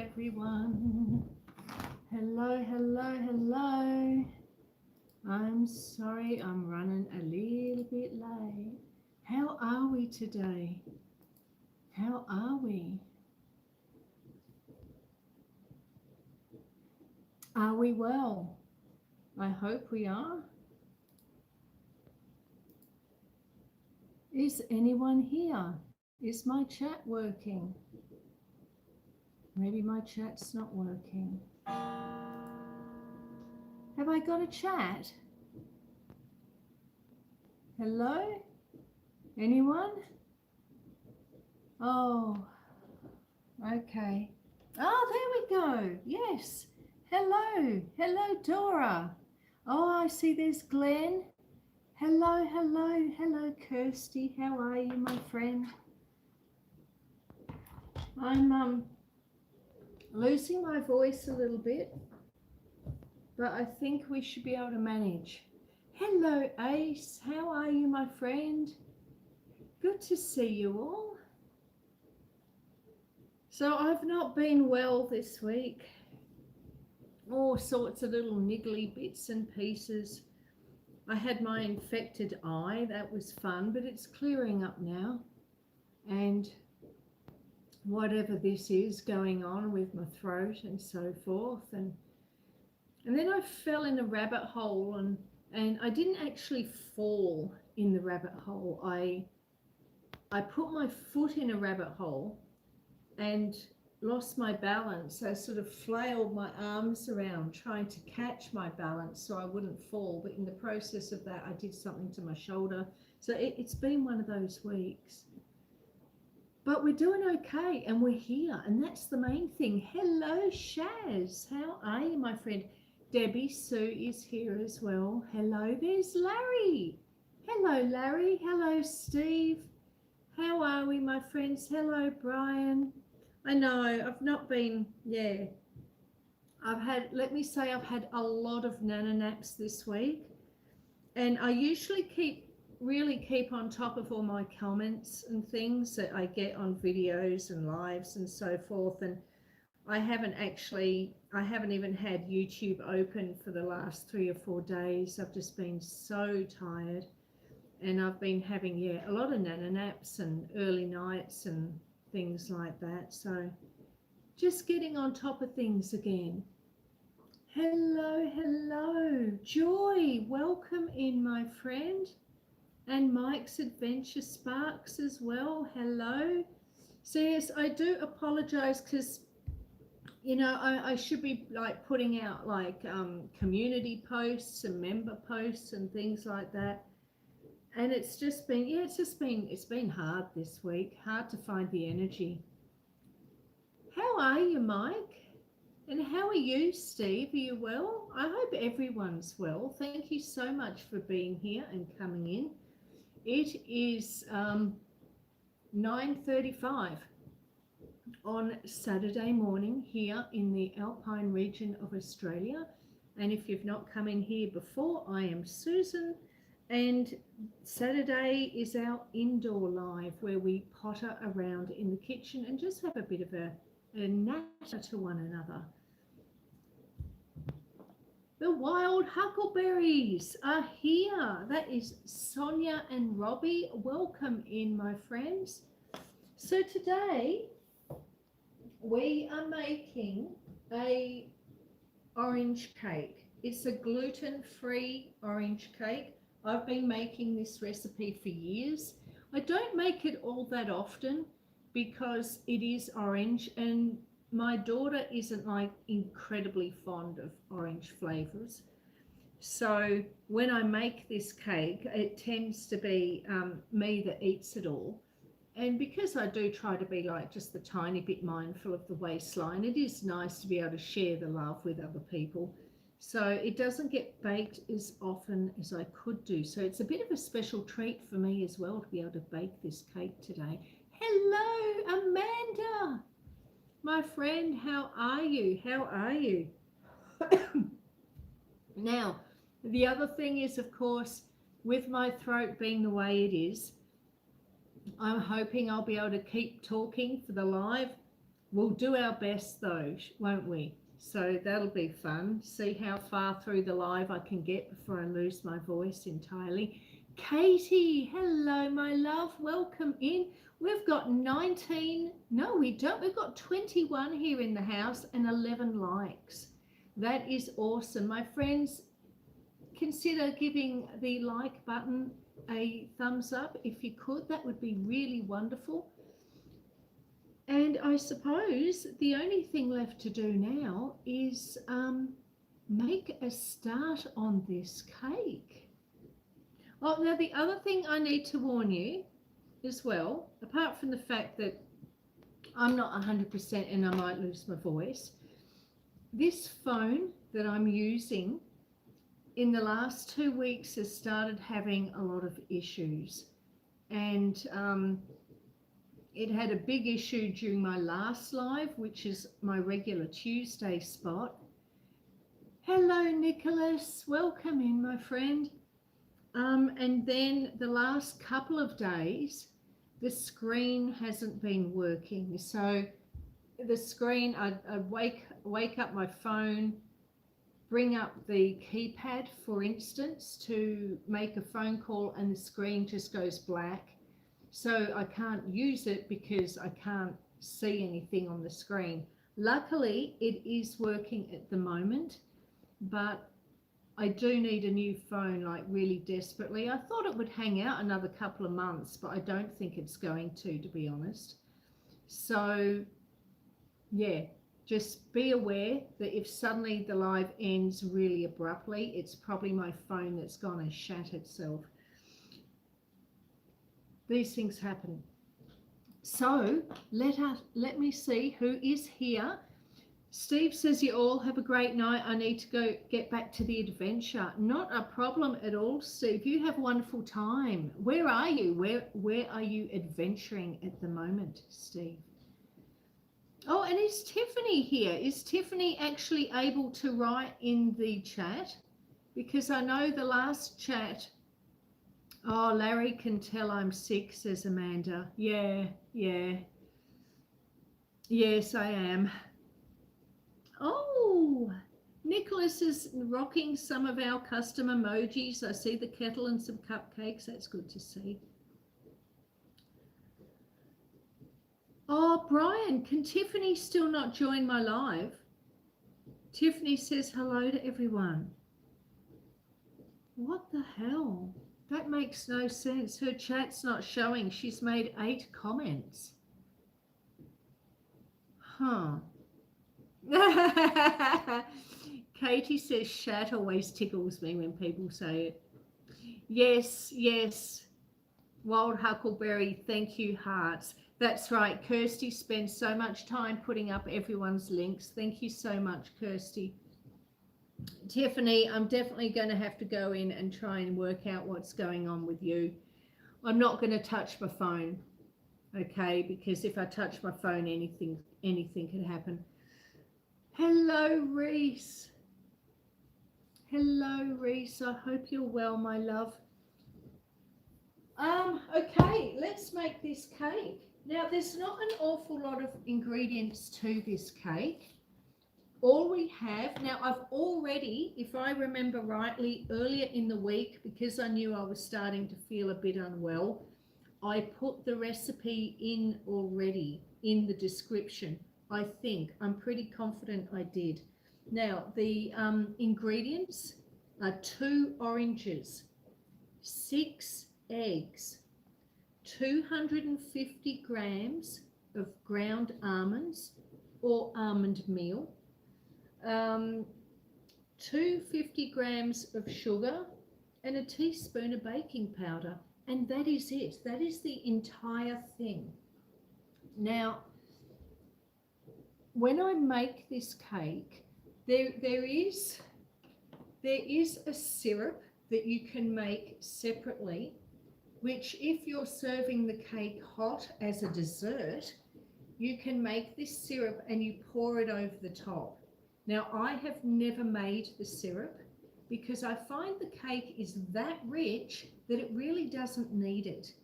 everyone. Hello, hello, hello. I'm sorry I'm running a little bit late. How are we today? How are we? Are we well? I hope we are. Is anyone here? Is my chat working? Maybe my chat's not working. Have I got a chat? Hello? Anyone? Oh, okay. Oh, there we go. Yes. Hello. Hello, Dora. Oh, I see there's Glenn. Hello, hello, hello, Kirsty. How are you, my friend? I'm losing my voice a little bit, but I think we should be able to manage. Hello, Ace. How are you, my friend? Good to see you all. So I've not been well this week. All sorts of little niggly bits and pieces. I had my infected eye. That was fun, but it's clearing up now. And whatever this is going on with my throat and so forth. And then I fell in a rabbit hole, and I didn't actually fall in the rabbit hole. I put my foot in a rabbit hole and lost my balance. I sort of flailed my arms around trying to catch my balance so I wouldn't fall. But in the process of that, I did something to my shoulder. So it's been one of those weeks. But we're doing okay, and we're here, and that's the main thing. Hello, Shaz. How are you, my friend? Debbie Sue is here as well. Hello, there's Larry. Hello, Larry. Hello, Steve. How are we, my friends? Hello, Brian. I know I've not been, I've had a lot of nana naps this week, and I usually really keep on top of all my comments and things that I get on videos and lives and so forth. And I haven't even had YouTube open for the last 3 or 4 days. I've just been so tired, and I've been having, a lot of nana naps and early nights and things like that. So just getting on top of things again. Hello, hello. Joy, welcome in, my friend. And Mike's Adventure Sparks as well. Hello. So yes, I do apologize because, I should be like putting out like community posts and member posts and things like that. And it's just been, it's been hard this week. Hard to find the energy. How are you, Mike? And how are you, Steve? Are you well? I hope everyone's well. Thank you so much for being here and coming in. It is 9:35 on Saturday morning here in the Alpine region of Australia. And if you've not come in here before, I am Susan, and Saturday is our indoor live where we potter around in the kitchen and just have a bit of a natter to one another. The wild huckleberries are here. That is Sonia and Robbie. Welcome in, my friends. So today we are making a orange cake. It's a gluten-free orange cake. I've been making this recipe for years. I don't make it all that often because it is orange, and my daughter isn't like incredibly fond of orange flavors. So when I make this cake, it tends to be me that eats it all. And because I do try to be like just a tiny bit mindful of the waistline, it is nice to be able to share the love with other people. So it doesn't get baked as often as I could do. So it's a bit of a special treat for me as well to be able to bake this cake today. Hello, Amanda. My friend, how are you? How are you? Now, the other thing is, of course, with my throat being the way it is, I'm hoping I'll be able to keep talking for the live We'll do our best though, won't we? So that'll be fun. See how far through the live I can get before I lose my voice entirely. Katie, hello, my love. Welcome in. We've got 19. No, we don't. We've got 21 here in the house and 11 likes. That is awesome. My friends, consider giving the like button a thumbs up if you could. That would be really wonderful. And I suppose the only thing left to do now is make a start on this cake. Oh, now the other thing I need to warn you as well, apart from the fact that I'm not 100% and I might lose my voice, this phone that I'm using in the last 2 weeks has started having a lot of issues. And it had a big issue during my last live, which is my regular Tuesday spot. Hello, Nicholas. Welcome in, my friend. And then the last couple of days, the screen hasn't been working. So the screen, I'd wake up my phone, bring up the keypad, for instance, to make a phone call, and the screen just goes black. So I can't use it because I can't see anything on the screen. Luckily, it is working at the moment, but I do need a new phone, like really desperately. I thought it would hang out another couple of months, but I don't think it's going to be honest. So yeah, just be aware that if suddenly the live ends really abruptly, it's probably my phone that's gone to shat itself. These things happen. So let me see who is here. Steve says, you all have a great night. I need to go get back to the adventure. Not a problem at all, Steve. You have a wonderful time. Where are you? Where are you adventuring at the moment, Steve? Oh, and is Tiffany here? Is Tiffany actually able to write in the chat? Because I know the last chat... Oh, Larry can tell I'm sick, says Amanda. Yeah. Yes, I am. Oh, Nicholas is rocking some of our custom emojis. I see the kettle and some cupcakes. That's good to see. Oh, Brian, can Tiffany still not join my live? Tiffany says hello to everyone. What the hell? That makes no sense. Her chat's not showing. She's made 8 comments. Huh. Katie says shat always tickles me when people say it. Yes. Wild Huckleberry, thank you, hearts. That's right. Kirsty spends so much time putting up everyone's links. Thank you so much, Kirsty. Tiffany, I'm definitely going to have to go in and try and work out what's going on with you. I'm not going to touch my phone, okay? Because if I touch my phone, anything could happen. Hello, Reese. Hello, Reese. I hope you're well, my love. Okay, let's make this cake. Now, there's not an awful lot of ingredients to this cake. All we have, now I've already, if I remember rightly, earlier in the week, because I knew I was starting to feel a bit unwell, I put the recipe in already in the description. I think, I'm pretty confident I did. Now, the ingredients are 2 oranges, 6 eggs, 250 grams of ground almonds or almond meal, 250 grams of sugar, and a teaspoon of baking powder. And that is it. That is the entire thing. Now, when I make this cake, there is a syrup that you can make separately, which if you're serving the cake hot as a dessert, you can make this syrup and you pour it over the top. Now, I have never made the syrup because I find the cake is that rich that it really doesn't need it.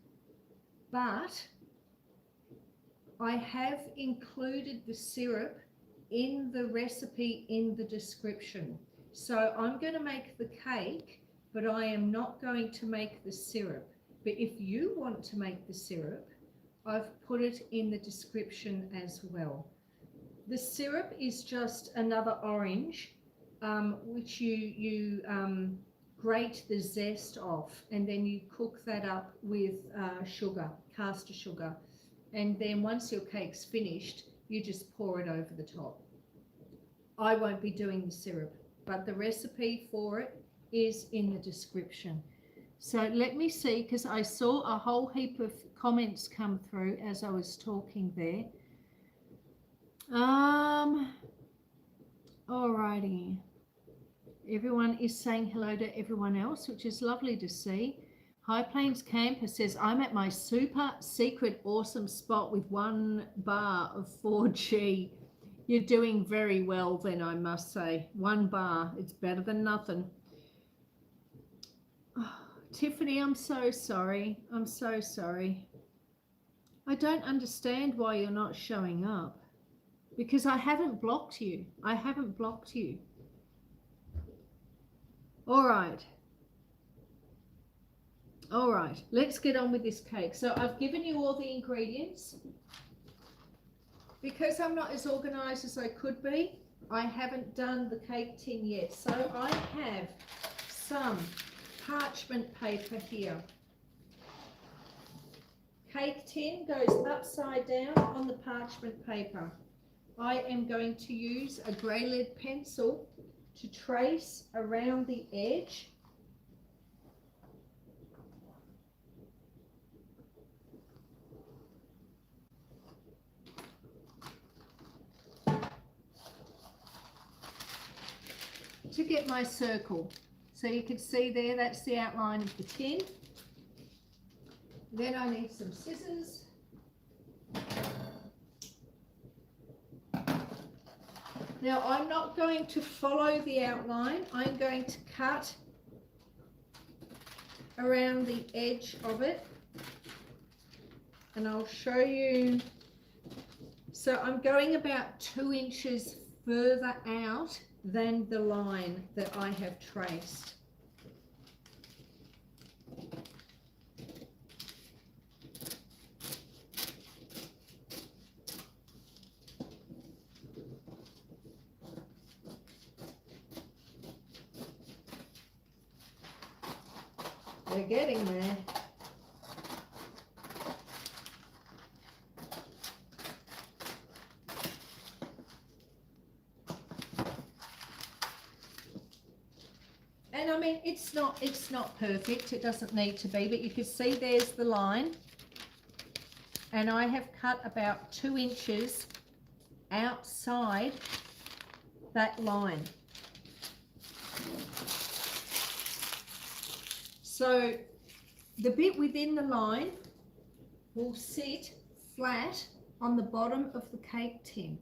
But I have included the syrup in the recipe in the description. So I'm going to make the cake, but I am not going to make the syrup. But if you want to make the syrup, I've put it in the description as well. The syrup is just another orange, which you grate the zest off, and then you cook that up with sugar, caster sugar. And then once your cake's finished, you just pour it over the top. I won't be doing the syrup, but the recipe for it is in the description. So let me see, because I saw a whole heap of comments come through as I was talking there. Alrighty. Everyone is saying hello to everyone else, which is lovely to see. High Plains Camper says, I'm at my super secret awesome spot with 1 bar of 4G. You're doing very well then, I must say. 1 bar, it's better than nothing. Oh, Tiffany, I'm so sorry. I'm so sorry. I don't understand why you're not showing up. Because I haven't blocked you. I haven't blocked you. All right. All right, let's get on with this cake. So I've given you all the ingredients. Because I'm not as organized as I could be, I haven't done the cake tin yet. So I have some parchment paper here. Cake tin goes upside down on the parchment paper. I am going to use a grey lead pencil to trace around the edge. To get my circle. So you can see there, that's the outline of the tin. Then I need some scissors. Now I'm not going to follow the outline, I'm going to cut around the edge of it, and I'll show you. So I'm going about 2 inches further out than the line that I have traced. They're getting there. And I mean, it's not perfect, it doesn't need to be, but you can see there's the line, and I have cut about 2 inches outside that line. So the bit within the line will sit flat on the bottom of the cake tin.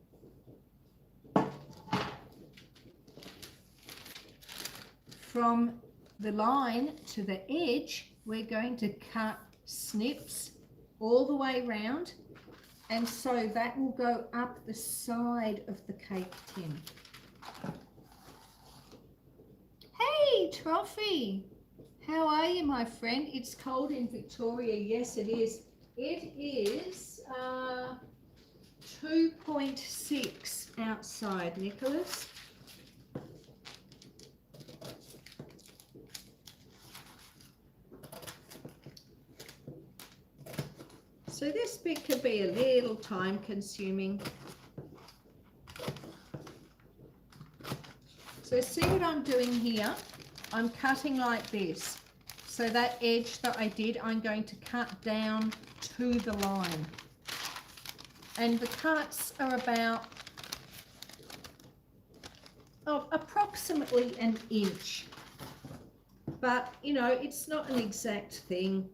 From the line to the edge, we're going to cut snips all the way round, and so that will go up the side of the cake tin. Hey, Trophy! How are you, my friend? It's cold in Victoria. Yes, it is. It is 2.6 outside, Nicholas. So this bit could be a little time consuming. So see what I'm doing here? I'm cutting like this. So that edge that I did, I'm going to cut down to the line. And the cuts are about approximately 1 inch. But, you know, it's not an exact thing.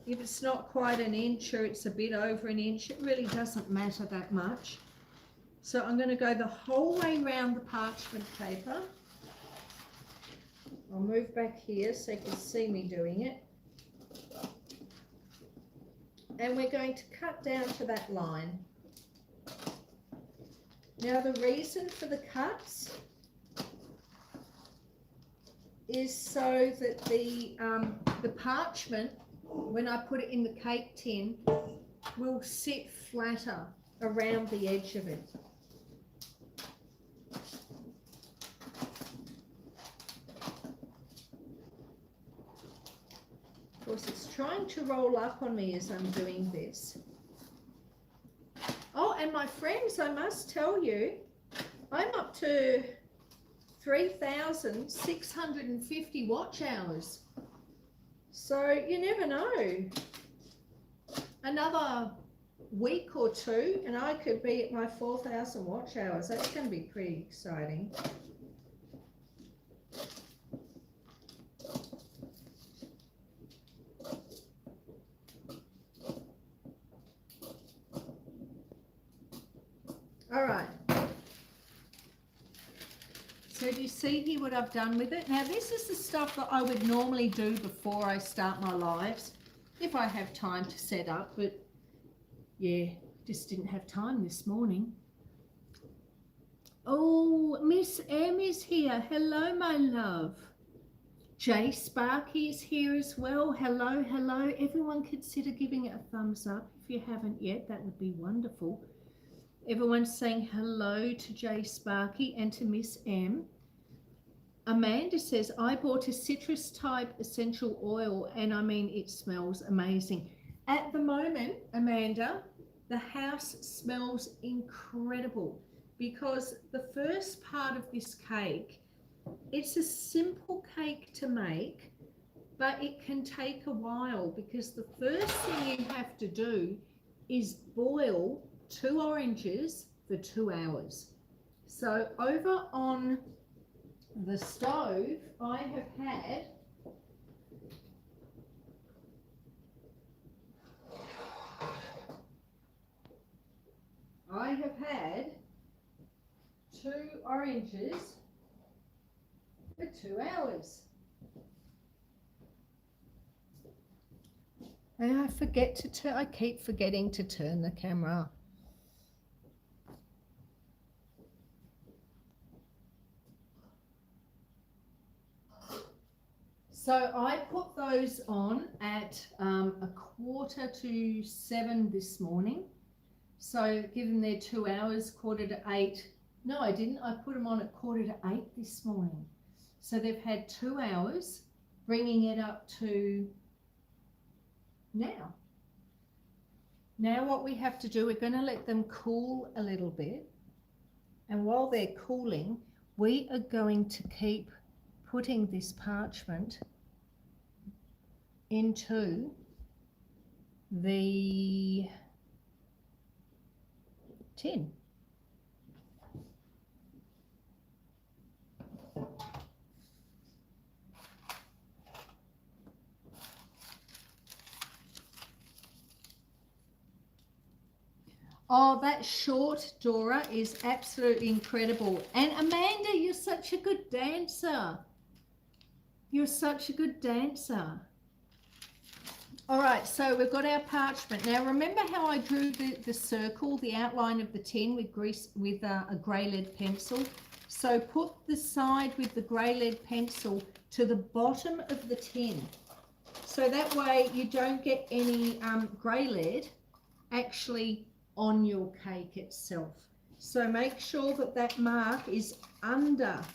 If it's not quite 1 inch or it's a bit over 1 inch, it really doesn't matter that much. So I'm going to go the whole way around the parchment paper. I'll move back here so you can see me doing it. and we're going to cut down to that line. Now the reason for the cuts is so that the parchment, when I put it in the cake tin, will sit flatter around the edge of it. Of course, it's trying to roll up on me as I'm doing this. Oh, and my friends, I must tell you, I'm up to 3,650 watch hours. So you never know. Another week or two and I could be at my 4,000 watch hours. That's going to be pretty exciting. All right. So do you see here what I've done with it? Now this is the stuff that I would normally do before I start my lives, if I have time to set up, but yeah, just didn't have time this morning. Oh, Miss M is here. Hello, my love. Jay Sparky is here as well. Hello, hello. Everyone consider giving it a thumbs up if you haven't yet. That would be wonderful. Everyone's saying hello to Jay Sparky and to Miss M. Amanda says, I bought a citrus type essential oil and I mean, it smells amazing. At the moment, Amanda, the house smells incredible because the first part of this cake, it's a simple cake to make, but it can take a while because the first thing you have to do is boil 2 oranges for 2 hours. So over on the stove, I have had 2 oranges for 2 hours. And I keep forgetting to turn the camera. So I put those on at 6:45 this morning. So given they're 2 hours, 7:45. No, I didn't. I put them on at 7:45 this morning. So they've had 2 hours, bringing it up to now. Now what we have to do, we're going to let them cool a little bit. And while they're cooling, we are going to keep putting this parchment into the tin. Oh, that short, Dora, is absolutely incredible. And Amanda, you're such a good dancer. You're such a good dancer. All right, so we've got our parchment. Now, remember how I drew the circle, the outline of the tin with a grey lead pencil? So put the side with the grey lead pencil to the bottom of the tin. So that way you don't get any grey lead actually on your cake itself. So make sure that that mark is underneath.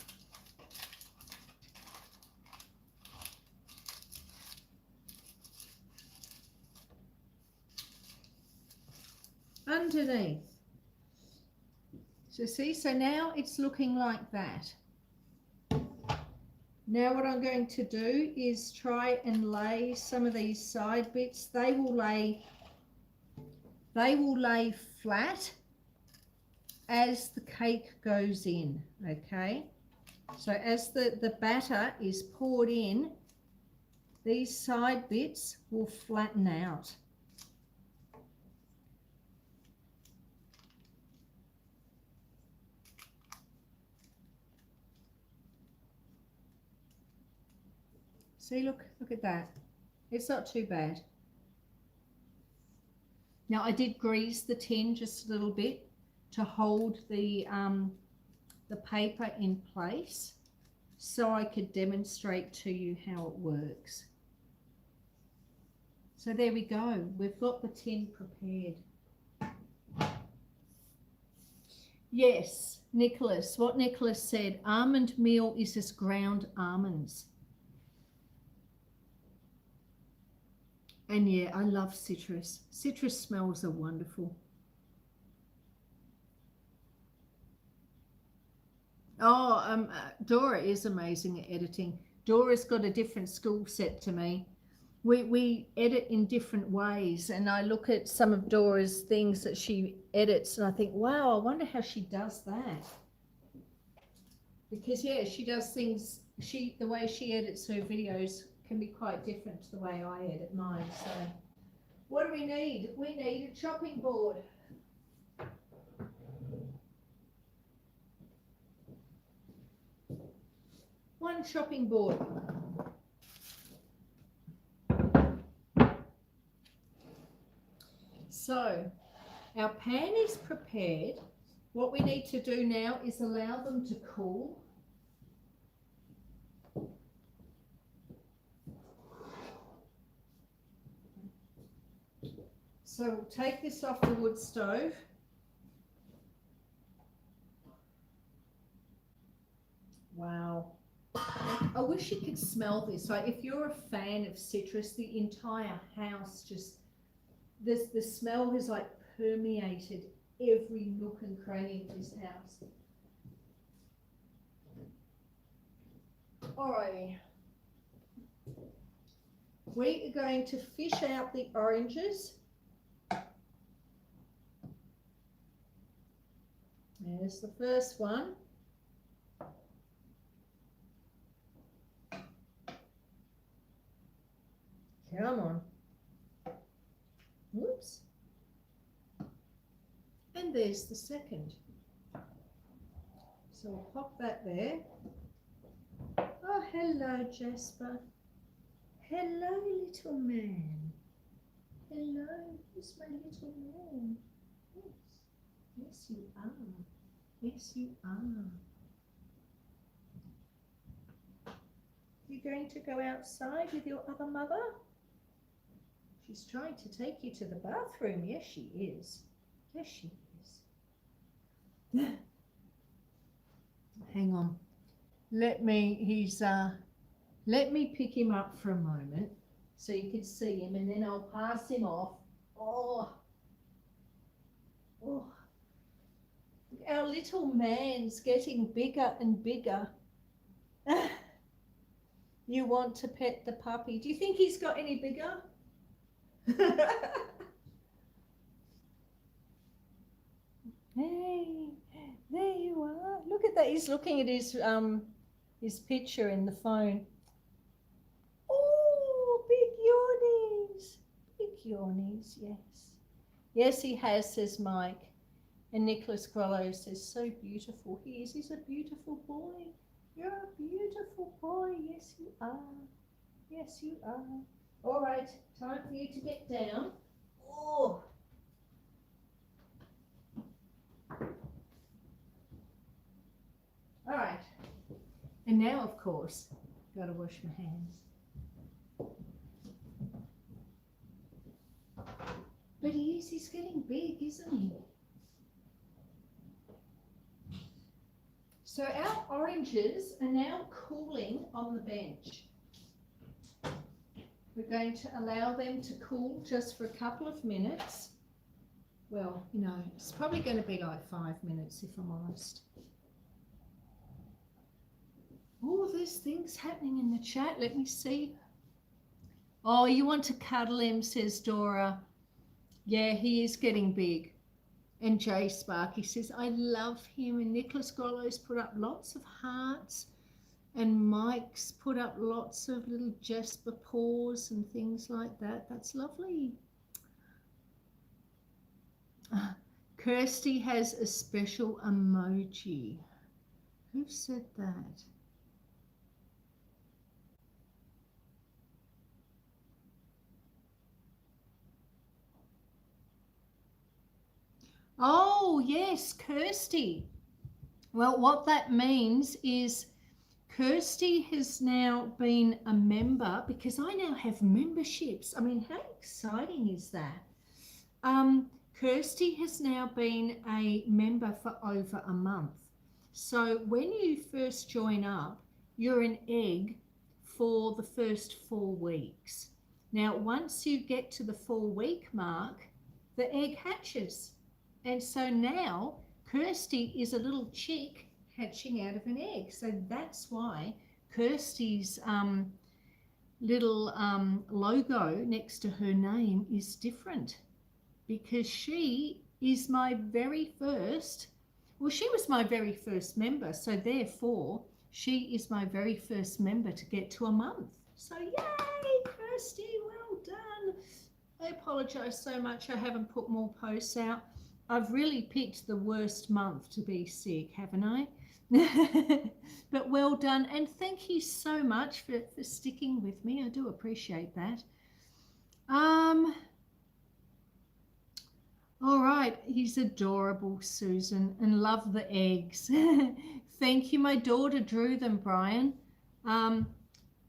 So see, so now it's looking like that. Now what I'm going to do is try and lay some of these side bits. They will lay flat as the cake goes in, okay? So as the batter is poured in, these side bits will flatten out. See, look at that. It's not too bad. Now I did grease the tin just a little bit to hold the paper in place so I could demonstrate to you how it works. So there we go. We've got the tin prepared. Yes, Nicholas, what Nicholas said, almond meal is just ground almonds. And yeah, I love citrus. Citrus smells are wonderful. Oh, Dora is amazing at editing. Dora's got a different skill set to me. We edit in different ways, and I look at some of Dora's things that she edits and I think, wow, I wonder how she does that. Because yeah, she does things, the way she edits her videos can be quite different to the way I edit mine. So what do we need? We need a chopping board. One chopping board. So our pan is prepared. What we need to do now is allow them to cool. So we'll take this off the wood stove. Wow. I wish you could smell this. Like if you're a fan of citrus, the entire house just, the smell has like permeated every nook and cranny of this house. Alrighty. We are going to fish out the oranges. There's the first one. Come on. Whoops. And there's the second. So we'll pop that there. Oh, hello, Jasper. Hello, little man. Hello, who's my little man? Yes, yes you are. Yes, you are. You going to go outside with your other mother? She's trying to take you to the bathroom. Yes, she is. Yes, she is. Hang on. Let me pick him up for a moment so you can see him, and then I'll pass him off. Oh. Oh. Our little man's getting bigger and bigger. You want to pet the puppy. Do you think he's got any bigger? Hey, there you are. Look at that. He's looking at his picture in the phone. Oh, big yawnies. Big yawnies, yes. Yes, he has, says Mike. And Nicholas Grollo says, so beautiful he is. He's a beautiful boy. You're a beautiful boy. Yes, you are. Yes, you are. All right, time for you to get down. Oh. All right. And now, of course, got to wash my hands. But he's getting big, isn't he? So our oranges are now cooling on the bench. We're going to allow them to cool just for a couple of minutes. Well, you know, it's probably going to be like 5 minutes if I'm honest. Oh, there's things happening in the chat. Let me see. Oh, you want to cuddle him, says Dora. Yeah, he is getting big. And Jay Sparky says, I love him. And Nicholas Grollo's put up lots of hearts. And Mike's put up lots of little Jasper paws and things like that. That's lovely. Kirsty has a special emoji. Who said that? Oh, yes, Kirsty. Well, what that means is Kirsty has now been a member because I now have memberships. I mean, how exciting is that? Kirsty has now been a member for over a month. So when you first join up, you're an egg for the first 4 weeks. Now, once you get to the 4 week mark, the egg hatches. And so now Kirsty is a little chick hatching out of an egg. So that's why Kirsty's little logo next to her name is different, because she is my very first, well, she was my very first member. So therefore, she is my very first member to get to a month. So yay, Kirsty, well done. I apologise so much I haven't put more posts out. I've really picked the worst month to be sick, haven't I? But well done, and thank you so much for sticking with me. I do appreciate that. All right, he's adorable, Susan, and love the eggs. Thank you. My daughter drew them, Brian.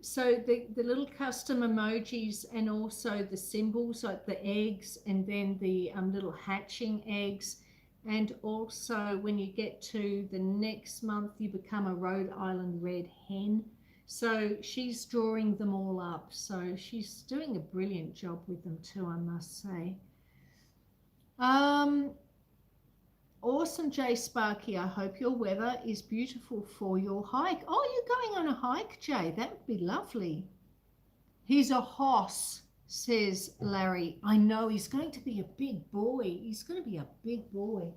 So the little custom emojis and also the symbols like the eggs and then the little hatching eggs. And also when you get to the next month, you become a Rhode Island red hen. So she's drawing them all up. So she's doing a brilliant job with them too, I must say. Awesome, Jay Sparky. I hope your weather is beautiful for your hike. Oh, you're going on a hike, Jay. That would be lovely. He's a hoss, says Larry. I know, he's going to be a big boy. He's going to be a big boy.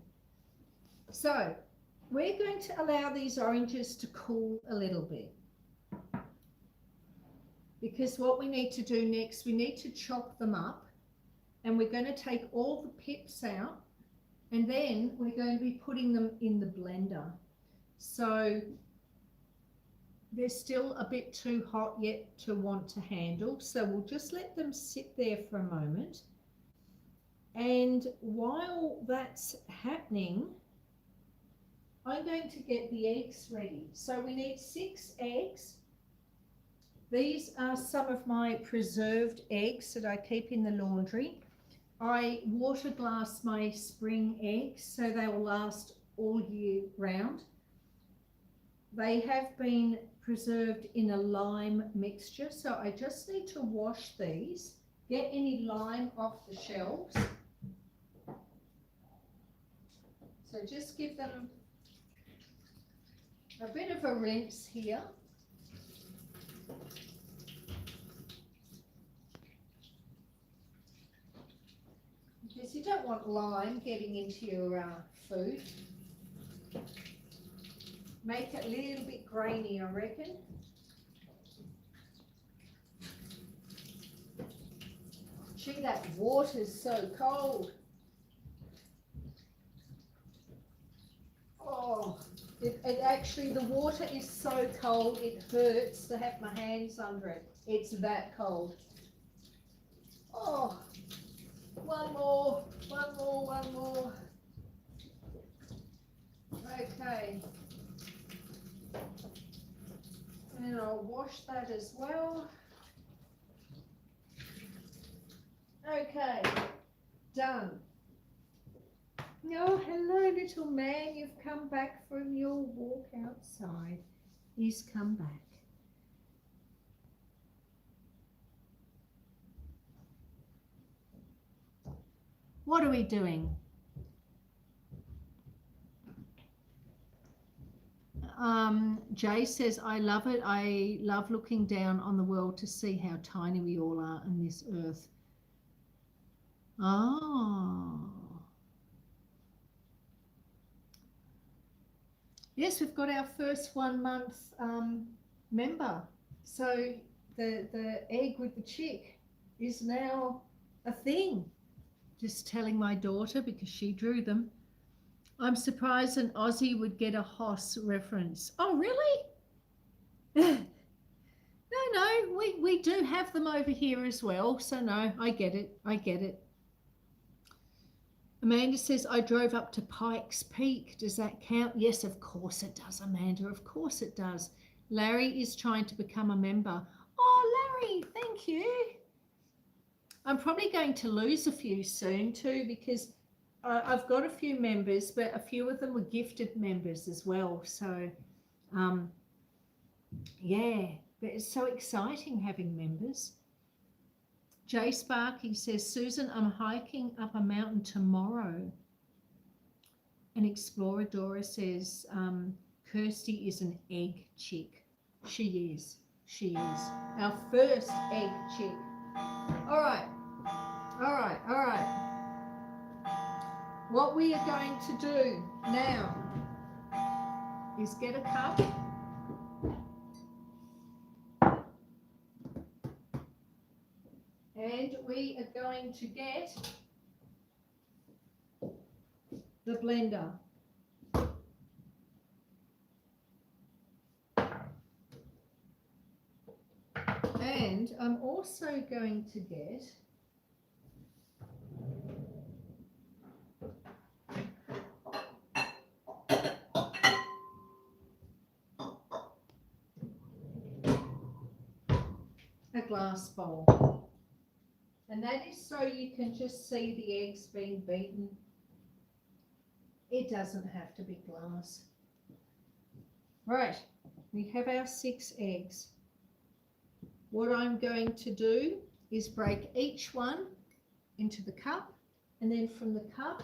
So we're going to allow these oranges to cool a little bit, because what we need to do next, we need to chop them up, and we're going to take all the pips out, and then we're going to be putting them in the blender. So they're still a bit too hot yet to want to handle. So we'll just let them sit there for a moment. And while that's happening, I'm going to get the eggs ready. So we need 6 eggs. These are some of my preserved eggs that I keep in the laundry. I water glass my spring eggs so they will last all year round. They have been preserved in a lime mixture, so I just need to wash these, get any lime off the shelves. So just give them a bit of a rinse here. Because you don't want lime getting into your food. Make it a little bit grainy, I reckon. Gee, that water's so cold. Oh, it actually, the water is so cold, it hurts to have my hands under it. It's that cold. Oh. One more. Okay. And I'll wash that as well. Okay, done. Oh, hello, little man. You've come back from your walk outside. He's come back. What are we doing? Jay says, I love it. I love looking down on the world to see how tiny we all are on this earth. Oh. Yes, we've got our first 1 month member. So the egg with the chick is now a thing. Just telling my daughter because she drew them. I'm surprised an Aussie would get a hoss reference. Oh, really? No, we do have them over here as well. So no, I get it. Amanda says, I drove up to Pikes Peak. Does that count? Yes, of course it does, Amanda. Of course it does. Larry is trying to become a member. Oh, Larry, thank you. I'm probably going to lose a few soon too, because I've got a few members, but a few of them were gifted members as well. So, yeah, but it's so exciting having members. Jay Sparky says, Susan, I'm hiking up a mountain tomorrow. And Explorer Dora says, Kirsty is an egg chick. She is. She is. Our first egg chick. All right. All right. All right. What we are going to do now is get a cup. And we are going to get the blender. And I'm also going to get a glass bowl. And that is so you can just see the eggs being beaten. It doesn't have to be glass. Right, we have our 6 eggs. What I'm going to do is break each one into the cup, and then from the cup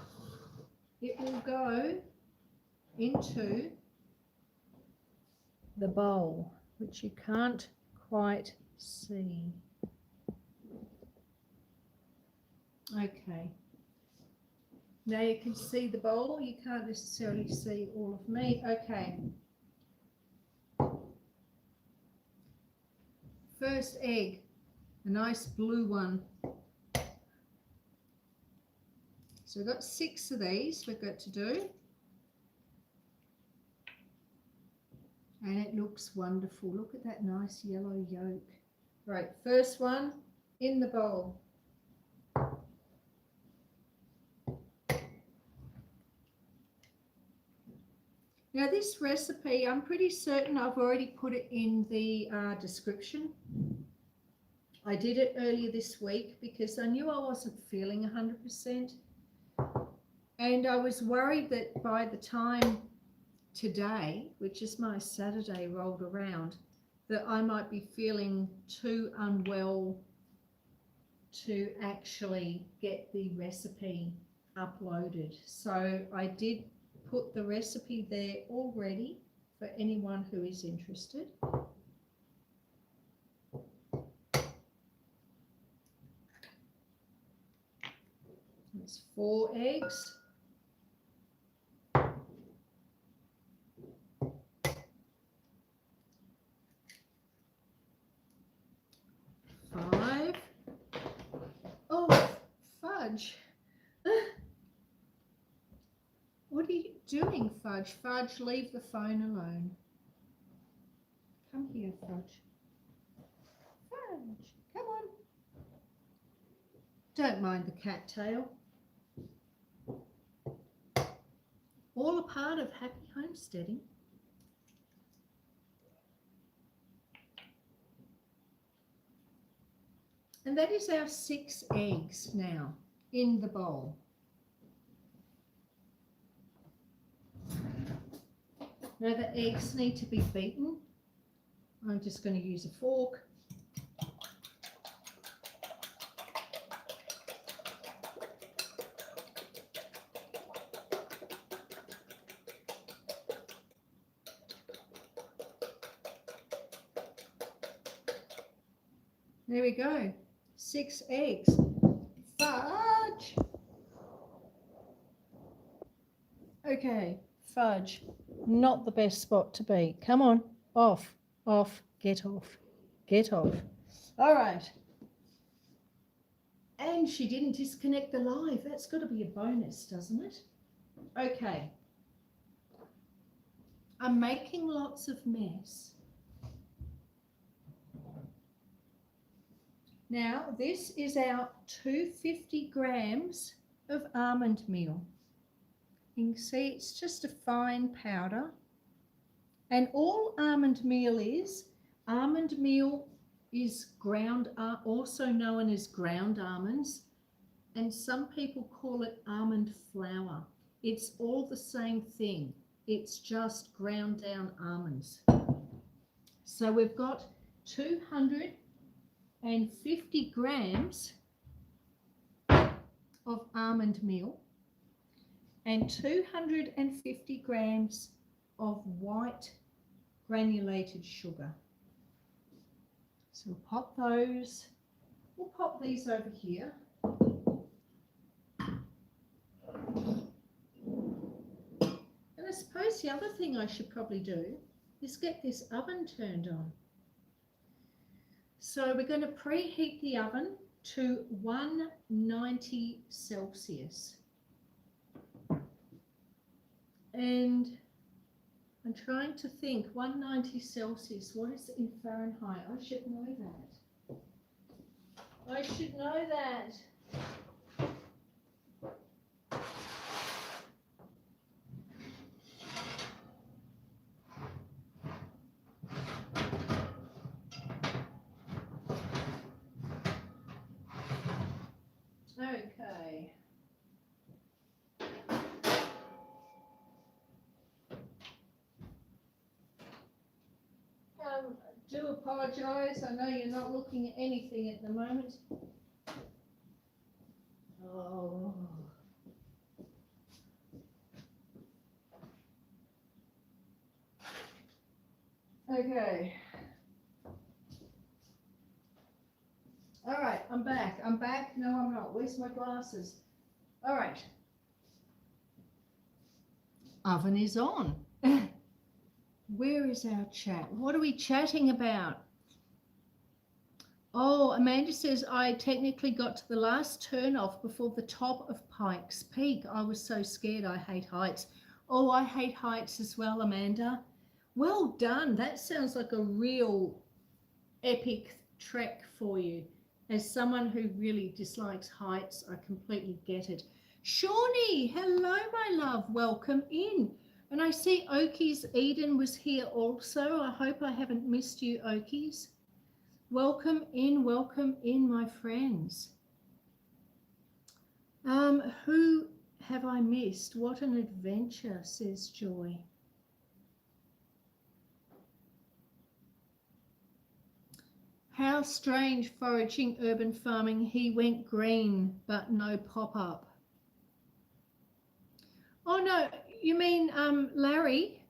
it will go into the bowl, which you can't quite see. Okay, now you can see the bowl. You can't necessarily see all of me. Okay, first egg, a nice blue one. So we've got 6 of these we've got to do, and it looks wonderful. Look at that nice yellow yolk. Right, first one in the bowl. Now this recipe, I'm pretty certain I've already put it in the description. I did it earlier this week because I knew I wasn't feeling 100%. And I was worried that by the time today, which is my Saturday, rolled around, that I might be feeling too unwell to actually get the recipe uploaded. So I did put the recipe there already for anyone who is interested. That's 4 eggs. Oh, fudge. What are you doing, Fudge? Fudge, leave the phone alone. Come here, Fudge. Fudge, come on. Don't mind the cattail. All a part of happy homesteading. And that is our 6 eggs now in the bowl. Now the eggs need to be beaten. I'm just going to use a fork. There we go. 6 eggs. Fudge. Okay, Fudge. Not the best spot to be. Come on. Off. Off. Get off. Get off. All right. And she didn't disconnect the live. That's got to be a bonus, doesn't it? Okay. I'm making lots of mess. Now, this is our 250 grams of almond meal. You can see it's just a fine powder. And all almond meal is ground, also known as ground almonds, and some people call it almond flour. It's all the same thing. It's just ground down almonds. So we've got 250 grams of almond meal and 250 grams of white granulated sugar. So we'll pop those. We'll pop these over here. And I suppose the other thing I should probably do is get this oven turned on. So we're going to preheat the oven to 190 Celsius. And I'm trying to think, 190 Celsius, what is it in Fahrenheit? I should know that. I should know that. Okay. Do apologise. I know you're not looking at anything at the moment. Oh. Okay. All right, I'm back. I'm back. No, I'm not. Where's my glasses? All right. Oven is on. Where is our chat? What are we chatting about? Oh, Amanda says, I technically got to the last turn off before the top of Pikes Peak. I was so scared. I hate heights. Oh, I hate heights as well, Amanda. Well done. That sounds like a real epic trek for you. As someone who really dislikes heights, I completely get it. Shawnee, hello, my love. Welcome in. And I see Okies Eden was here also. I hope I haven't missed you, Okies. Welcome in, my friends. Who have I missed? What an adventure, says Joy. How strange foraging urban farming. He went green, but no pop-up. Oh, no, you mean Larry?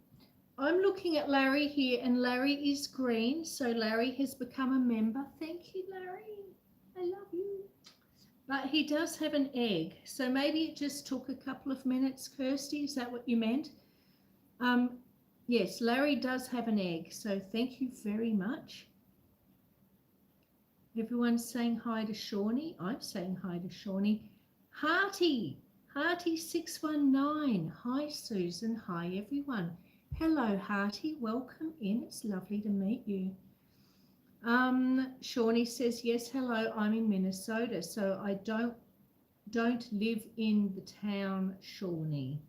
I'm looking at Larry here, and Larry is green, so Larry has become a member. Thank you, Larry. I love you. But he does have an egg, so maybe it just took a couple of minutes, Kirsty. Is that what you meant? Yes, Larry does have an egg, so thank you very much. Everyone's saying hi to Shawnee. I'm saying hi to Shawnee. Hearty 619. Hi, Susan. Hi, everyone. Hello, Hearty. Welcome in. It's lovely to meet you. Shawnee says, yes, hello. I'm in Minnesota, so I don't live in the town, Shawnee.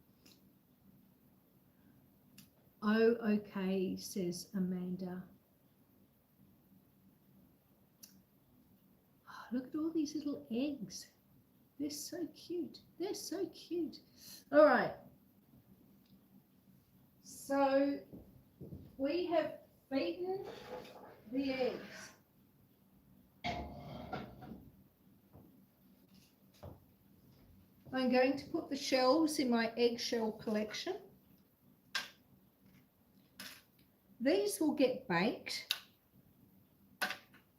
Oh, okay, says Amanda. Oh, look at all these little eggs. They're so cute. They're so cute. All right. So we have beaten the eggs. I'm going to put the shells in my eggshell collection. These will get baked.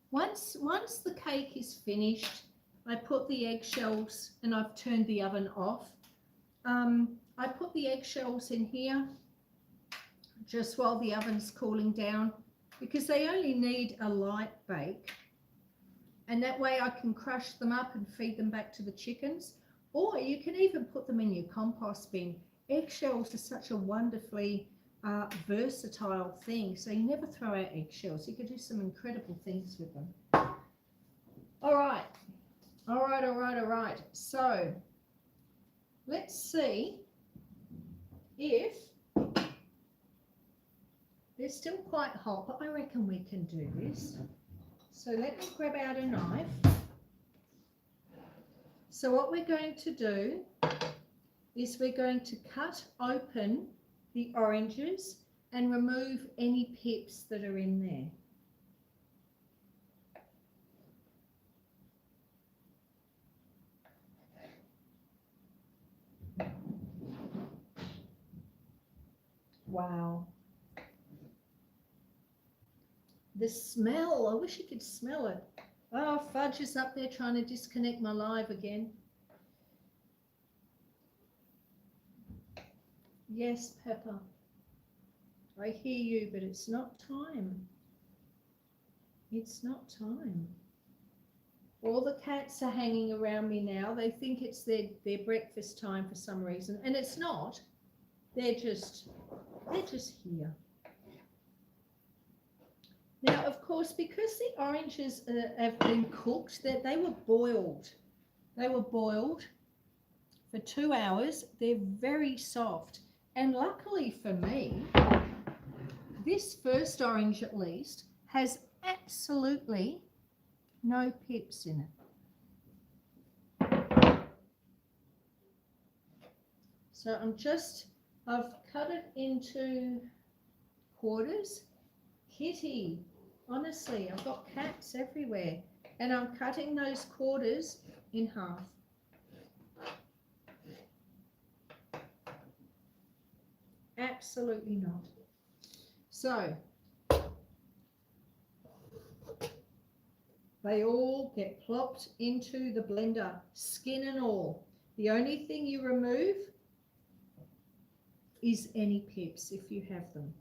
Once the cake is finished, I put the eggshells, and I've turned the oven off. I put the eggshells in here just while the oven's cooling down, because they only need a light bake, and that way I can crush them up and feed them back to the chickens, or you can even put them in your compost bin. Eggshells are such a wonderfully versatile thing, so you never throw out eggshells. You can do some incredible things with them. All right. So let's see if they're still quite hot, but I reckon we can do this. So let me grab out a knife. So what we're going to do is we're going to cut open the oranges and remove any pips that are in there. Wow. The smell, I wish you could smell it. Oh, Fudge is up there trying to disconnect my live again. Yes, Pepper. I hear you, but it's not time. It's not time. All the cats are hanging around me now. They think it's their breakfast time for some reason, and it's not. They're just here. Now, of course, because the oranges have been cooked, they were boiled. They were boiled for 2 hours. They're very soft. And luckily for me, this first orange at least has absolutely no pips in it. So I've cut it into quarters. Kitty, honestly, I've got cats everywhere, and I'm cutting those quarters in half. Absolutely not. So they all get plopped into the blender, skin and all. The only thing you remove is any pips if you have them.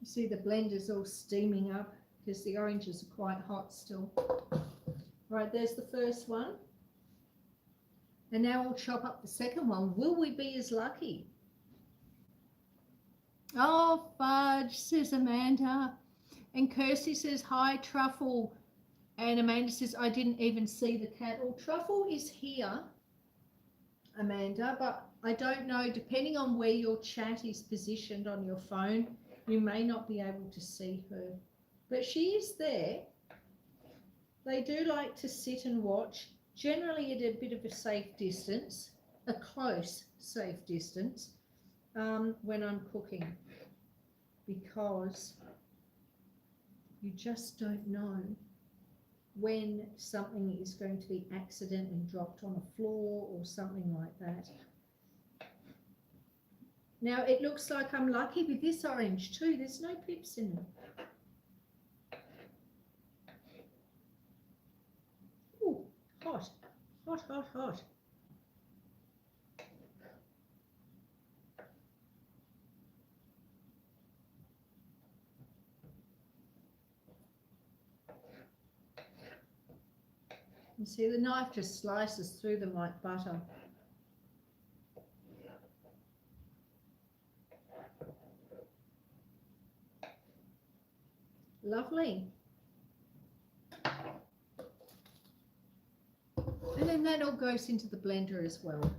You see the blender's all steaming up because the oranges are quite hot still. Right, there's the first one. And now we'll chop up the second one. Will we be as lucky? Oh, Fudge, says Amanda. And Kirsty says, hi, Truffle. And Amanda says, I didn't even see the cat. Well, Truffle is here, Amanda, but I don't know, depending on where your chat is positioned on your phone, you may not be able to see her. But she is there. They do like to sit and watch, generally at a bit of a safe distance, a close safe distance, when I'm cooking, because you just don't know when something is going to be accidentally dropped on the floor or something like that. Now it looks like I'm lucky with this orange too. There's no pips in it. Ooh, hot, hot, hot, hot. You see the knife just slices through them like butter. Lovely. And then that all goes into the blender as well.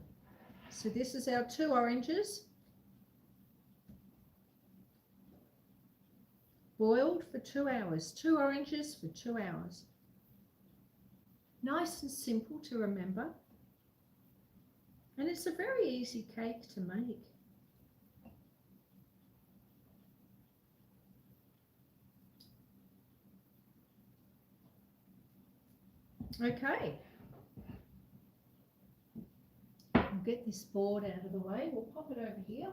So this is our 2 oranges. Boiled for 2 hours. 2 oranges for 2 hours. Nice and simple to remember. And it's a very easy cake to make. Okay. I'll get this board out of the way. We'll pop it over here.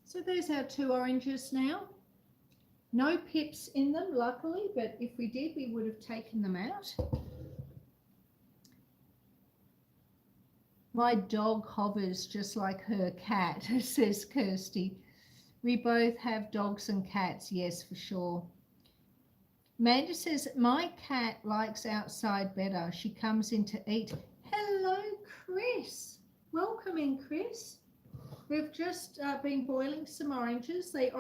So there's our 2 oranges now. No pips in them, luckily, but if we did, we would have taken them out. My dog hovers just like her cat, says Kirsty. We both have dogs and cats, yes, for sure. Amanda says, my cat likes outside better. She comes in to eat. Hello, Chris. Welcome in, Chris. We've just been boiling some oranges. They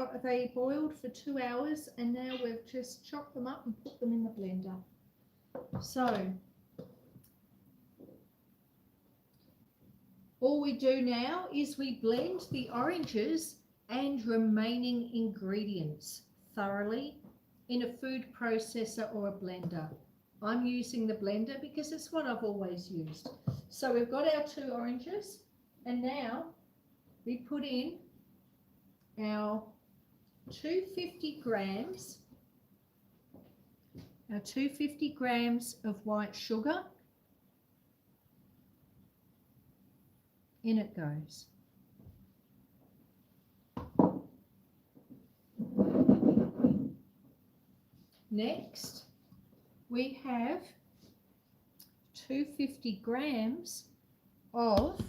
boiled for 2 hours, and now we've just chopped them up and put them in the blender. So all we do now is we blend the oranges and remaining ingredients thoroughly in a food processor or a blender. I'm using the blender because it's what I've always used. So we've got our 2 oranges, and now we put in our 250 grams of white sugar. In it goes. Next, we have 250 grams of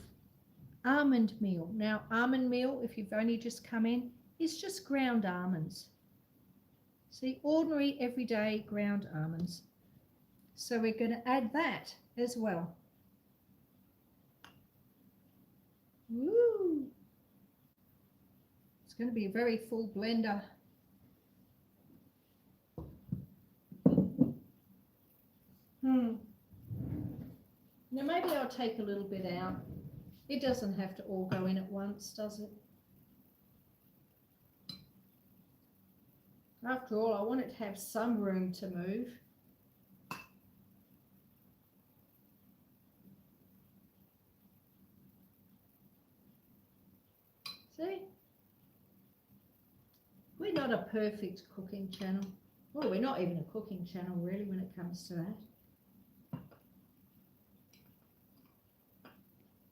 almond meal. Now, almond meal, if you've only just come in, is just ground almonds. See, ordinary, everyday ground almonds. So we're going to add that as well. Woo! It's going to be a very full blender. Now maybe I'll take a little bit out. It doesn't have to all go in at once, does it? After all, I want it to have some room to move. See? We're not a perfect cooking channel. Well, we're not even a cooking channel really when it comes to that.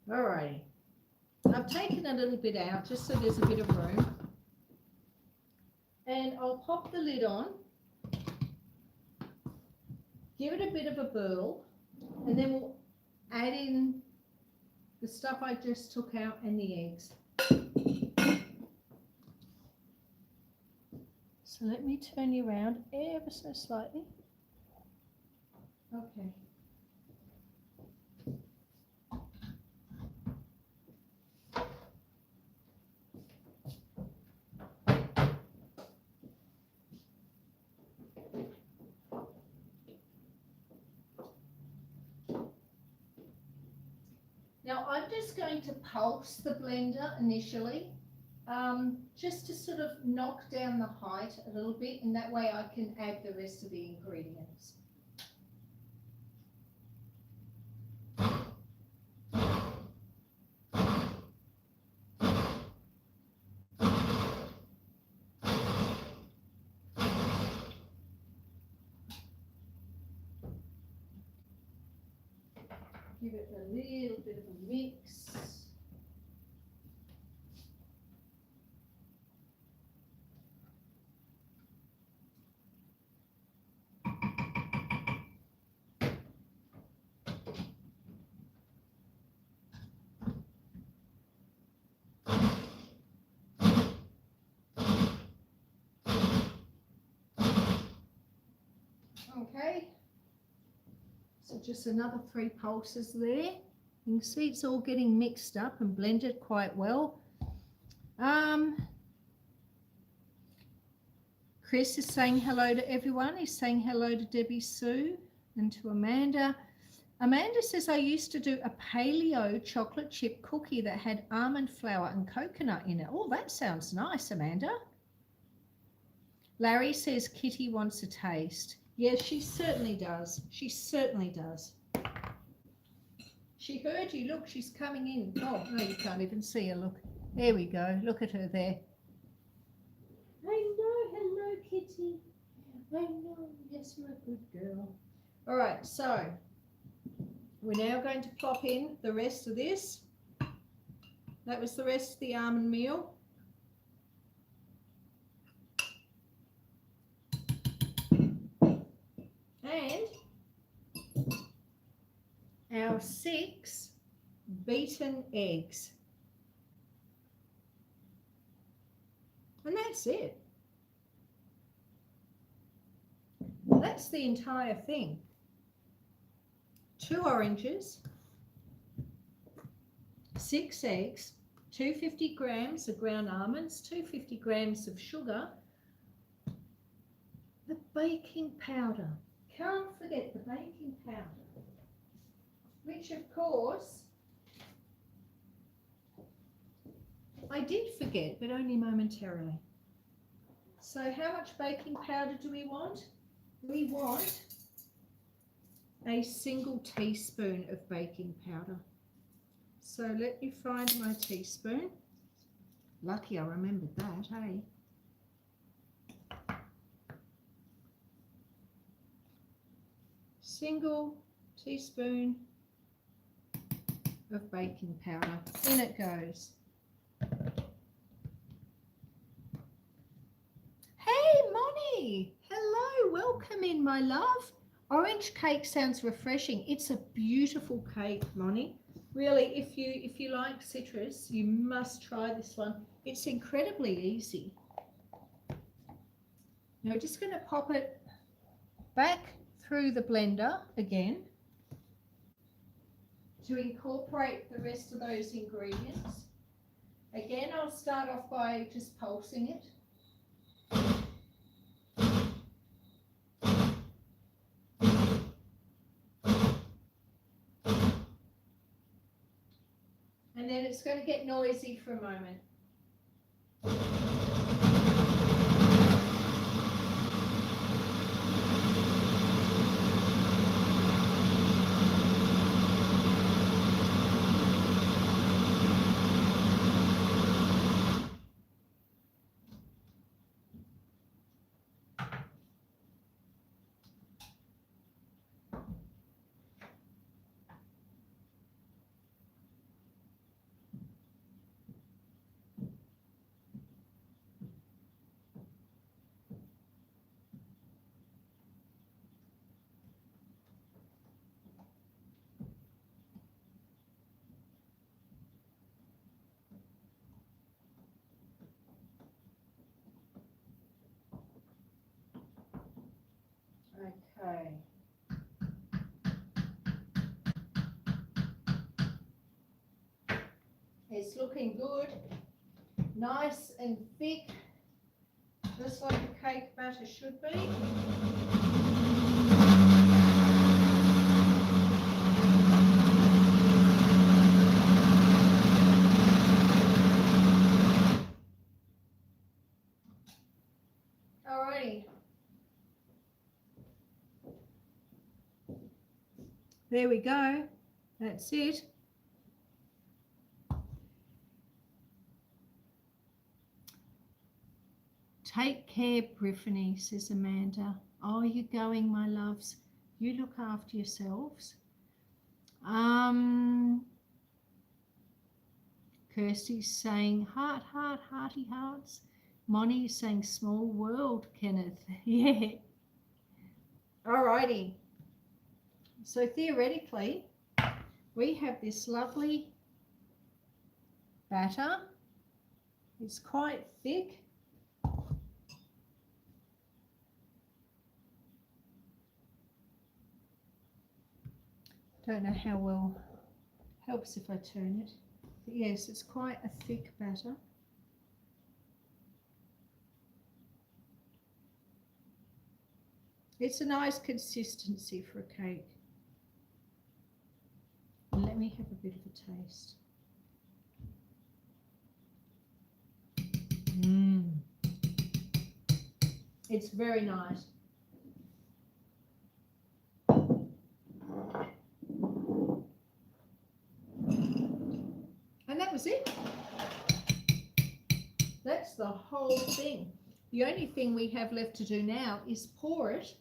Alrighty, I've taken a little bit out just so there's a bit of room, and I'll pop the lid on, give it a bit of a burl, and then we'll add in the stuff I just took out and the eggs. So let me turn you around ever so slightly. Okay. Now I'm just going to pulse the blender initially, just to sort of knock down the height a little bit, and that way I can add the rest of the ingredients. Give it a little bit of a mix. Okay. So just another 3 pulses there. You can see it's all getting mixed up and blended quite well. Chris is saying hello to everyone. He's saying hello to Debbie Sue and to Amanda. Amanda says, I used to do a paleo chocolate chip cookie that had almond flour and coconut in it. Oh, that sounds nice, Amanda. Larry says Kitty wants a taste. Yes, she certainly does. She certainly does. She heard you. Look, she's coming in. Oh, no, you can't even see her. Look. There we go. Look at her there. I know. Hello, Kitty. I know. Yes, you're a good girl. All right, so we're now going to plop in the rest of this. That was the rest of the almond meal. And our 6 beaten eggs. And that's it. That's the entire thing. 2 oranges, 6 eggs, 250 grams of ground almonds, 250 grams of sugar, the baking powder. Can't forget the baking powder, which of course I did forget, but only momentarily. So how much baking powder do we want? We want a single teaspoon of baking powder. So let me find my teaspoon. Lucky I remembered that, hey? Single teaspoon of baking powder. In it goes. Hey, Moni! Hello, welcome in, my love. Orange cake sounds refreshing. It's a beautiful cake, Moni. Really, if you like citrus, you must try this one. It's incredibly easy. Now we're just going to pop it back through the blender again to incorporate the rest of those ingredients. Again, I'll start off by just pulsing it. And then it's going to get noisy for a moment. Okay. It's looking good, nice and thick, just like a cake batter should be. Alrighty. There we go. That's it. Take care, Brittany, says Amanda. Oh, you're going, my loves. You look after yourselves. Kirsty's saying heart, heart, hearty hearts. Moni's saying small world, Kenneth. Yeah. Alrighty. So theoretically, we have this lovely batter. It's quite thick. Don't know how well helps if I turn it. But yes, it's quite a thick batter. It's a nice consistency for a cake. And let me have a bit of a taste. It's very nice. And that was it. That's the whole thing. The only thing we have left to do now is pour it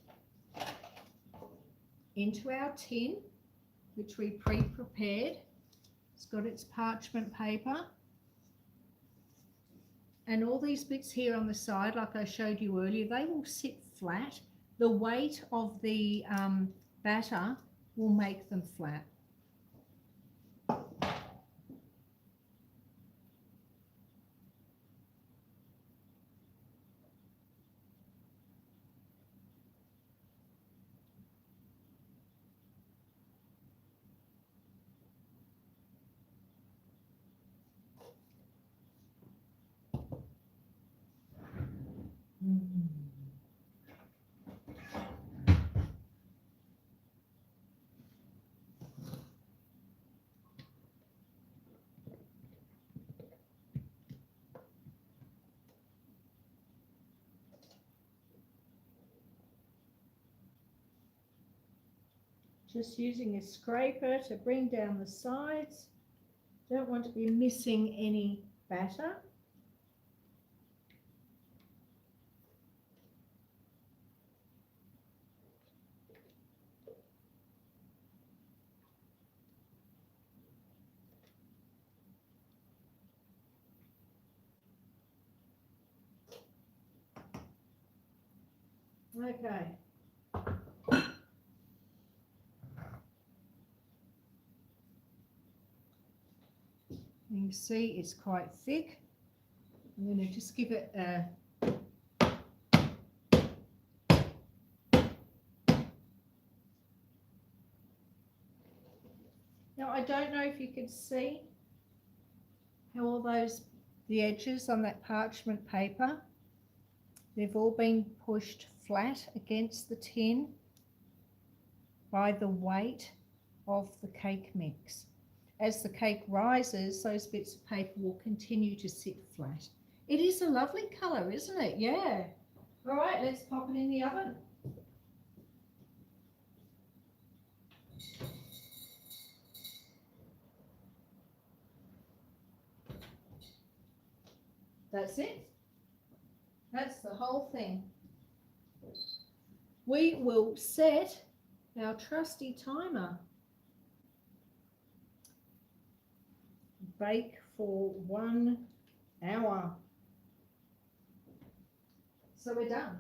into our tin, which we pre-prepared. It's got its parchment paper. And all these bits here on the side, like I showed you earlier, they will sit flat. The weight of the batter will make them flat. Just using a scraper to bring down the sides. Don't want to be missing any batter. Okay. You can see it's quite thick. I'm going to just give it a Now, I don't know if you could see how all the edges on that parchment paper, they've all been pushed flat against the tin by the weight of the cake mix. As the cake rises, those bits of paper will continue to sit flat. It is a lovely colour, isn't it? Yeah. All right, let's pop it in the oven. That's it. That's the whole thing. We will set our trusty timer. Bake for 1 hour. So we're done.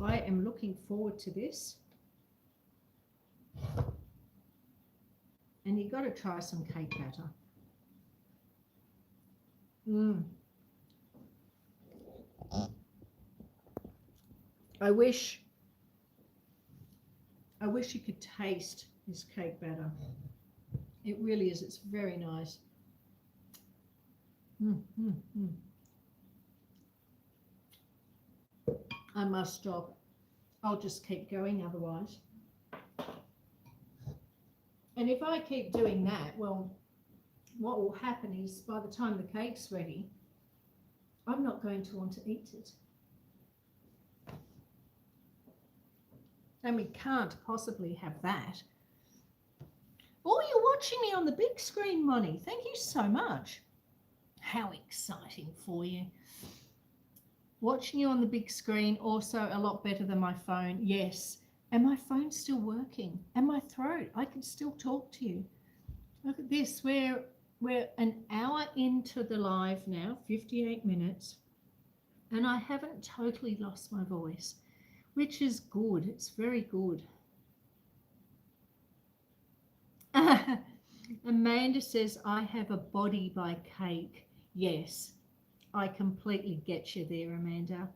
I am looking forward to this. And you've got to try some cake batter. I wish you could taste this cake batter. It really is. It's very nice. I must stop. I'll just keep going otherwise. And if I keep doing that, well, what will happen is by the time the cake's ready, I'm not going to want to eat it. And we can't possibly have that. Oh, you're watching me on the big screen, Moni. Thank you so much. How exciting for you. Watching you on the big screen, also a lot better than my phone. Yes. And my phone's still working. And my throat, I can still talk to you. Look at this. We're an hour into the live now, 58 minutes. And I haven't totally lost my voice, which is good. It's very good. Amanda says, I have a body by cake. Yes, I completely get you there, Amanda.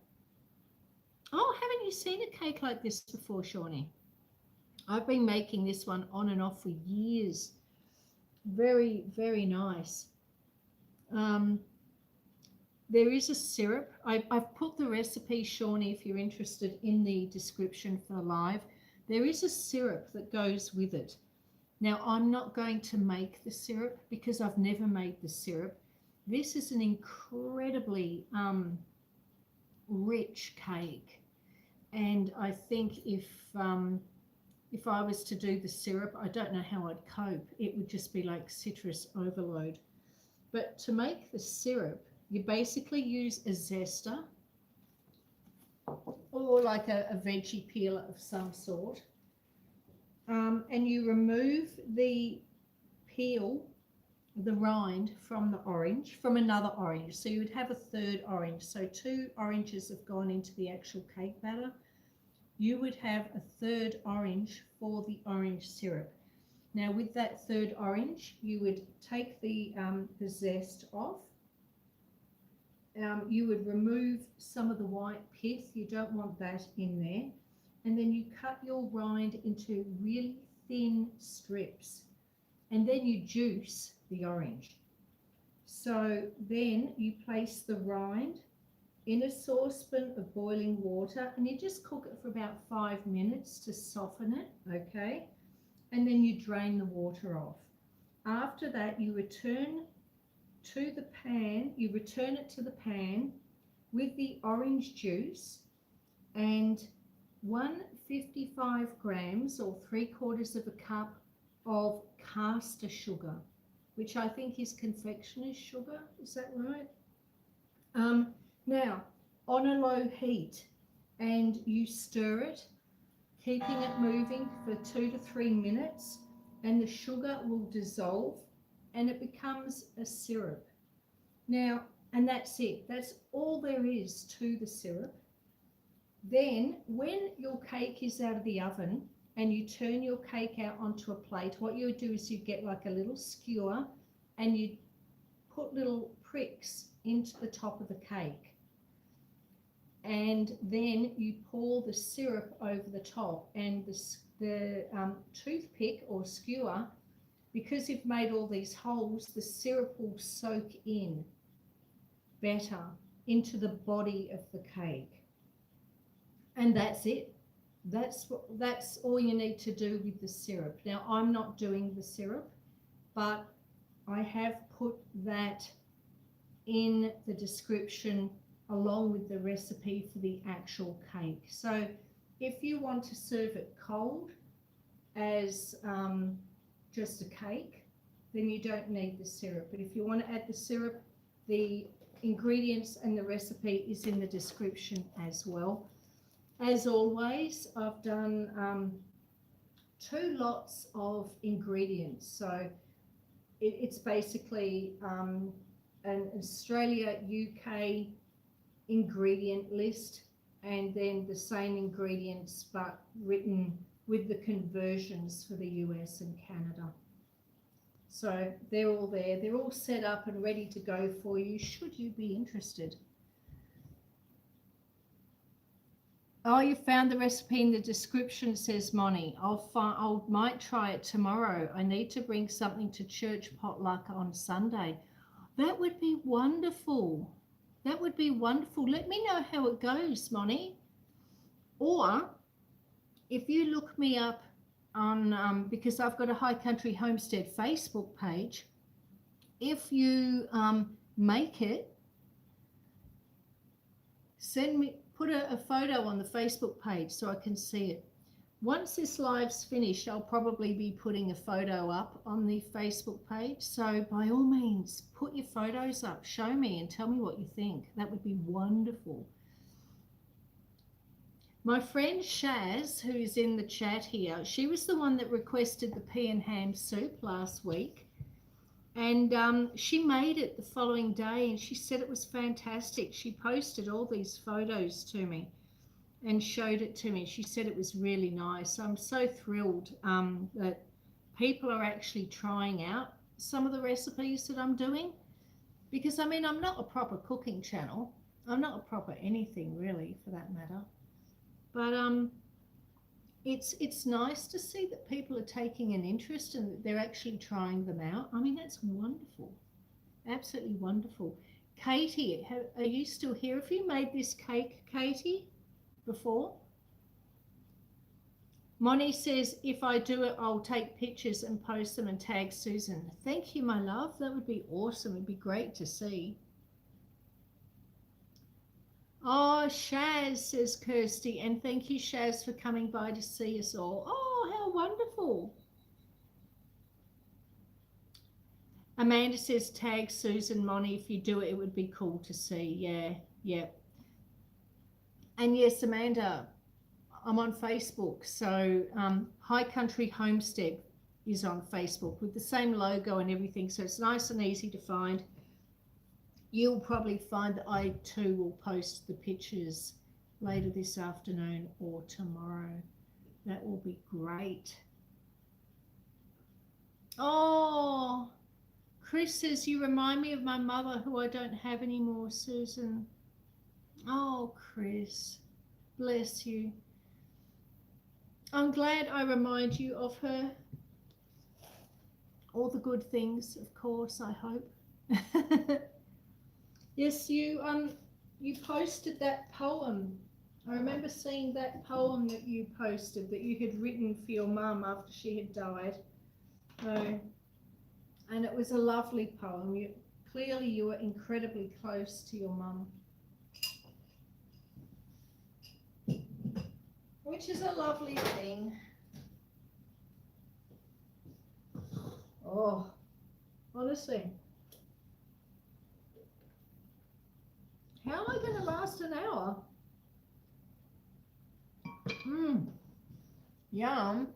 Oh, haven't you seen a cake like this before, Shawnee? I've been making this one on and off for years. Very, very nice. There is a syrup. I've put the recipe, Shawnee, if you're interested, in the description for the live. There is a syrup that goes with it. Now, I'm not going to make the syrup because I've never made the syrup. This is an incredibly rich cake. And I think if I was to do the syrup, I don't know how I'd cope. It would just be like citrus overload. But to make the syrup, you basically use a zester or like a veggie peeler of some sort. And you remove the peel, the rind from the orange, from another orange. So you would have a third orange. So 2 oranges have gone into the actual cake batter. You would have a third orange for the orange syrup. Now with that third orange, you would take the zest off. You would remove some of the white pith. You don't want that in there. And then you cut your rind into really thin strips. And then you juice the orange. So then you place the rind in a saucepan of boiling water and you just cook it for about 5 minutes to soften it, okay? And then you drain the water off. After that, you return it to the pan, with the orange juice and 155 grams or 3/4 of a cup of caster sugar, which I think is confectioner's sugar. Is that right? Now, on a low heat, and you stir it, keeping it moving for 2 to 3 minutes, and the sugar will dissolve and it becomes a syrup. Now, and that's it. That's all there is to the syrup. Then, when your cake is out of the oven and you turn your cake out onto a plate, what you would do is you get like a little skewer and you put little pricks into the top of the cake. And then you pour the syrup over the top, and the toothpick or skewer, because you've made all these holes, the syrup will soak in better into the body of the cake. And that's it. That's all you need to do with the syrup. Now, I'm not doing the syrup, but I have put that in the description along with the recipe for the actual cake. So if you want to serve it cold as just a cake, then you don't need the syrup. But if you want to add the syrup, the ingredients and the recipe is in the description as well. As always, I've done 2 lots of ingredients. So it's basically an Australia, UK ingredient list, and then the same ingredients but written with the conversions for the US and Canada. So they're all there. They're all set up and ready to go for you should you be interested. Oh, you found the recipe in the description, says Moni. I might try it tomorrow. I need to bring something to church potluck on Sunday. That would be wonderful. That would be wonderful. Let me know how it goes, Moni. Or if you look me up on, because I've got a High Country Homestead Facebook page, if you make it, send me, put a photo on the Facebook page so I can see it. Once this live's finished, I'll probably be putting a photo up on the Facebook page. So by all means, put your photos up, show me and tell me what you think. That would be wonderful. My friend Shaz, who is in the chat here, she was the one that requested the pea and ham soup last week. And she made it the following day and she said it was fantastic. She posted all these photos to me and showed it to me. She said it was really nice. I'm so thrilled that people are actually trying out some of the recipes that I'm doing, because I mean, I'm not a proper cooking channel. I'm not a proper anything really, for that matter. But it's nice to see that people are taking an interest and that they're actually trying them out. I mean, that's wonderful. Absolutely wonderful. Katie, are you still here? Have you made this cake, Katie, before? Moni says, if I do it, I'll take pictures and post them and tag Susan. Thank you, my love. That would be awesome. It'd be great to see. Oh, Shaz, says Kirsty, and thank you, Shaz, for coming by to see us all. Oh, how wonderful. Amanda says, tag Susan, Moni, if you do it, it would be cool to see. Yeah. And yes, Amanda, I'm on Facebook. So High Country Homestead is on Facebook with the same logo and everything. So it's nice and easy to find. You'll probably find that I too will post the pictures later this afternoon or tomorrow. That will be great. Oh, Chris says, you remind me of my mother who I don't have anymore, Susan. Oh, Chris, bless you. I'm glad I remind you of her. All the good things, of course, I hope. Yes, you posted that poem. I remember seeing that poem that you posted that you had written for your mum after she had died. And it was a lovely poem. Clearly you were incredibly close to your mum. which is a lovely thing. Oh, honestly. How am I going to last an hour? Yum.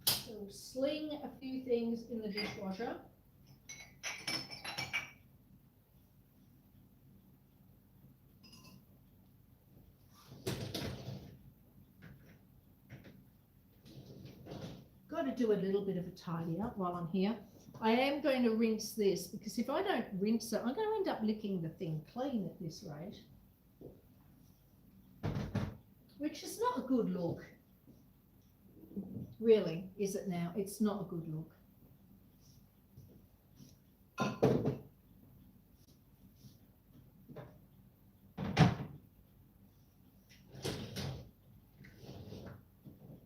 So we'll sling a few things in the dishwasher. Got to do a little bit of a tidy up while I'm here. I am going to rinse this because if I don't rinse it, I'm going to end up licking the thing clean at this rate, which is not a good look. Really, is it now? It's not a good look.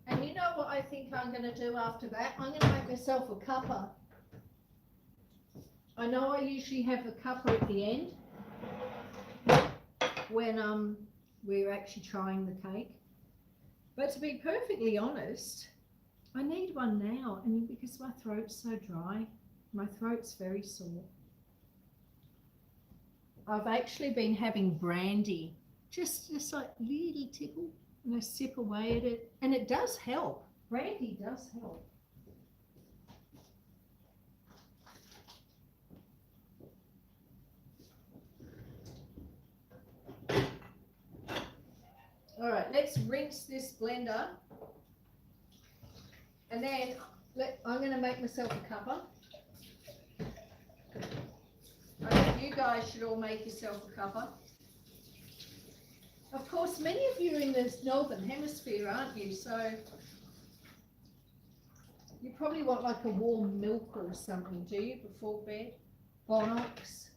And you know what I think I'm going to do after that? I'm going to make myself a cuppa. I know I usually have a cuppa at the end when we're actually trying the cake. But to be perfectly honest, I need one now, and because my throat's so dry, my throat's very sore. I've actually been having brandy, just like little tickle, and I sip away at it, and it does help. Brandy does help. All right, let's rinse this blender. And then I'm going to make myself a cuppa. I think you guys should all make yourself a cuppa. Of course, many of you are in the northern hemisphere, aren't you? So you probably want like a warm milk or something, do you, before bed? Bonox.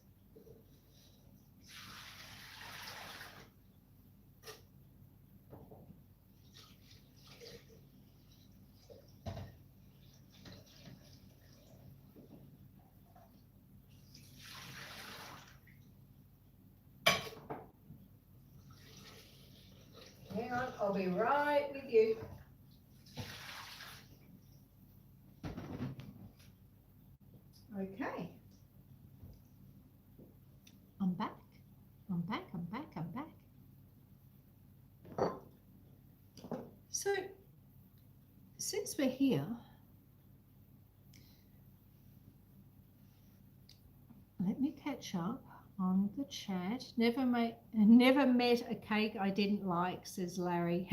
Hang on, I'll be right with you. Okay. I'm back. I'm back. So, since we're here, let me catch up on the chat. Never met a cake I didn't like, says Larry.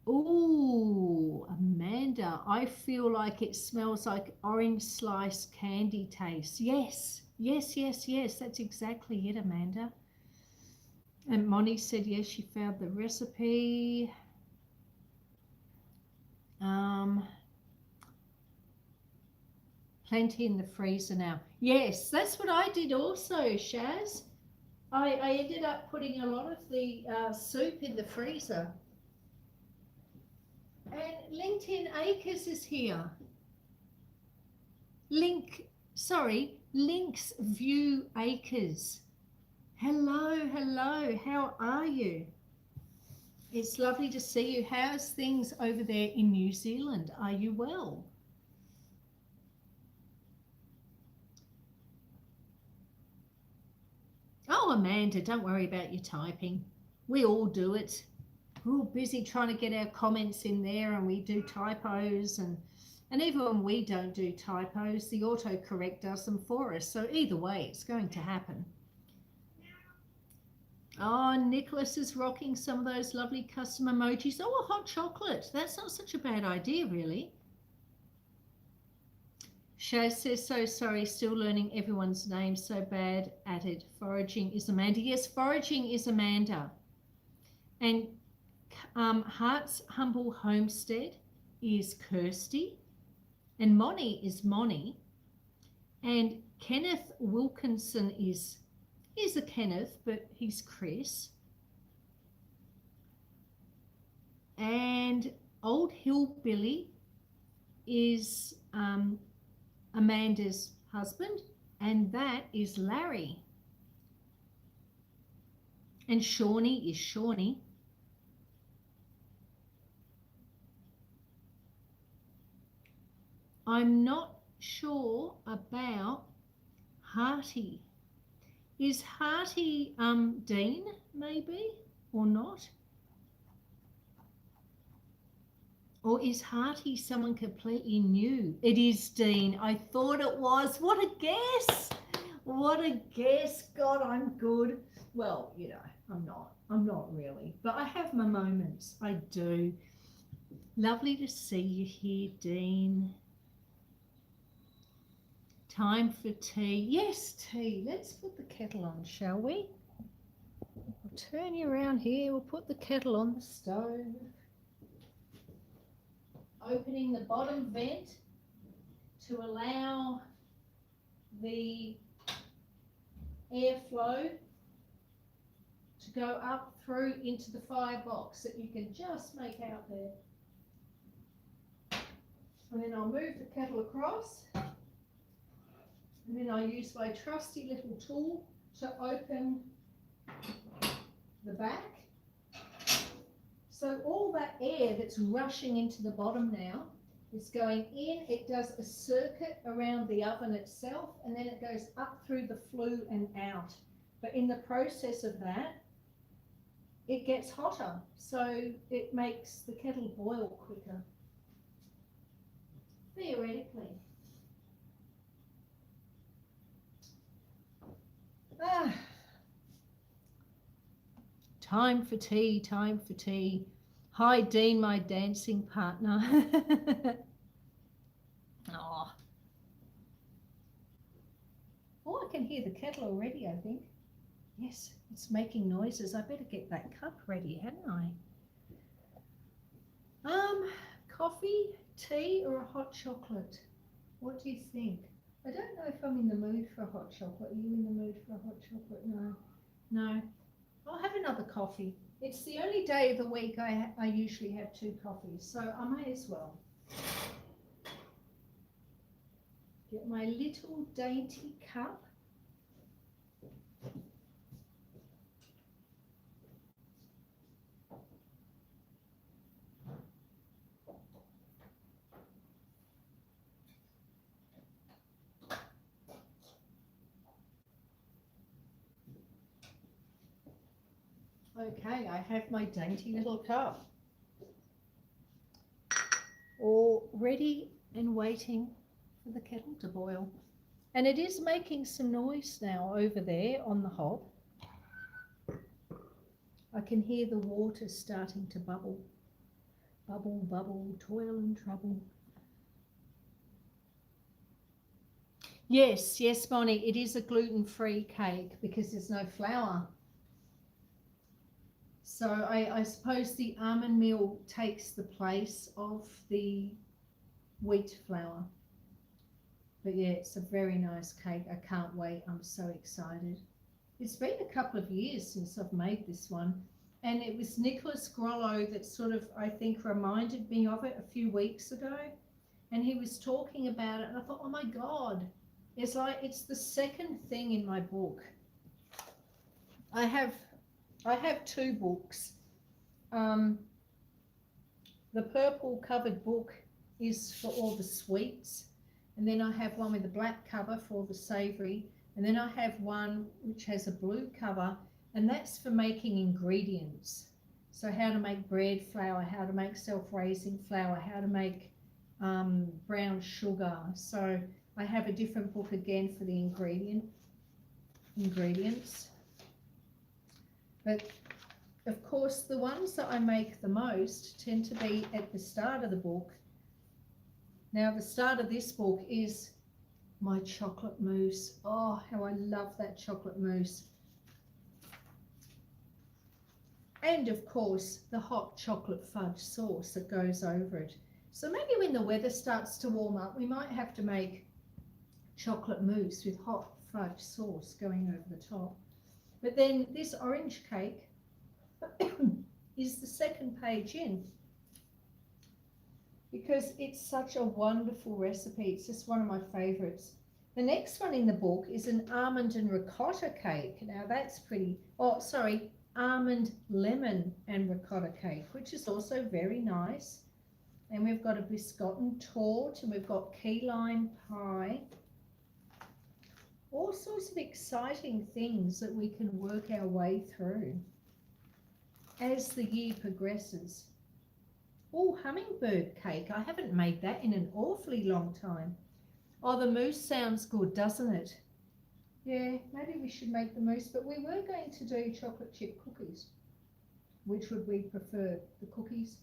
Ooh, Amanda, I feel like it smells like orange slice candy taste. Yes, that's exactly it, Amanda. And Moni said yes, she found the recipe. Plenty in the freezer now. Yes, that's what I did also, Shaz. I ended up putting a lot of the soup in the freezer. And LinkedIn Acres is here. Links View Acres. Hello, how are you? It's lovely to see you. How's things over there in New Zealand? Are you well? Oh, Amanda, don't worry about your typing. We all do it. We're all busy trying to get our comments in there, and we do typos, and even when we don't do typos, the autocorrect does them for us. So either way, it's going to happen. Oh, Nicholas is rocking some of those lovely custom emojis. Oh, a hot chocolate. That's not such a bad idea, really. Shaz says, so sorry, still learning everyone's name, so bad at it. Foraging is Amanda. Yes, foraging is Amanda. And Heart's Humble Homestead is Kirsty. And Moni is Moni. And Kenneth Wilkinson is a Kenneth, but he's Chris. And Old Hillbilly is Amanda's husband. And that is Larry. And Shawnee is Shawnee. I'm not sure about Hearty. Is Hearty Dean maybe or not? Or is Hearty someone completely new? It is Dean. I thought it was. What a guess. What a guess. God, I'm good. Well, you know, I'm not. I'm not really. But I have my moments. I do. Lovely to see you here, Dean. Time for tea. Yes, tea. Let's put the kettle on, shall we? I'll turn you around here. We'll put the kettle on the stove. Opening the bottom vent to allow the airflow to go up through into the firebox that you can just make out there. And then I'll move the kettle across, and then I'll use my trusty little tool to open the back. So all that air that's rushing into the bottom now is going in. It does a circuit around the oven itself, and then it goes up through the flue and out. But in the process of that, it gets hotter, so it makes the kettle boil quicker, theoretically. Time for tea, time for tea. Hi, Dean, my dancing partner. Oh. Oh, I can hear the kettle already, I think. Yes, it's making noises. I better get that cup ready, hadn't I? Coffee, tea, or a hot chocolate? What do you think? I don't know if I'm in the mood for a hot chocolate. Are you in the mood for a hot chocolate? No. No. I'll have another coffee. It's the only day of the week I usually have 2 coffees, so I may as well. Get my little dainty cup. Okay, I have my dainty little cup, all ready and waiting for the kettle to boil. And it is making some noise now over there on the hob. I can hear the water starting to bubble. Bubble, bubble, toil and trouble. Yes, yes, Bonnie, it is a gluten-free cake because there's no flour. So I suppose the almond meal takes the place of the wheat flour. But yeah, it's a very nice cake. I can't wait. I'm so excited. It's been a couple of years since I've made this one. And it was Nicholas Grollo that sort of, I think, reminded me of it a few weeks ago. And he was talking about it. And I thought, oh my God, it's like, it's the second thing in my book. I have 2 books. The purple covered book is for all the sweets, and then I have one with a black cover for all the savoury, and then I have one which has a blue cover, and that's for making ingredients. So how to make bread flour, how to make self-raising flour, how to make brown sugar. So I have a different book again for the ingredients. But of course, the ones that I make the most tend to be at the start of the book. Now, the start of this book is my chocolate mousse. Oh, how I love that chocolate mousse. And of course, the hot chocolate fudge sauce that goes over it. So maybe when the weather starts to warm up, we might have to make chocolate mousse with hot fudge sauce going over the top. But then this orange cake is the second page in, because it's such a wonderful recipe. It's just one of my favorites. The next one in the book is an almond and ricotta cake. Now that's pretty, oh, sorry, almond, lemon and ricotta cake, which is also very nice. And we've got a biscotten torte, and we've got key lime pie. All sorts of exciting things that we can work our way through as the year progresses. Oh, hummingbird cake. I haven't made that in an awfully long time. Oh, the mousse sounds good, doesn't it? Yeah, maybe we should make the mousse, but we were going to do chocolate chip cookies. Which would we prefer? The cookies?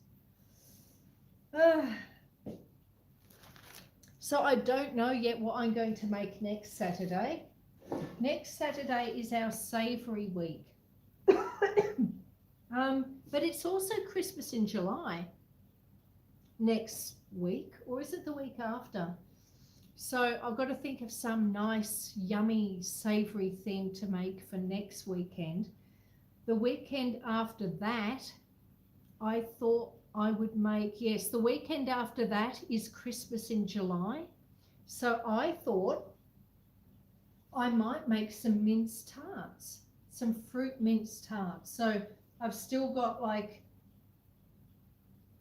So I don't know yet what I'm going to make next Saturday. Next Saturday is our savoury week. But it's also Christmas in July next week, or is it the week after? So I've got to think of some nice, yummy, savoury thing to make for next weekend. The weekend after that, I thought I would make, yes, the weekend after that is Christmas in July. So I thought I might make some mince tarts, some fruit mince tarts. So I've still got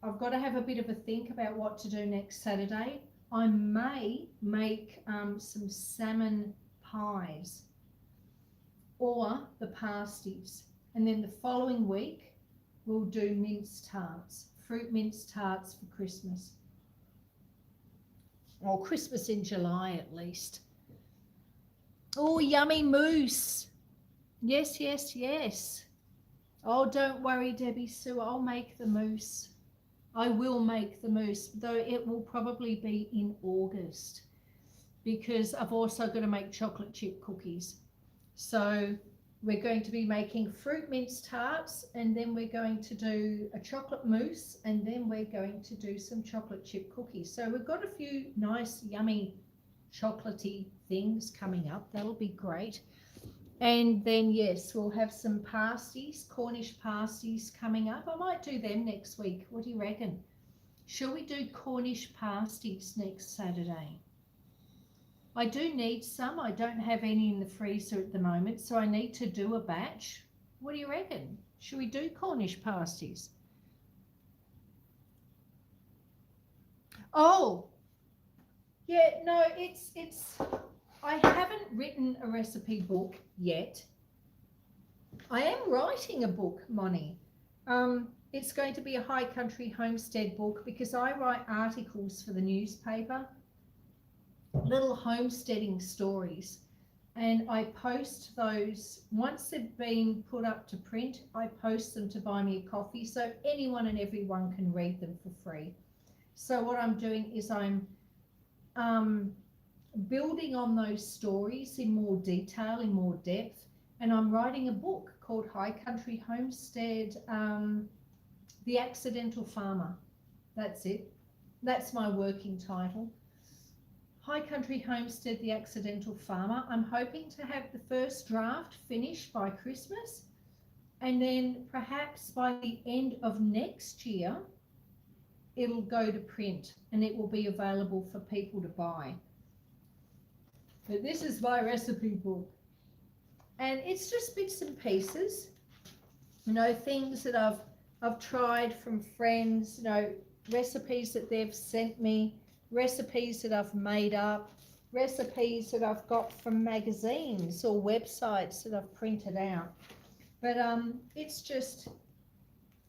I've got to have a bit of a think about what to do next Saturday. I may make some salmon pies or the pasties. And then the following week, we'll do mince tarts, fruit mince tarts for Christmas. Or Christmas in July at least. Oh, yummy mousse. Yes, yes, yes. Oh, don't worry, Debbie Sue, I'll make the mousse. I will make the mousse, though it will probably be in August because I've also got to make chocolate chip cookies. So we're going to be making fruit mince tarts, and then we're going to do a chocolate mousse, and then we're going to do some chocolate chip cookies. So we've got a few nice, yummy, chocolatey things coming up. That'll be great. And then, yes, we'll have some pasties, Cornish pasties coming up. I might do them next week. What do you reckon? Shall we do Cornish pasties next Saturday? I do need some. I don't have any in the freezer at the moment, so I need to do a batch. What do you reckon? Should we do Cornish pasties? Oh, yeah, no, it's I haven't written a recipe book yet. I am writing a book, Moni. It's going to be a high country homestead book because I write articles for the newspaper, little homesteading stories, and I post those. Once they've been put up to print, I post them to Buy Me a Coffee so anyone and everyone can read them for free. So what I'm doing is I'm building on those stories in more detail, in more depth, and I'm writing a book called High Country Homestead, The Accidental Farmer. That's it. That's my working title. High Country Homestead, The Accidental Farmer. I'm hoping to have the first draft finished by Christmas, and then perhaps by the end of next year, it'll go to print and it will be available for people to buy. But this is my recipe book, and it's just bits and pieces, you know, things that I've tried from friends, you know, recipes that they've sent me, recipes that I've made up, recipes that I've got from magazines or websites that I've printed out. But it's just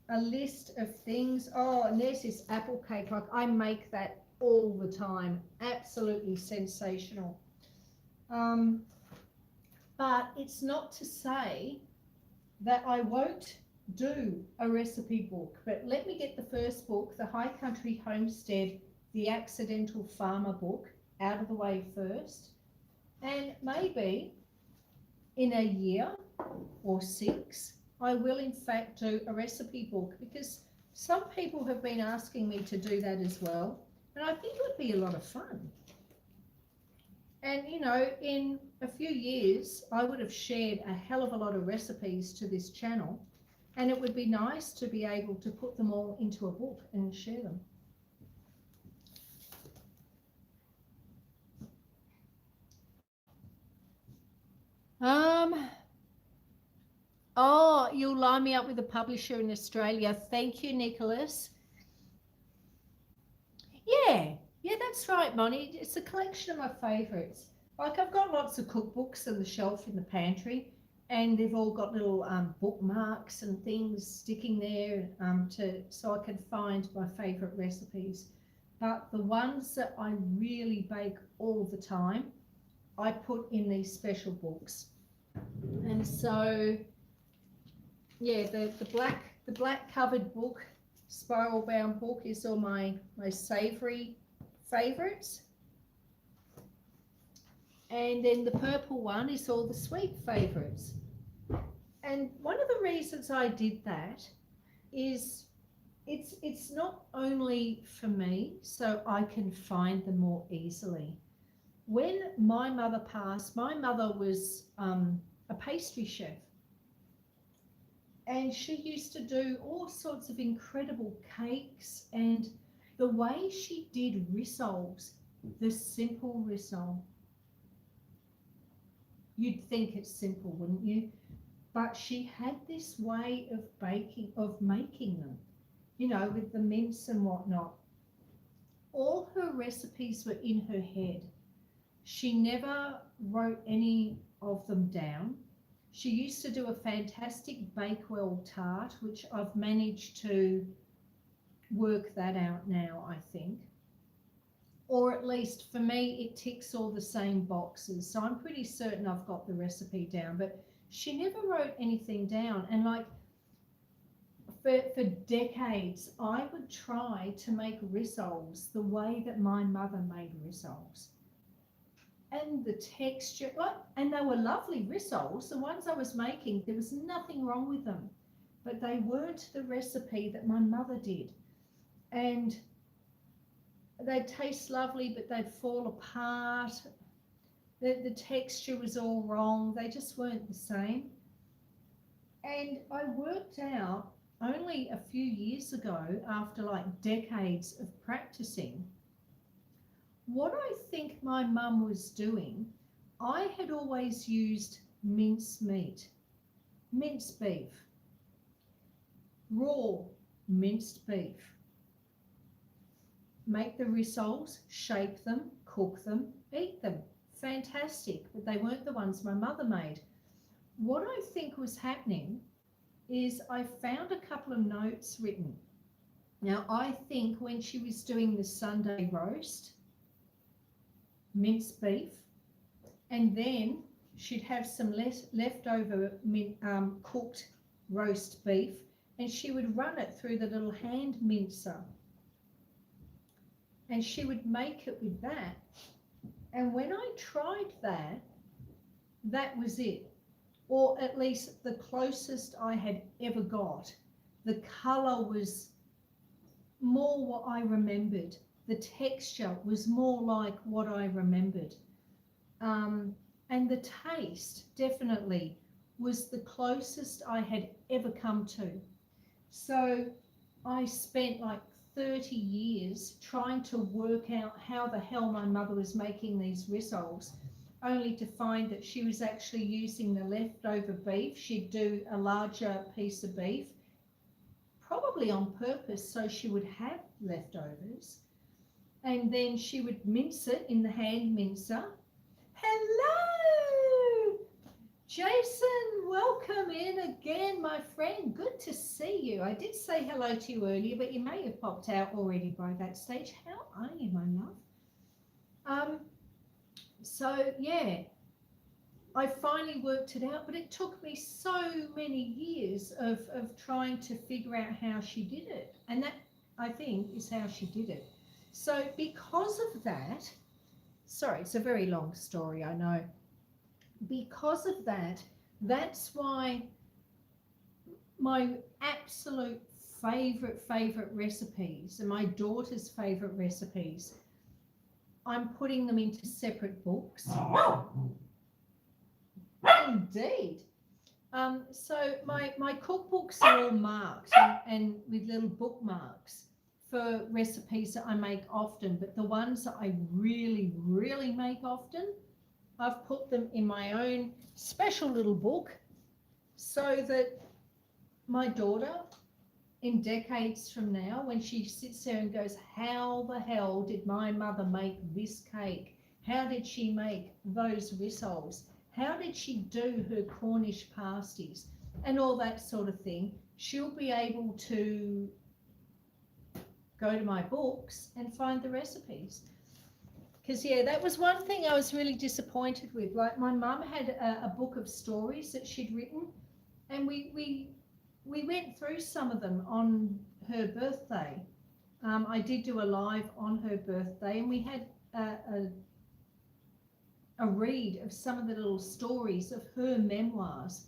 a list of things. Oh, and there's this apple cake. Like, I make that all the time. Absolutely sensational. But it's not to say that I won't do a recipe book. But let me get the first book, the High Country Homestead, The Accidental Farmer book, out of the way first. And maybe in a year or 6, I will in fact do a recipe book, because some people have been asking me to do that as well. And I think it would be a lot of fun. And, you know, in a few years, I would have shared a hell of a lot of recipes to this channel, and it would be nice to be able to put them all into a book and share them. Um, oh, you'll line me up with a publisher in Australia. Thank you, Nicholas. Yeah, yeah, that's right, Bonnie. It's a collection of my favourites. Like I've got lots of cookbooks on the shelf in the pantry, and they've all got little bookmarks and things sticking there to so I can find my favourite recipes. But the ones that I really bake all the time, I put in these special books. And so yeah, the black covered book, spiral bound book, is all my savoury favourites, and then the purple one is all the sweet favourites. And one of the reasons I did that is it's not only for me so I can find them more easily. When my mother passed, my mother was a pastry chef, and she used to do all sorts of incredible cakes, and the way she did rissoles, the simple rissole, you'd think it's simple, wouldn't you? But she had this way of making them, you know, with the mince and whatnot. All her recipes were in her head. She never wrote any of them down. She used to do a fantastic Bakewell tart, which I've managed to work that out now, I think. Or at least for me, it ticks all the same boxes. So I'm pretty certain I've got the recipe down, but she never wrote anything down. And like for decades, I would try to make rissoles the way that my mother made rissoles. And the texture, like, and they were lovely rissoles. The ones I was making, there was nothing wrong with them, but they weren't the recipe that my mother did. And they'd taste lovely, but they'd fall apart. The texture was all wrong. They just weren't the same. And I worked out only a few years ago, after like decades of practicing, what I think my mum was doing. I had always used minced meat, minced beef, raw minced beef. Make the rissoles, shape them, cook them, eat them. Fantastic, but they weren't the ones my mother made. What I think was happening is I found a couple of notes written. Now, I think when she was doing the Sunday roast, minced beef, and then she'd have some leftover cooked roast beef, and she would run it through the little hand mincer, and she would make it with that. And when I tried that, that was it, or at least the closest I had ever got. The colour was more what I remembered. The texture was more like what I remembered. And the taste definitely was the closest I had ever come to. So I spent like 30 years trying to work out how the hell my mother was making these rissoles, only to find that she was actually using the leftover beef. She'd do a larger piece of beef, probably on purpose, so she would have leftovers. And then she would mince it in the hand mincer. Hello! Jason, welcome in again, my friend. Good to see you. I did say hello to you earlier, but you may have popped out already by that stage. How are you, my love? So, yeah, I finally worked it out, but it took me so many years of trying to figure out how she did it. And that, I think, is how she did it. So because of that, sorry, it's a very long story, I know. Because of that, that's why my absolute favourite recipes and my daughter's favourite recipes, I'm putting them into separate books. Indeed. So my cookbooks are all marked and with little bookmarks for recipes that I make often, but the ones that I really make often, I've put them in my own special little book so that my daughter, in decades from now, when she sits there and goes, how the hell did my mother make this cake? How did she make those rissoles? How did she do her Cornish pasties? And all that sort of thing. She'll be able to go to my books and find the recipes. Because, yeah, that was one thing I was really disappointed with. Like, my mum had a book of stories that she'd written, and we went through some of them on her birthday. I did do a live on her birthday, and we had a read of some of the little stories of her memoirs.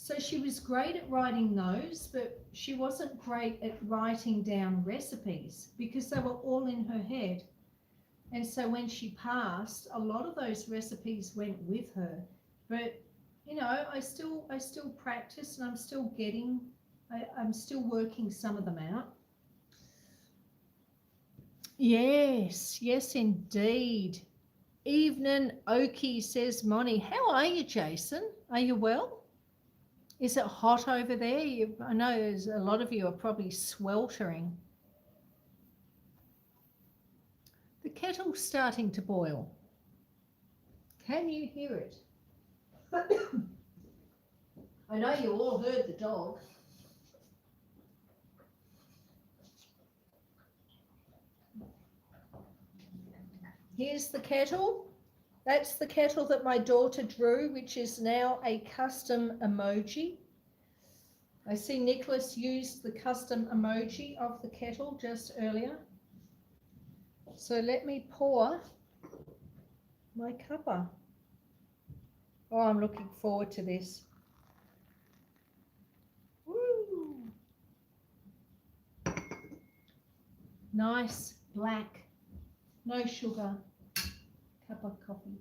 So she was great at writing those, but she wasn't great at writing down recipes because they were all in her head. And so when she passed, a lot of those recipes went with her. But you know, I still practice, and I'm still working some of them out. Yes, yes, indeed. Evening Okie, says Moni. How are you, Jason? Are you well? Is it hot over there? I know there's a lot of you are probably sweltering. The kettle's starting to boil. Can you hear it? I know you all heard the dog. Here's the kettle. That's the kettle that my daughter drew, which is now a custom emoji. I see Nicholas used the custom emoji of the kettle just earlier. So let me pour my cuppa. Oh, I'm looking forward to this. Woo! Nice black, no sugar cup of coffee.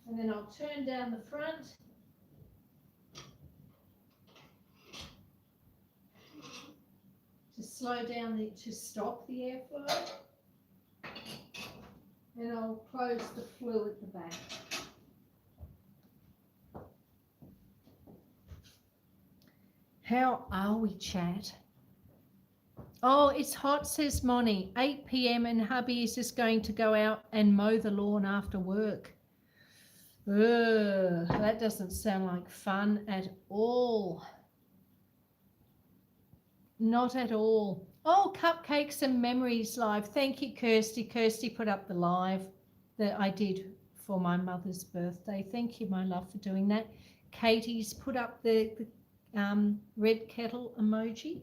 And then I'll turn down the front. To slow down to stop the airflow. And I'll close the flue at the back. How are we, chat? Oh, it's hot, says Moni. 8 p.m. and hubby is just going to go out and mow the lawn after work. Ugh, that doesn't sound like fun at all. Not at all. Oh, cupcakes and memories live. Thank you, Kirsty. Kirsty put up the live that I did for my mother's birthday. Thank you, my love, for doing that. Katie's put up the red kettle emoji.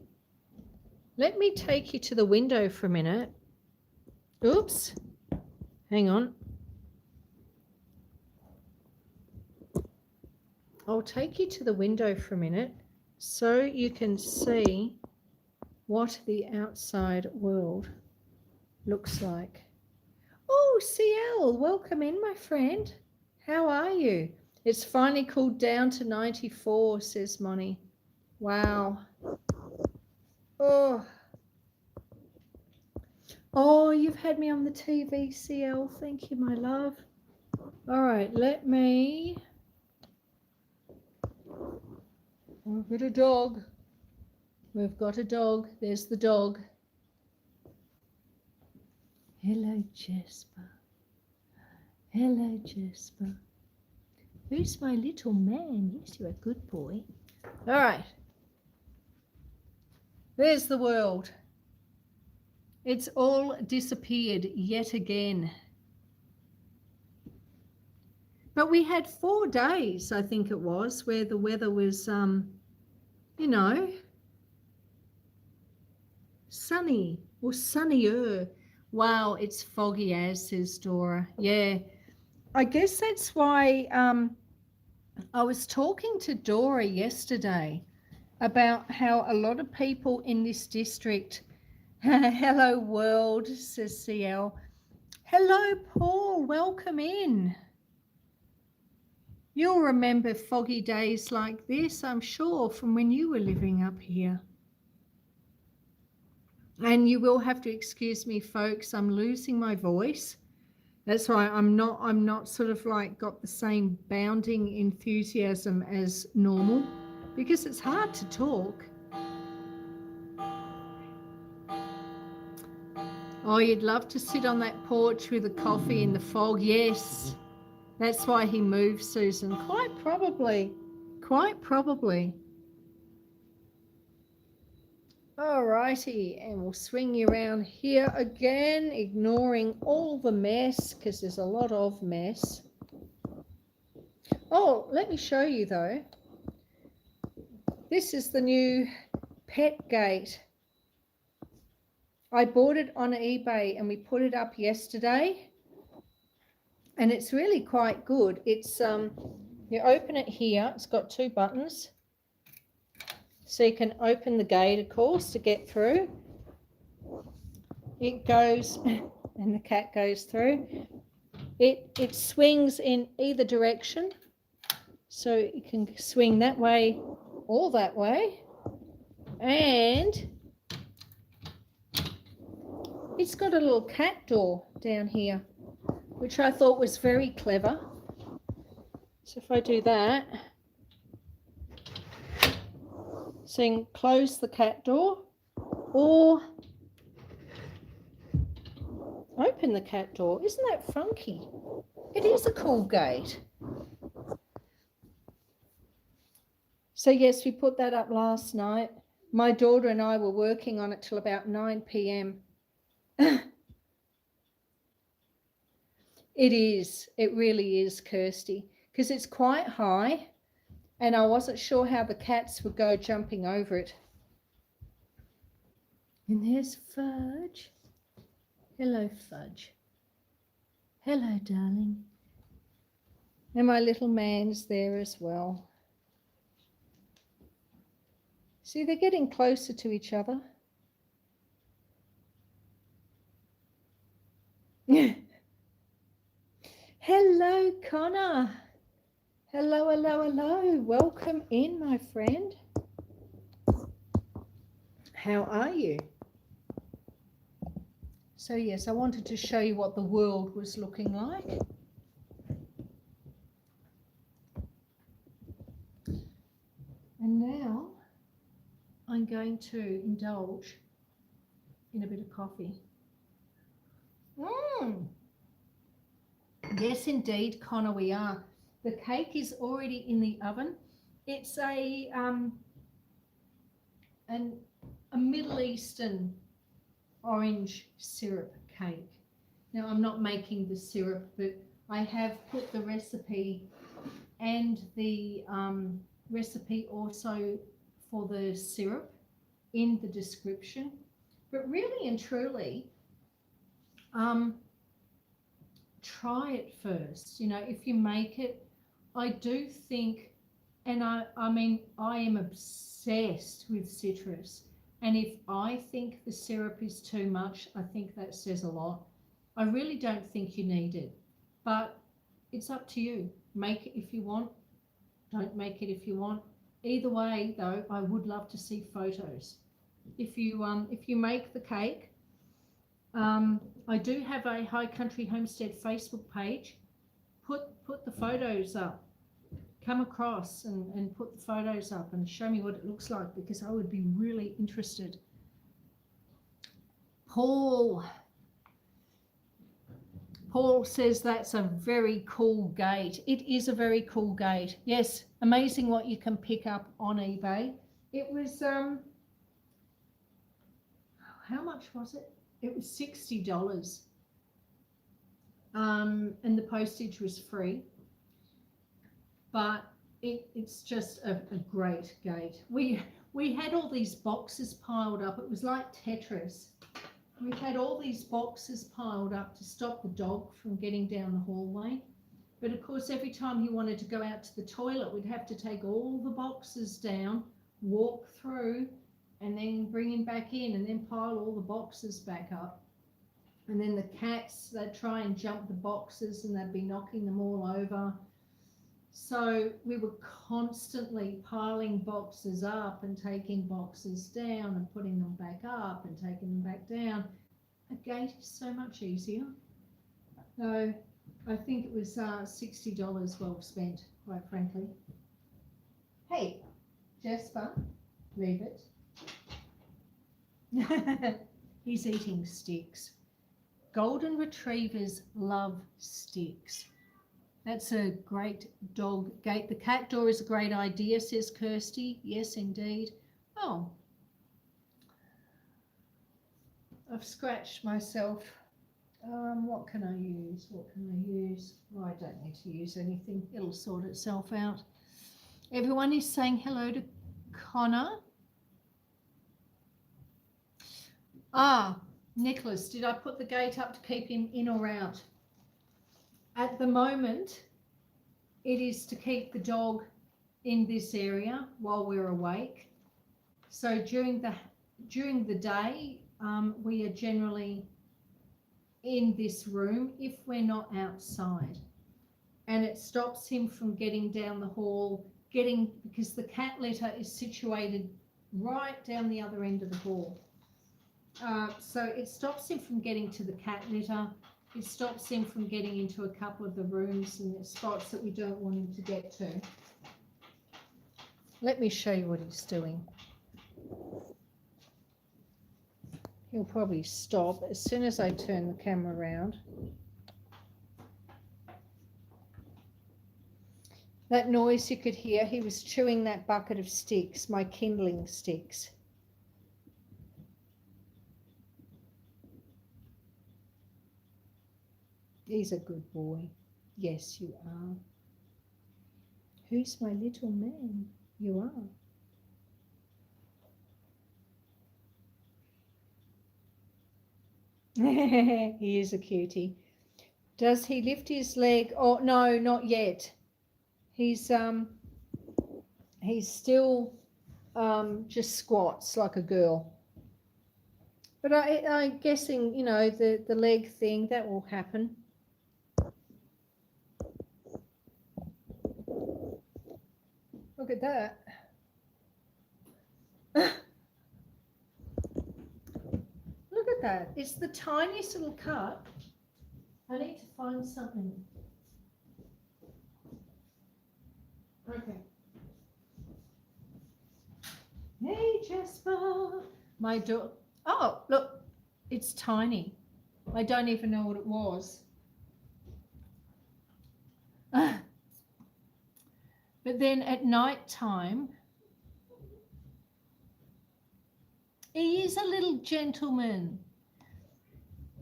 Let me take you to the window for a minute. Oops. Hang on. I'll take you to the window for a minute so you can see what the outside world looks like. Oh, CL, welcome in, my friend. How are you? It's finally cooled down to 94, says Moni. Wow. Oh, you've had me on the TV, CL. Thank you, my love. All right, let me... We've got a dog. We've got a dog. There's the dog. Hello, Jasper. Hello, Jasper. Who's my little man? Yes, you're a good boy. All right. There's the world. It's all disappeared yet again. But we had 4 days, I think it was, where the weather was, you know, sunny or sunnier. Wow, it's foggy as, says Dora. Yeah, I guess that's why I was talking to Dora yesterday about how a lot of people in this district, hello world, says CL. Hello, Paul, welcome in. You'll remember foggy days like this, I'm sure, from when you were living up here. And you will have to excuse me, folks. I'm losing my voice. That's why I'm not sort of like got the same bounding enthusiasm as normal, because it's hard to talk. Oh, you'd love to sit on that porch with a coffee in the fog. Yes, that's why he moved, Susan. Quite probably. Quite probably. Alrighty, and we'll swing you around here again, ignoring all the mess, because there's a lot of mess. Oh, let me show you though. This is the new pet gate. I bought it on eBay and we put it up yesterday, and it's really quite good. It's you open it here, it's got 2 buttons. So you can open the gate, of course, to get through. It goes, and the cat goes through. It swings in either direction. So you can swing that way or that way. And it's got a little cat door down here, which I thought was very clever. So if I do that, so you can close the cat door or open the cat door. Isn't that funky? It is a cool gate. So yes, we put that up last night. My daughter and I were working on it till about 9 p.m. It is. It really is, Kirsty, because it's quite high. And I wasn't sure how the cats would go jumping over it. And there's Fudge. Hello, Fudge. Hello, darling. And my little man's there as well. See, they're getting closer to each other. Hello, Connor. Hello, hello, hello. Welcome in, my friend. How are you? So yes, I wanted to show you what the world was looking like. And now I'm going to indulge in a bit of coffee. Yes, indeed, Connor, we are. The cake is already in the oven. It's a Middle Eastern orange syrup cake. Now, I'm not making the syrup, but I have put the recipe and the recipe also for the syrup in the description. But really and truly, try it first. You know, if you make it, I do think, and I mean, I am obsessed with citrus. And if I think the syrup is too much, I think that says a lot. I really don't think you need it, but it's up to you. Make it if you want. Don't make it if you want. Either way, though, I would love to see photos. If you make the cake, I do have a High Country Homestead Facebook page. Put the photos up. Come across and put the photos up and show me what it looks like, because I would be really interested. Paul says that's a very cool gate. It is a very cool gate. Yes, amazing what you can pick up on eBay. It was, how much was it? It was $60. And the postage was free. But it's just a great gate. We had all these boxes piled up. It was like Tetris. We had all these boxes piled up to stop the dog from getting down the hallway. But of course, every time he wanted to go out to the toilet, we'd have to take all the boxes down, walk through, and then bring him back in, and then pile all the boxes back up. And then the cats, they'd try and jump the boxes and they'd be knocking them all over. So we were constantly piling boxes up and taking boxes down and putting them back up and taking them back down. A gate is so much easier. So I think it was $60 well spent, quite frankly. Hey, Jasper, leave it. He's eating sticks. Golden retrievers love sticks. That's a great dog gate. The cat door is a great idea, says Kirsty. Yes, indeed. Oh, I've scratched myself. What can I use? What can I use? Oh, I don't need to use anything. It'll sort itself out. Everyone is saying hello to Connor. Ah, Nicholas, did I put the gate up to keep him in or out? At the moment, it is to keep the dog in this area while we're awake. So during the day, we are generally in this room if we're not outside, and it stops him from getting down the hall, because the cat litter is situated right down the other end of the hall. So it stops him from getting to the cat litter. It stops him from getting into a couple of the rooms and the spots that we don't want him to get to. Let me show you what he's doing. He'll probably stop as soon as I turn the camera around. That noise you could hear, he was chewing that bucket of sticks, my kindling sticks. He's a good boy. Yes, you are. Who's my little man? You are. He is a cutie. Does he lift his leg? Oh, no, not yet. He's still just squats like a girl. But I'm guessing, you know, the leg thing, that will happen. Look at that. Look at that. It's the tiniest little cut. I need to find something. Okay. Hey, Jasper. My dog. Oh, look. It's tiny. I don't even know what it was. But then at night time, he is a little gentleman.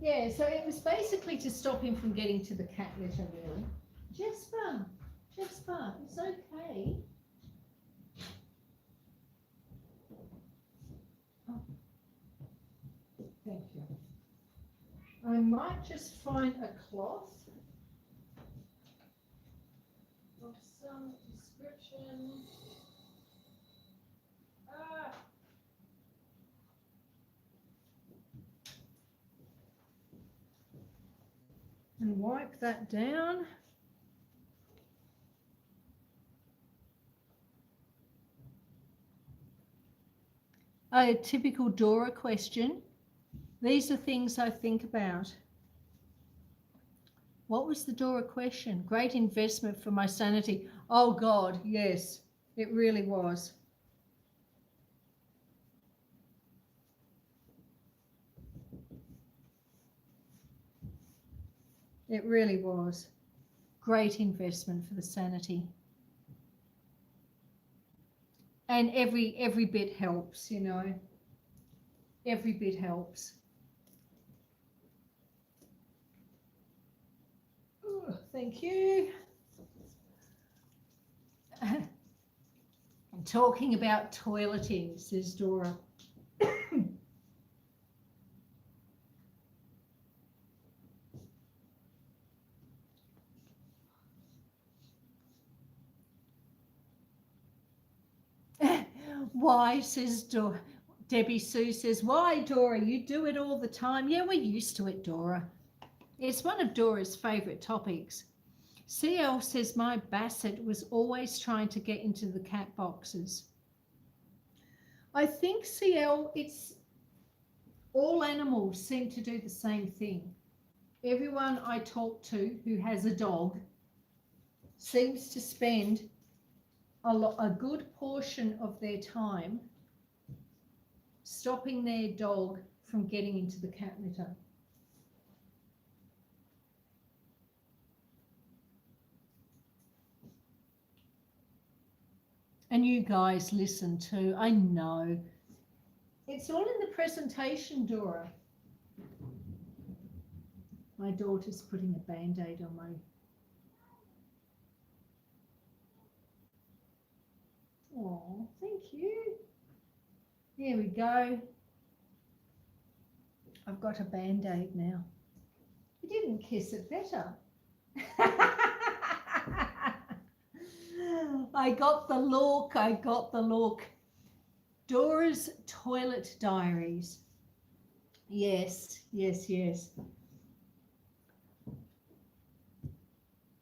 Yeah, so it was basically to stop him from getting to the cat litter, really. Jasper, it's okay. Oh. Thank you. I might just find a cloth of some description. And wipe that down. A typical Dora question. These are things I think about. What was the Dora question? Great investment for my sanity. Oh God, yes, it really was. It really was. Great investment for the sanity. And every bit helps, you know. Every bit helps. Oh, thank you. I'm talking about toileting, says Dora. Why, says Dora. Debbie Sue says, why, Dora? You do it all the time. Yeah, we're used to it, Dora. It's one of Dora's favourite topics. CL says my Basset was always trying to get into the cat boxes. I think CL, it's all animals seem to do the same thing. Everyone I talk to who has a dog seems to spend a good portion of their time stopping their dog from getting into the cat litter. And you guys listen too. I know. It's all in the presentation, Dora. My daughter's putting a Band-Aid on my... Oh, thank you. There we go. I've got a Band-Aid now. You didn't kiss it better. I got the look. I got the look. Dora's Toilet Diaries. Yes, yes, yes.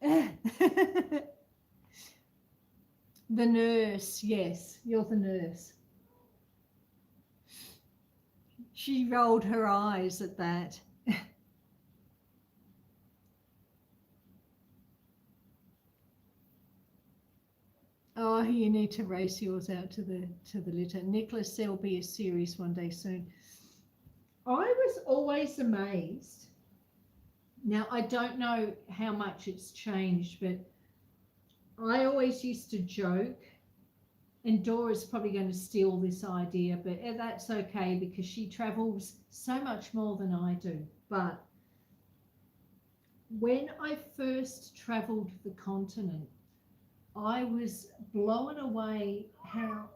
The nurse, yes, you're the nurse. She rolled her eyes at that. Oh, you need to race yours out to the litter. Nicholas, there'll be a series one day soon. I was always amazed. Now, I don't know how much it's changed, but I always used to joke, and Dora's probably going to steal this idea, but that's okay because she travels so much more than I do. But when I first travelled the continent, I was blown away how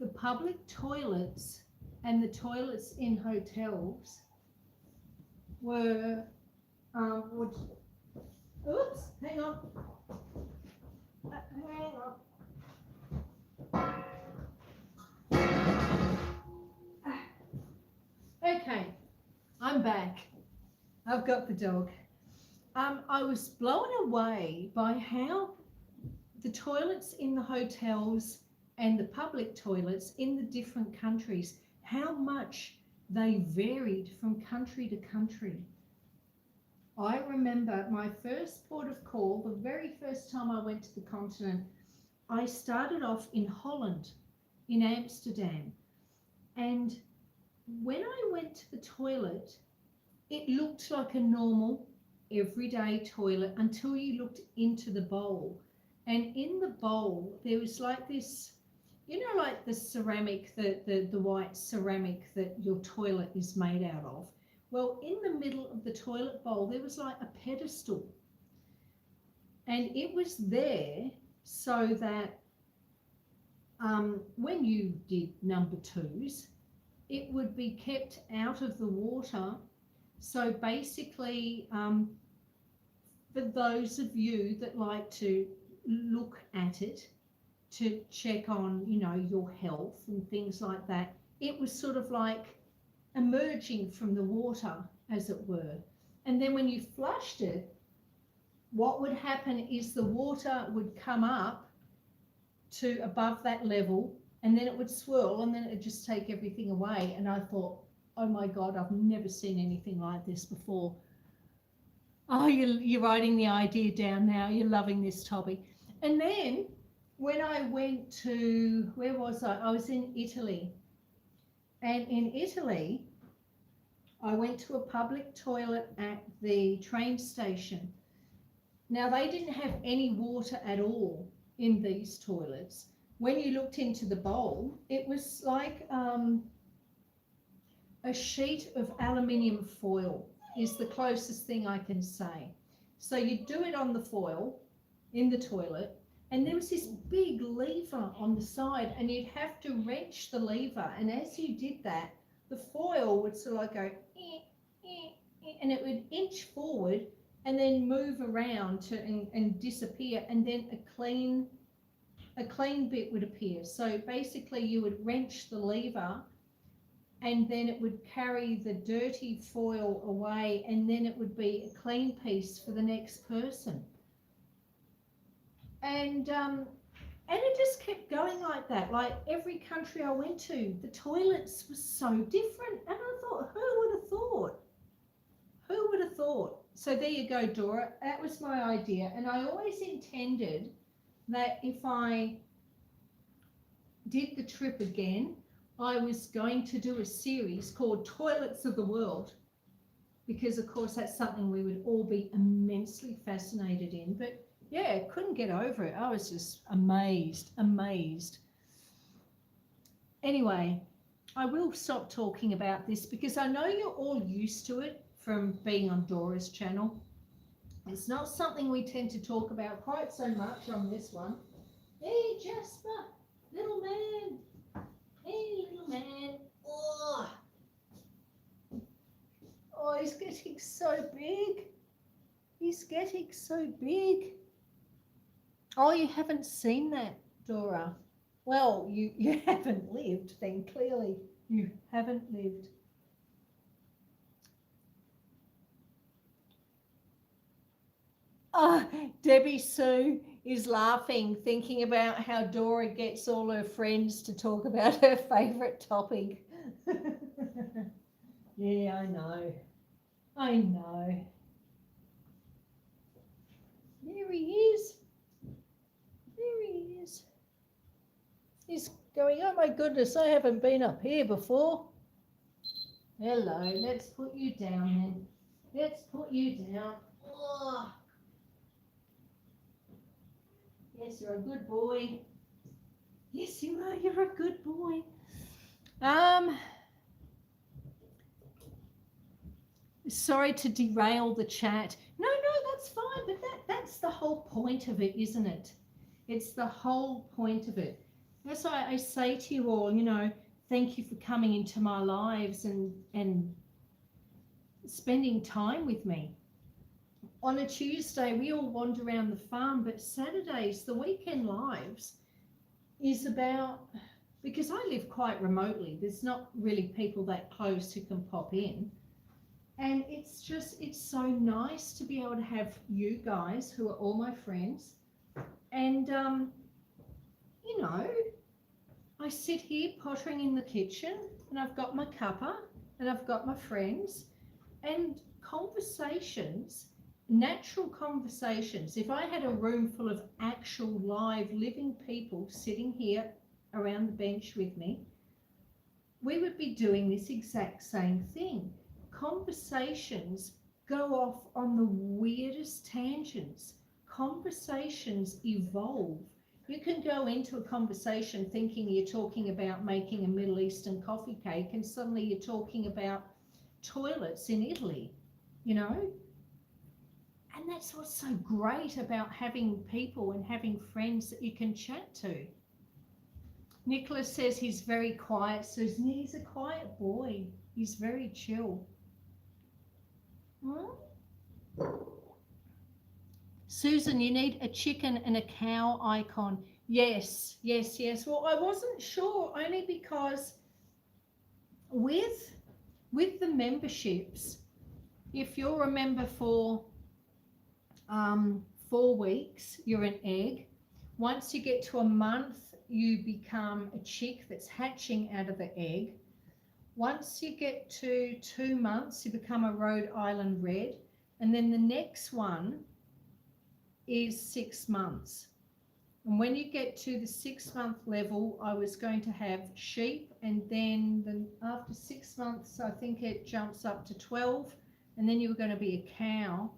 the public toilets and the toilets in hotels were, oops, hang on. Hang on. Okay, I'm back. I've got the dog. I was blown away by how the toilets in the hotels and the public toilets in the different countries, how much they varied from country to country. I remember my first port of call, the very first time I went to the continent, I started off in Holland, in Amsterdam. And when I went to the toilet, it looked like a normal, everyday toilet until you looked into the bowl. And in the bowl, there was like this, you know, like the ceramic, the white ceramic that your toilet is made out of. Well, in the middle of the toilet bowl, there was like a pedestal. And it was there so that when you did number twos, it would be kept out of the water. So basically, for those of you that like to look at it, to check on, you know, your health and things like that, it was sort of like emerging from the water, as it were. And then when you flushed it, what would happen is the water would come up to above that level, and then it would swirl, and then it would just take everything away. And I thought, oh my God, I've never seen anything like this before. Oh, you're writing the idea down now. You're loving this topic. And then when I went to, where was I? I was in Italy. And in Italy, I went to a public toilet at the train station. Now, they didn't have any water at all in these toilets. When you looked into the bowl, it was like a sheet of aluminium foil is the closest thing I can say. So you do it on the foil in the toilet, and there was this big lever on the side, and you'd have to wrench the lever. And as you did that, the foil would sort of like go, and it would inch forward and then move around to and disappear, and then a clean bit would appear. So basically you would wrench the lever and then it would carry the dirty foil away, and then it would be a clean piece for the next person. And it just kept going like that. Like every country I went to, the toilets were so different. And I thought, who would have thought? Who would have thought? So there you go, Dora. That was my idea. And I always intended that if I did the trip again, I was going to do a series called Toilets of the World, because of course that's something we would all be immensely fascinated in. But yeah, couldn't get over it. I was just amazed. Anyway, I will stop talking about this because I know you're all used to it from being on Dora's channel. It's not something we tend to talk about quite so much on this one. Hey, Jasper, little man. Hey, little man. Oh, he's getting so big. He's getting so big. Oh, you haven't seen that, Dora. Well, you haven't lived then, clearly. You haven't lived. Debbie Sue is laughing, thinking about how Dora gets all her friends to talk about her favourite topic. Yeah, I know. There he is. He's going, oh my goodness, I haven't been up here before. Hello, let's put you down then. Let's put you down. Oh. Yes, you're a good boy. Yes, you are. You're a good boy. Sorry to derail the chat. No, that's fine. But that's the whole point of it, isn't it? It's the whole point of it. That's why I say to you all, thank you for coming into my lives and spending time with me. On a Tuesday, we all wander around the farm, but Saturdays, the weekend lives, is about, because I live quite remotely, there's not really people that close who can pop in. And it's so nice to be able to have you guys who are all my friends. And, I sit here pottering in the kitchen and I've got my cuppa and I've got my friends and conversations, natural conversations. If I had a room full of actual live living people sitting here around the bench with me, we would be doing this exact same thing. Conversations go off on the weirdest tangents. Conversations evolve. You can go into a conversation thinking you're talking about making a Middle Eastern coffee cake and suddenly you're talking about toilets in Italy, And that's what's so great about having people and having friends that you can chat to. Nicholas says he's very quiet. Susan, he's a quiet boy. He's very chill. Susan, you need a chicken and a cow icon. Yes. Well, I wasn't sure only because with the memberships, if you're a member for 4 weeks, you're an egg. Once you get to a month, you become a chick that's hatching out of the egg. Once you get to 2 months, you become a Rhode Island Red. And then the next one is 6 months. And when you get to the 6-month level, I was going to have sheep. And then after 6 months, I think it jumps up to 12. And then you were going to be a cow.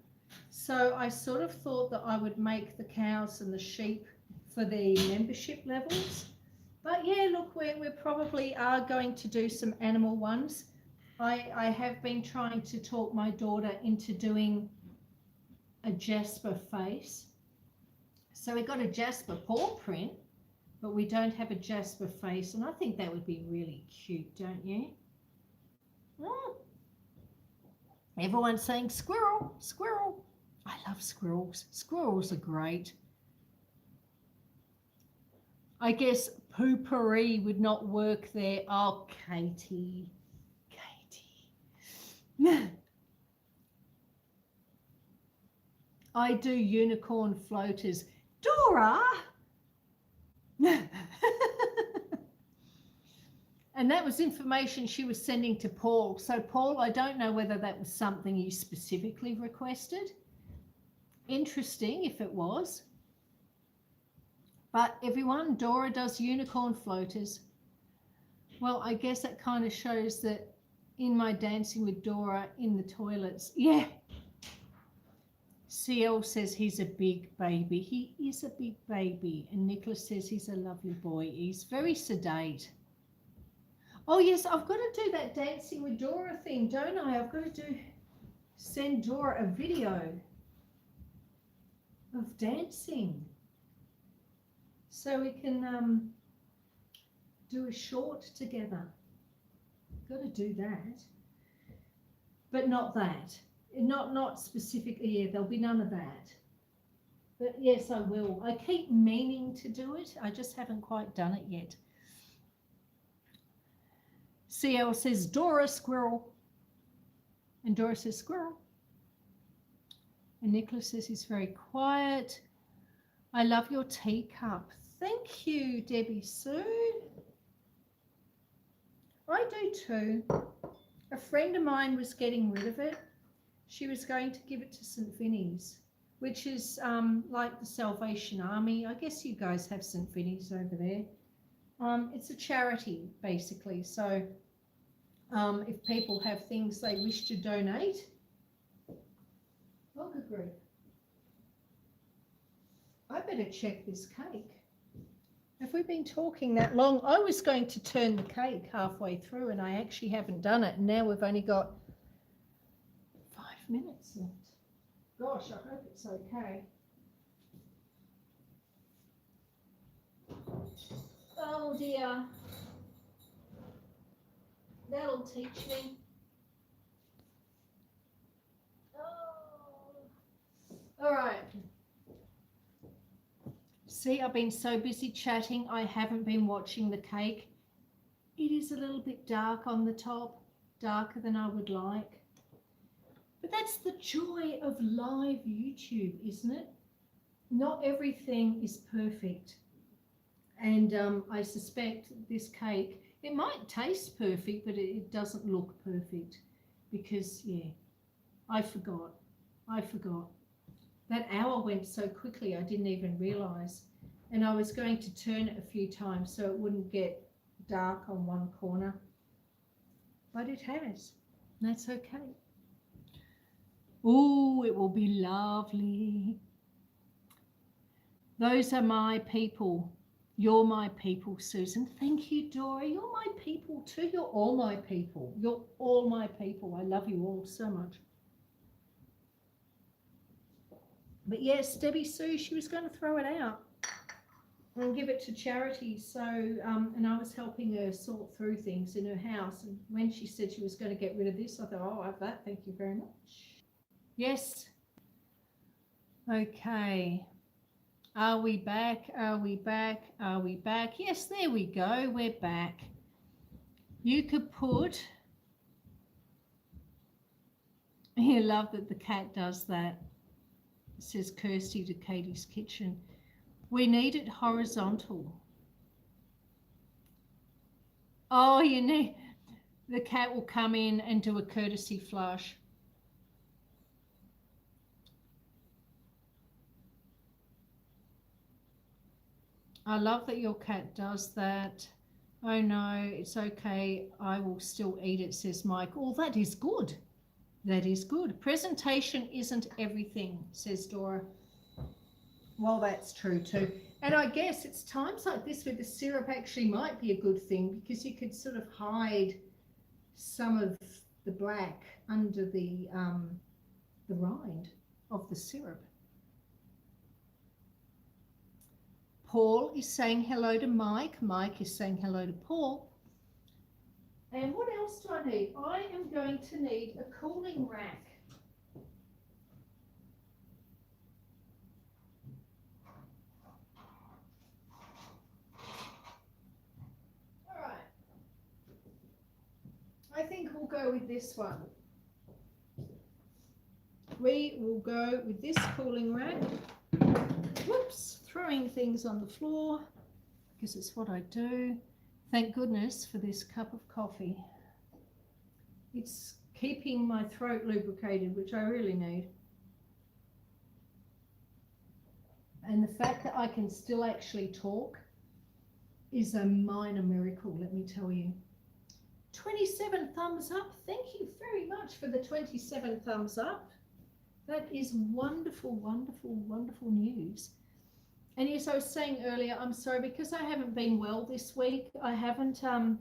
So I sort of thought that I would make the cows and the sheep for the membership levels. But yeah, look, we probably are going to do some animal ones. I have been trying to talk my daughter into doing a Jasper face. So we got a Jasper paw print, but we don't have a Jasper face. And I think that would be really cute, don't you? Everyone's saying squirrel, squirrel. I love squirrels. Squirrels are great. I guess poopery would not work there. Oh, Katie. I do unicorn floaters. Dora! And that was information she was sending to Paul. So Paul, I don't know whether that was something you specifically requested. Interesting if it was. But everyone, Dora does unicorn floaters. Well, I guess that kind of shows that in my Dancing with Dora in the toilets. Yeah. CL says he's a big baby. He is a big baby. And Nicholas says he's a lovely boy. He's very sedate. Oh, yes, I've got to do that Dancing with Dora thing, don't I? I've got to send Dora a video of dancing. So we can do a short together. Got to do that. But not that. Not specifically, yeah, there'll be none of that. But yes, I will. I keep meaning to do it. I just haven't quite done it yet. CL says, Dora, squirrel. And Dora says, squirrel. And Nicholas says he's very quiet. I love your teacup. Thank you, Debbie Sue. I do too. A friend of mine was getting rid of it. She was going to give it to St. Vinny's, which is like the Salvation Army. I guess you guys have St. Vinny's over there. It's a charity, basically. So if people have things they wish to donate, oh, good grief. I better check this cake. Have we been talking that long? I was going to turn the cake halfway through and I actually haven't done it. And now we've only got 5 minutes left. Gosh, I hope it's okay. Oh dear. That'll teach me. Oh. All right. See, I've been so busy chatting, I haven't been watching the cake. It is a little bit dark on the top, darker than I would like. But that's the joy of live YouTube, isn't it? Not everything is perfect. And I suspect this cake, it might taste perfect, but it doesn't look perfect because, yeah, I forgot. That hour went so quickly I didn't even realise. And I was going to turn it a few times so it wouldn't get dark on one corner. But it has. That's okay. Oh, it will be lovely. Those are my people. You're my people, Susan. Thank you, Dora. You're my people too. You're all my people. You're all my people. I love you all so much. But yes, Debbie Sue, she was going to throw it out and give it to charity. So, and I was helping her sort through things in her house. And when she said she was going to get rid of this, I thought, oh, I'll have that. Thank you very much. Yes. Okay. Are we back? Are we back? Are we back? Yes, there we go. We're back. You could put, you love that the cat does that. It says Kirsty to Katie's Kitchen. We need it horizontal. Oh, you need, the cat will come in and do a courtesy flush. I love that your cat does that. Oh no, it's okay. I will still eat it, says Mike. Oh, that is good. That is good. Presentation isn't everything, says Dora. Well, that's true too. And I guess it's times like this where the syrup actually might be a good thing because you could sort of hide some of the black under the rind of the syrup. Paul is saying hello to Mike. Mike is saying hello to Paul. And what else do I need? I am going to need a cooling rack. All right. I think we'll go with this one. we will go with this cooling rack. Whoops, throwing things on the floor because it's what I do. Thank goodness for this cup of coffee. It's keeping my throat lubricated, which I really need. And the fact that I can still actually talk is a minor miracle, let me tell you. 27 thumbs up. Thank you very much for the 27 thumbs up. That is wonderful, wonderful, wonderful news. And as I was saying earlier, I'm sorry because I haven't been well this week. I haven't had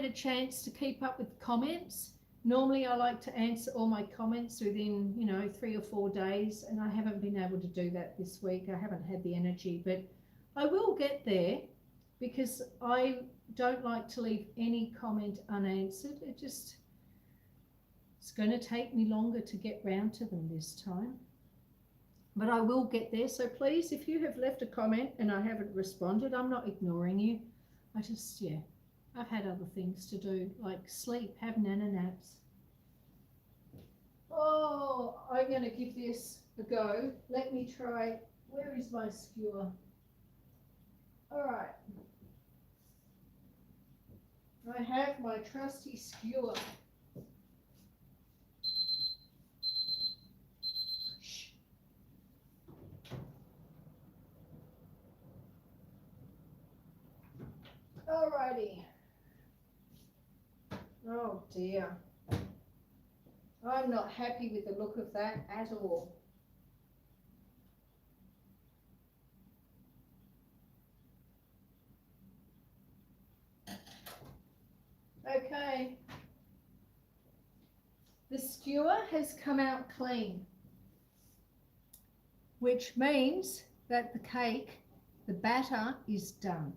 a chance to keep up with comments. Normally I like to answer all my comments within, 3 or 4 days, and I haven't been able to do that this week. I haven't had the energy, but I will get there because I don't like to leave any comment unanswered. It's going to take me longer to get round to them this time. But I will get there. So please, if you have left a comment and I haven't responded, I'm not ignoring you. I've had other things to do, like sleep, have nana naps. Oh, I'm going to give this a go. Let me try. Where is my skewer? All right. I have my trusty skewer. Alrighty. Oh dear. I'm not happy with the look of that at all. Okay. The skewer has come out clean, which means that the cake, the batter, is done.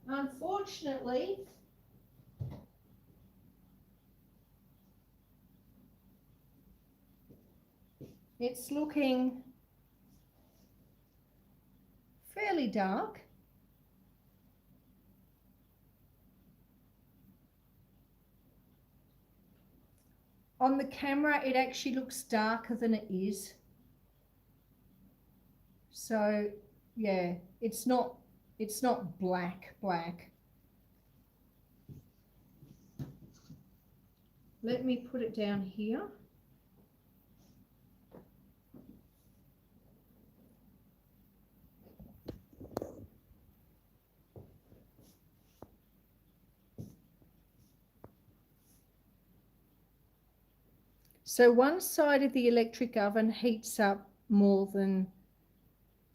Unfortunately, it's looking fairly dark. On the camera, it actually looks darker than it is. So, yeah, it's not black. Let me put it down here. So one side of the electric oven heats up more than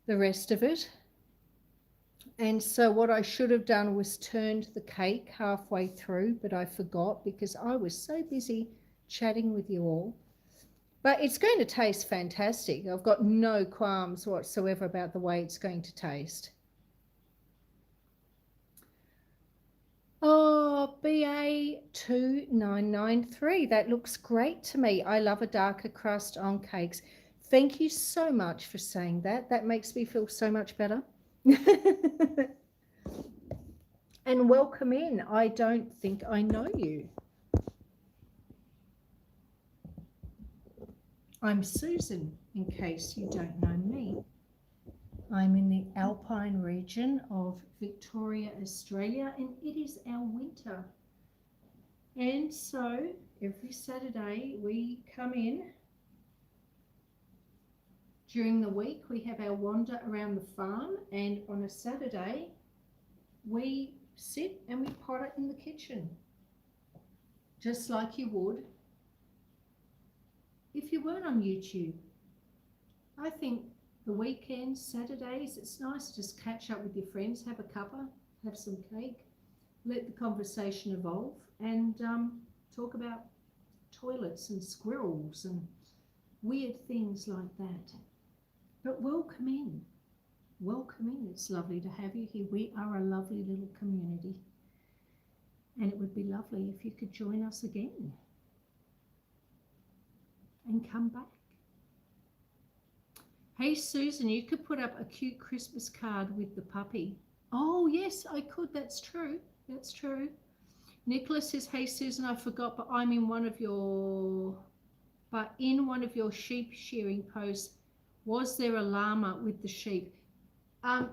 the rest of it. And so what I should have done was turned the cake halfway through, but I forgot because I was so busy chatting with you all. But it's going to taste fantastic. I've got no qualms whatsoever about the way it's going to taste. Oh, BA2993, that looks great to me. I love a darker crust on cakes. Thank you so much for saying that. That makes me feel so much better. And welcome in. I don't think I know you. I'm Susan, in case you don't know me. I'm in the Alpine region of Victoria, Australia, and it is our winter. And so every Saturday we come in. During the week we have our wander around the farm, and on a Saturday we sit and we pot it in the kitchen, just like you would if you weren't on YouTube. I think the weekends, Saturdays, it's nice to just catch up with your friends, have a cuppa, have some cake, let the conversation evolve, and talk about toilets and squirrels and weird things like that. But welcome in. Welcome in. It's lovely to have you here. We are a lovely little community, and it would be lovely if you could join us again and come back. Hey Susan, you could put up a cute Christmas card with the puppy. Oh yes, I could. That's true. That's true. Nicholas says, hey Susan, I forgot, but in one of your sheep shearing posts, was there a llama with the sheep?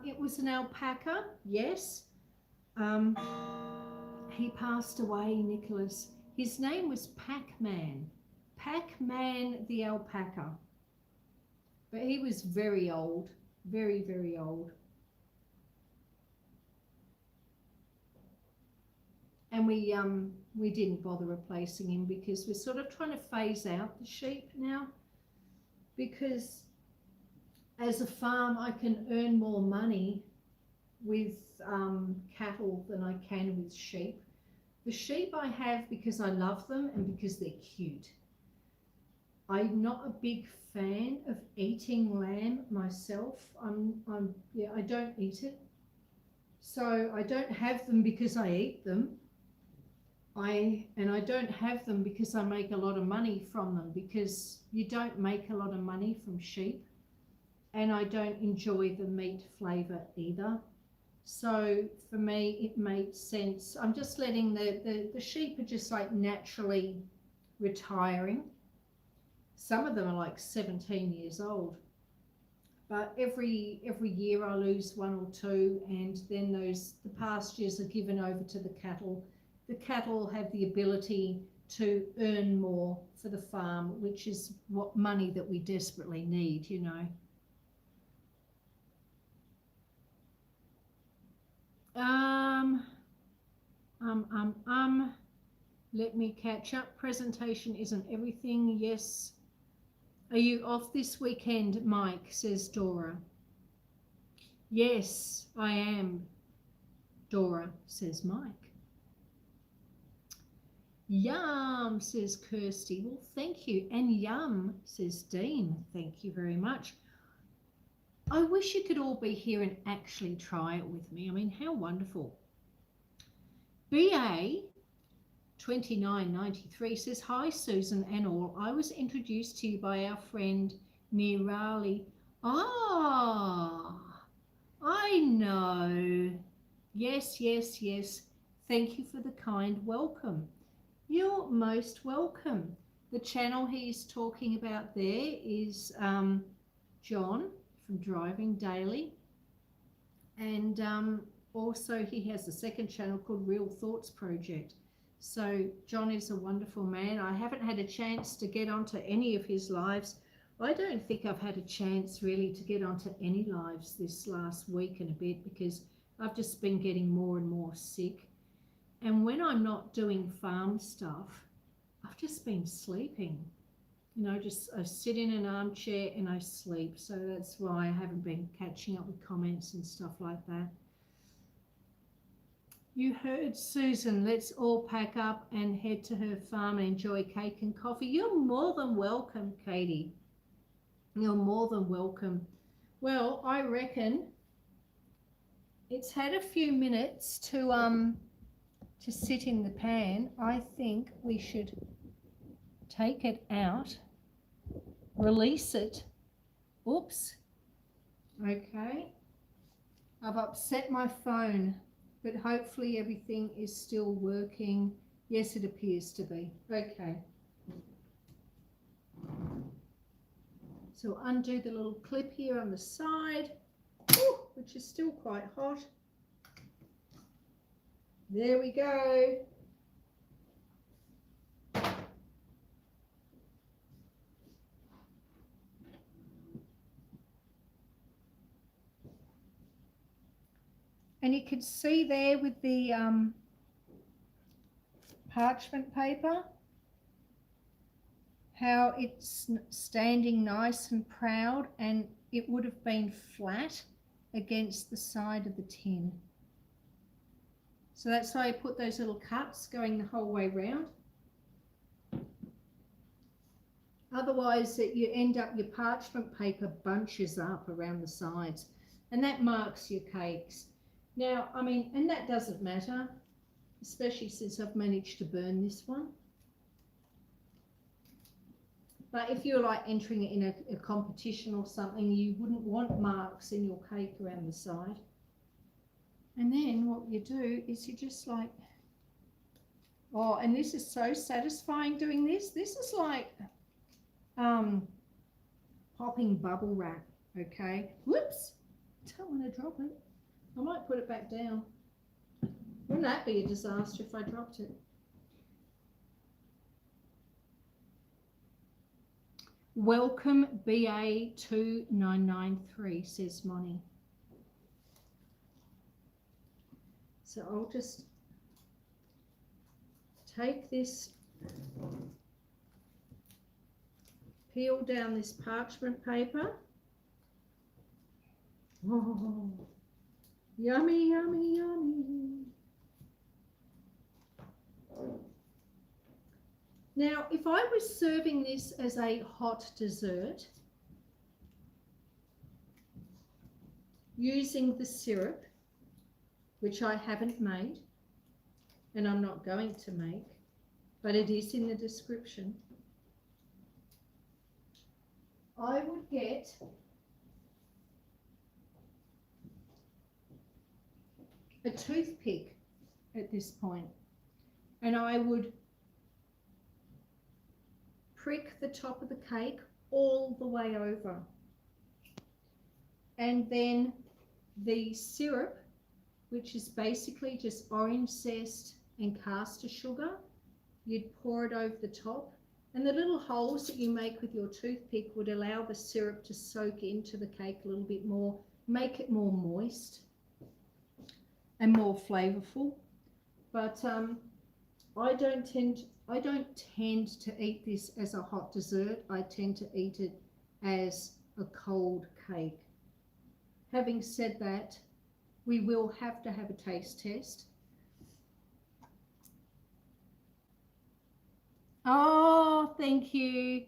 It was an alpaca, yes. He passed away, Nicholas. His name was Pac-Man. Pac-Man the alpaca. But he was very old, very, very old. And we didn't bother replacing him because we're sort of trying to phase out the sheep now, because as a farm I can earn more money with cattle than I can with sheep. The sheep I have because I love them and because they're cute. I'm not a big fan of eating lamb myself. I don't eat it. So I don't have them because I eat them. I don't have them because I make a lot of money from them, because you don't make a lot of money from sheep, and I don't enjoy the meat flavour either. So for me it made sense. I'm just letting the sheep are just like naturally retiring. Some of them are like 17 years old, but every year I lose one or two, and then the pastures are given over to the cattle. The cattle have the ability to earn more for the farm, which is what money that we desperately need, you know. Let me catch up. Presentation isn't everything. Yes. Are you off this weekend, Mike? Says Dora. Yes, I am, Dora, says Mike. Yum, says Kirsty. Well, thank you. And yum, says Dean. Thank you very much. I wish you could all be here and actually try it with me. I mean, how wonderful. BA 2993 says, hi Susan and all. I was introduced to you by our friend Nirali. Ah, I know. Yes, yes, yes. Thank you for the kind welcome. You're most welcome. The channel he's talking about there is John from Driving Daily, and also he has a second channel called Real Thoughts Project. So John is a wonderful man. I haven't had a chance to get onto any of his lives. I don't think I've had a chance really to get onto any lives this last week and a bit, because I've just been getting more and more sick. And when I'm not doing farm stuff, I've just been sleeping. You know, just I sit in an armchair and I sleep. So that's why I haven't been catching up with comments and stuff like that. You heard Susan. Let's all pack up and head to her farm and enjoy cake and coffee. You're more than welcome, Katie. You're more than welcome. Well, I reckon it's had a few minutes to sit in the pan. I think we should take it out, release it. Oops. Okay. I've upset my phone, but hopefully everything is still working. Yes, it appears to be. Okay. So undo the little clip here on the side, which is still quite hot. There we go. And you can see there with the parchment paper how it's standing nice and proud, and it would have been flat against the side of the tin. So that's why I put those little cuts going the whole way round. Otherwise you end up, your parchment paper bunches up around the sides, and that marks your cakes. Now, I mean, and that doesn't matter, especially since I've managed to burn this one. But if you're like entering it in a competition or something, you wouldn't want marks in your cake around the side. And then what you do is you just like Oh, and this is so satisfying doing this. This is like popping bubble wrap, okay? Whoops, don't want to drop it. I might put it back down. Wouldn't that be a disaster if I dropped it? Welcome BA2993, says Moni. So I'll just take this, peel down this parchment paper. Oh, yummy, yummy, yummy. Now, if I was serving this as a hot dessert, using the syrup, which I haven't made, and I'm not going to make, but it is in the description, I would get a toothpick at this point, and I would prick the top of the cake all the way over, and then the syrup, which is basically just orange zest and caster sugar, you'd pour it over the top, and the little holes that you make with your toothpick would allow the syrup to soak into the cake a little bit more, make it more moist and more flavorful. But I don't tend to eat this as a hot dessert. I tend to eat it as a cold cake. Having said that, we will have to have a taste test. Oh, thank you.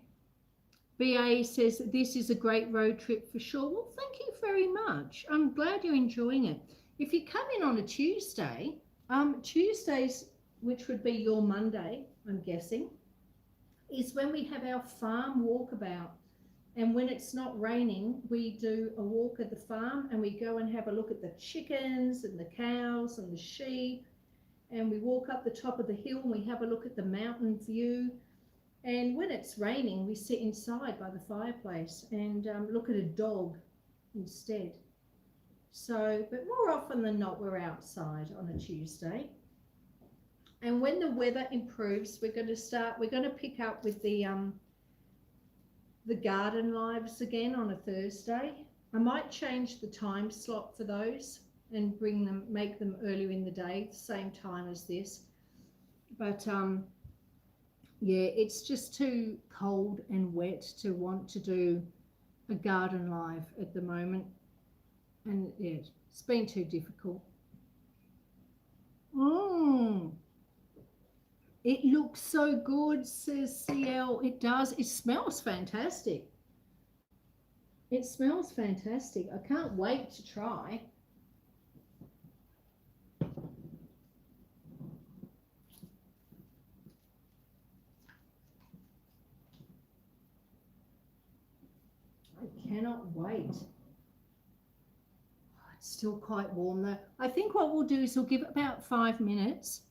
BA says this is a great road trip for sure. Well, thank you very much. I'm glad you're enjoying it. If you come in on a Tuesday, Tuesdays, which would be your Monday, I'm guessing, is when we have our farm walkabout. And when it's not raining, we do a walk at the farm and we go and have a look at the chickens and the cows and the sheep. And we walk up the top of the hill and we have a look at the mountain view. And when it's raining, we sit inside by the fireplace and look at a dog instead. So, but more often than not, we're outside on a Tuesday. And when the weather improves, we're going to pick up with the garden lives again on a Thursday. I might change the time slot for those and make them earlier in the day, the same time as this. But yeah, it's just too cold and wet to want to do a garden live at the moment. And yeah, it's been too difficult. It looks so good, says CL. It does. It smells fantastic. It smells fantastic. I can't wait to try. I cannot wait. It's still quite warm though. I think what we'll do is we'll give it about 5 minutes.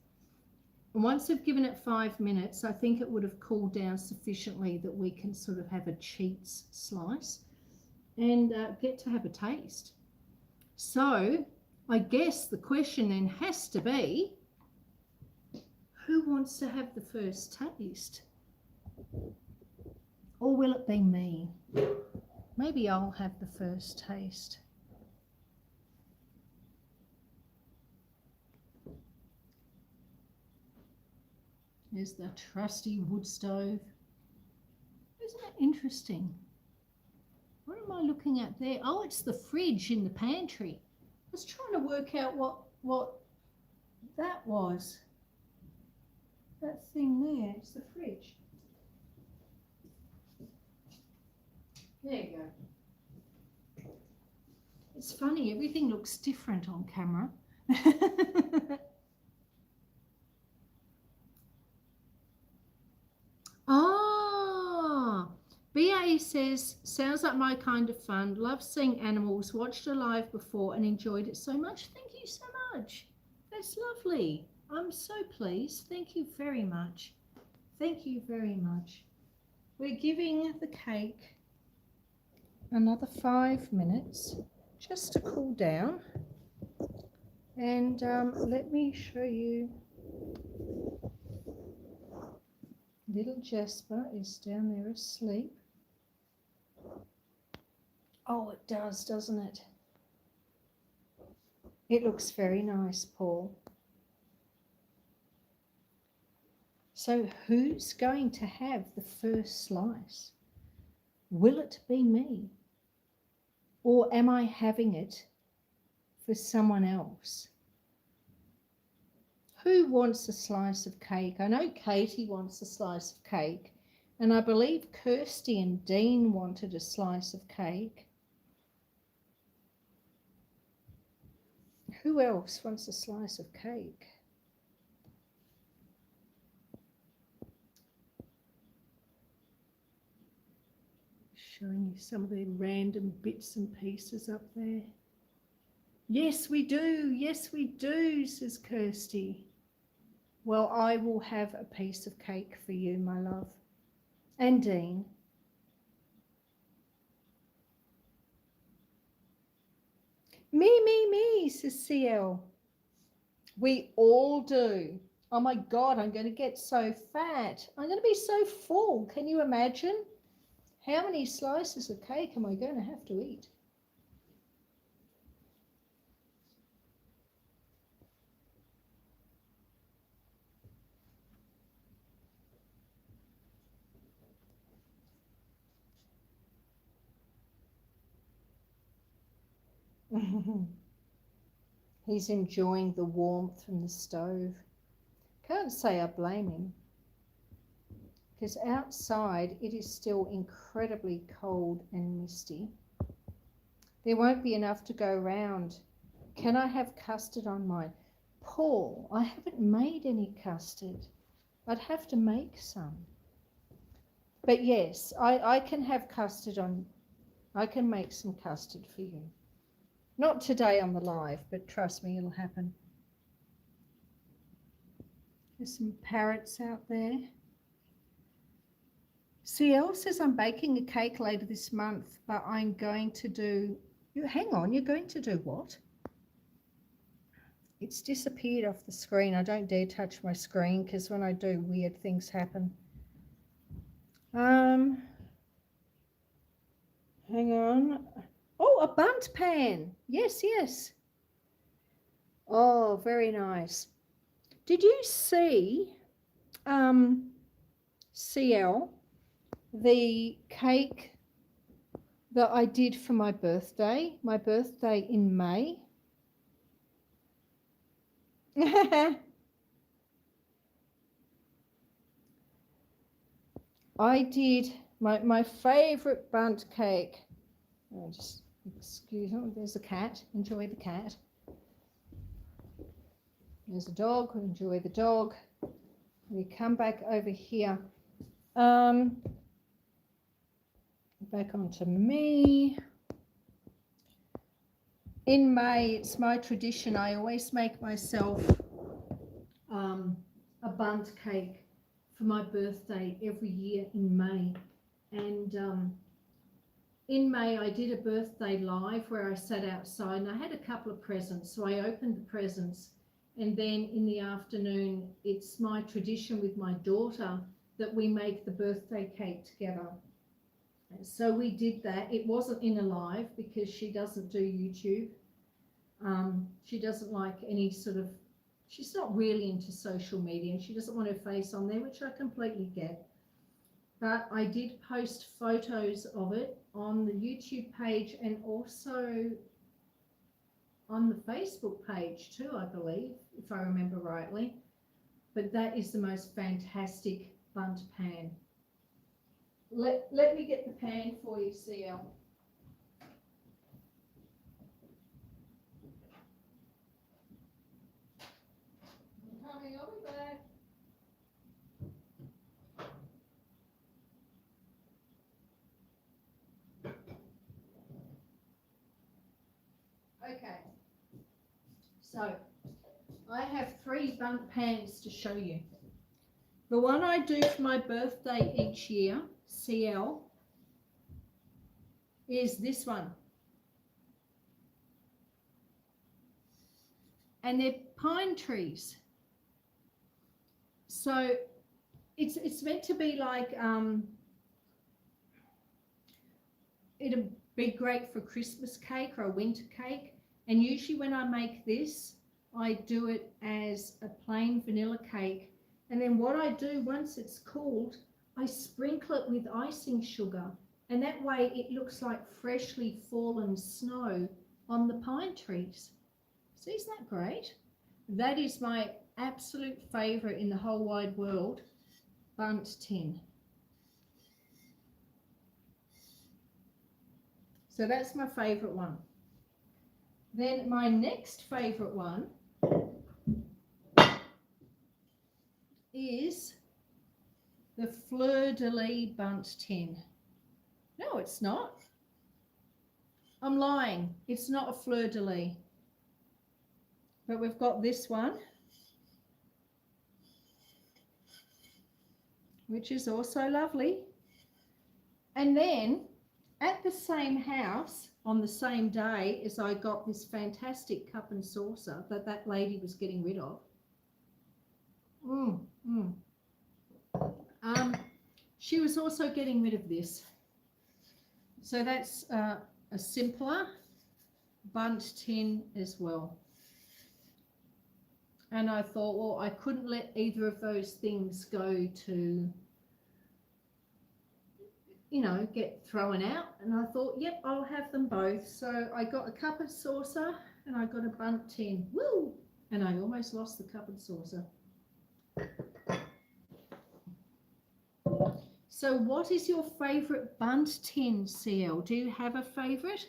And once we've given it 5 minutes, I think it would have cooled down sufficiently that we can sort of have a cheats slice and get to have a taste. So I guess the question then has to be, who wants to have the first taste? Or will it be me? Maybe I'll have the first taste. There's the trusty wood stove. Isn't it interesting? What am I looking at there? Oh, it's the fridge in the pantry. I was trying to work out what that was. That thing there, it's the fridge. There you go. It's funny, everything looks different on camera. Ah, BA says, sounds like my kind of fun. Love seeing animals, watched it live before and enjoyed it so much. Thank you so much. That's lovely. I'm so pleased. Thank you very much. Thank you very much. We're giving the cake another 5 minutes just to cool down. And let me show you. Little Jasper is down there asleep. Oh, it does, doesn't it? It looks very nice, Paul. So who's going to have the first slice? Will it be me? Or am I having it for someone else? Who wants a slice of cake? I know Katie wants a slice of cake, and I believe Kirsty and Dean wanted a slice of cake. Who else wants a slice of cake? Showing you some of the random bits and pieces up there. Yes, we do. Yes, we do, says Kirsty. Well, I will have a piece of cake for you, my love. And Dean. Me, says CL. We all do. Oh my God, I'm going to get so fat. I'm going to be so full. Can you imagine? How many slices of cake am I going to have to eat? He's enjoying the warmth from the stove. Can't say I blame him, because outside it is still incredibly cold and misty. There won't be enough to go round. Can I have custard on mine? Paul, I haven't made any custard. I'd have to make some. But yes, I can have custard on. I can make some custard for you. Not today on the live, but trust me, it'll happen. There's some parrots out there. CL says I'm baking a cake later this month, but I'm going to do... Hang on, you're going to do what? It's disappeared off the screen. I don't dare touch my screen because when I do, weird things happen. Hang on. Oh, a bundt pan. Yes, yes. Oh, very nice. Did you see, CL, the cake that I did for my birthday in May? I did my favourite bundt cake. Oh, just excuse me, there's a cat. Enjoy the cat. There's a dog. Enjoy the dog. We come back over here. Back onto me. In May, it's my tradition. I always make myself a bundt cake for my birthday every year in May. And in May, I did a birthday live where I sat outside and I had a couple of presents. So I opened the presents, and then in the afternoon, it's my tradition with my daughter that we make the birthday cake together. So we did that. It wasn't in a live because she doesn't do YouTube. She doesn't like any sort of, she's not really into social media and she doesn't want her face on there, which I completely get. But I did post photos of it on the YouTube page and also on the Facebook page too, I believe, if I remember rightly. But that is the most fantastic bundt pan. Let me get the pan for you, CL. I'm coming, I'll be back. Okay, so I have 3 bundt pans to show you. The one I do for my birthday each year, CL, is this one. And they're pine trees. So it's meant to be like, it'll be great for Christmas cake or a winter cake. And usually when I make this, I do it as a plain vanilla cake. And then what I do once it's cooled, I sprinkle it with icing sugar. And that way it looks like freshly fallen snow on the pine trees. So isn't that great? That is my absolute favourite in the whole wide world, bundt tin. So that's my favourite one. Then my next favourite one is the fleur-de-lis bundt tin. No, it's not. I'm lying. It's not a fleur-de-lis. But we've got this one, which is also lovely. And then at the same house, on the same day as I got this fantastic cup and saucer that lady was getting rid of, she was also getting rid of this. So that's a simpler bundt tin as well. And I thought, well, I couldn't let either of those things go to, you know, get thrown out. And I thought, yep, I'll have them both. So I got a cup and saucer and I got a bundt tin. Woo! And I almost lost the cup and saucer. So what is your favourite bundt tin, CL? Do you have a favourite?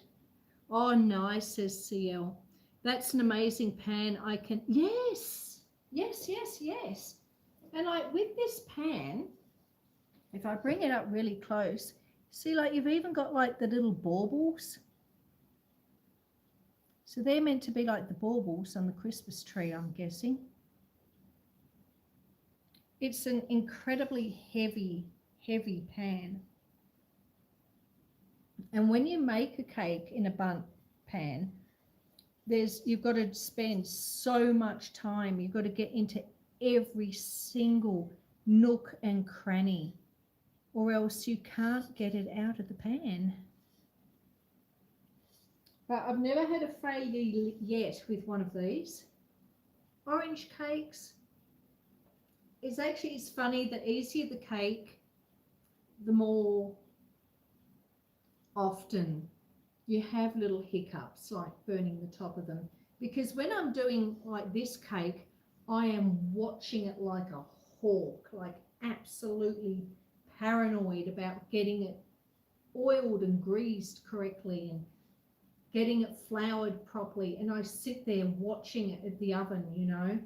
Oh, nice, says CL. That's an amazing pan. I can, yes. And with this pan, if I bring it up really close, see, like you've even got like the little baubles. So they're meant to be like the baubles on the Christmas tree, I'm guessing. It's an incredibly heavy pan. And when you make a cake in a bundt pan, you've got to spend so much time. You've got to get into every single nook and cranny, or else you can't get it out of the pan. But I've never had a failure yet with one of these. Orange cakes, it's funny, the easier the cake, the more often you have little hiccups, like burning the top of them. Because when I'm doing like this cake, I am watching it like a hawk, like absolutely paranoid about getting it oiled and greased correctly and getting it floured properly. And I sit there watching it at the oven, you know,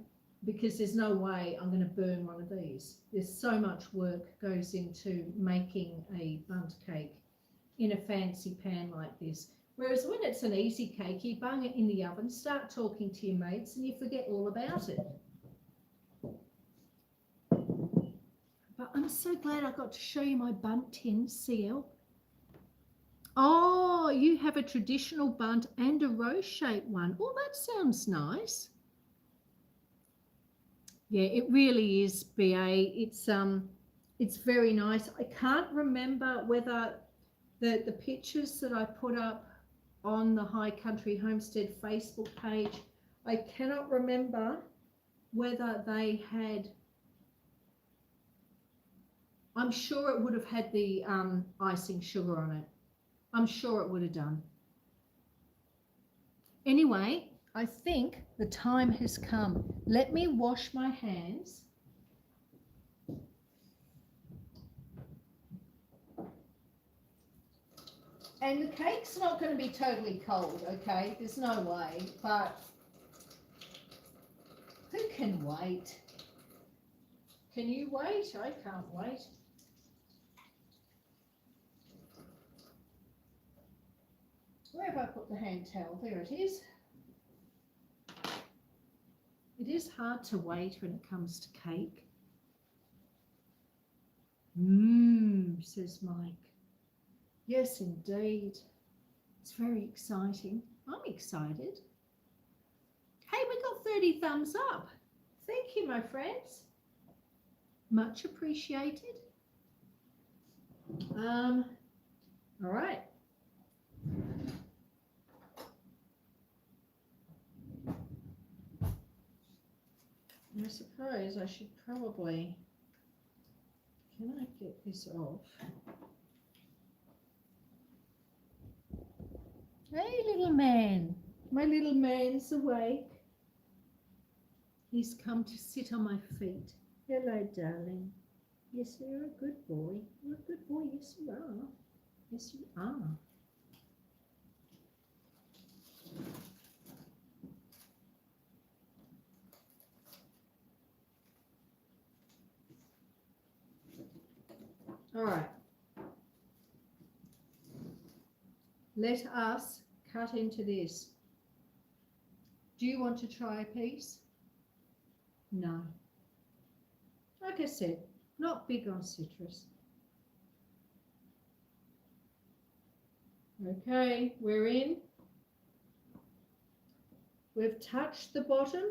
because there's no way I'm going to burn one of these. There's so much work goes into making a bundt cake in a fancy pan like this. Whereas when it's an easy cake, you bung it in the oven, start talking to your mates, and you forget all about it. But I'm so glad I got to show you my bundt tin, CL. Oh, you have a traditional bundt and a rose-shaped one. Oh, that sounds nice. Yeah, it really is, BA. It's very nice. I can't remember whether the pictures that I put up on the High Country Homestead Facebook page, I cannot remember whether they had, I'm sure it would have had the icing sugar on it. I'm sure it would have done. Anyway, I think the time has come. Let me wash my hands. And the cake's not going to be totally cold, okay? There's no way, but who can wait? Can you wait? I can't wait. Where have I put the hand towel? There it is. It is hard to wait when it comes to cake. Says Mike. Yes, indeed. It's very exciting. I'm excited. Hey, we got 30 thumbs up. Thank you, my friends. Much appreciated. All right. I suppose I should probably, can I get this off? Hey, little man. My little man's awake. He's come to sit on my feet. Hello, darling. Yes, you're a good boy. You're a good boy. Yes, you are. Yes, you are. All right. Let us cut into this. Do you want to try a piece? No. Like I said, not big on citrus. Okay, we're in. We've touched the bottom.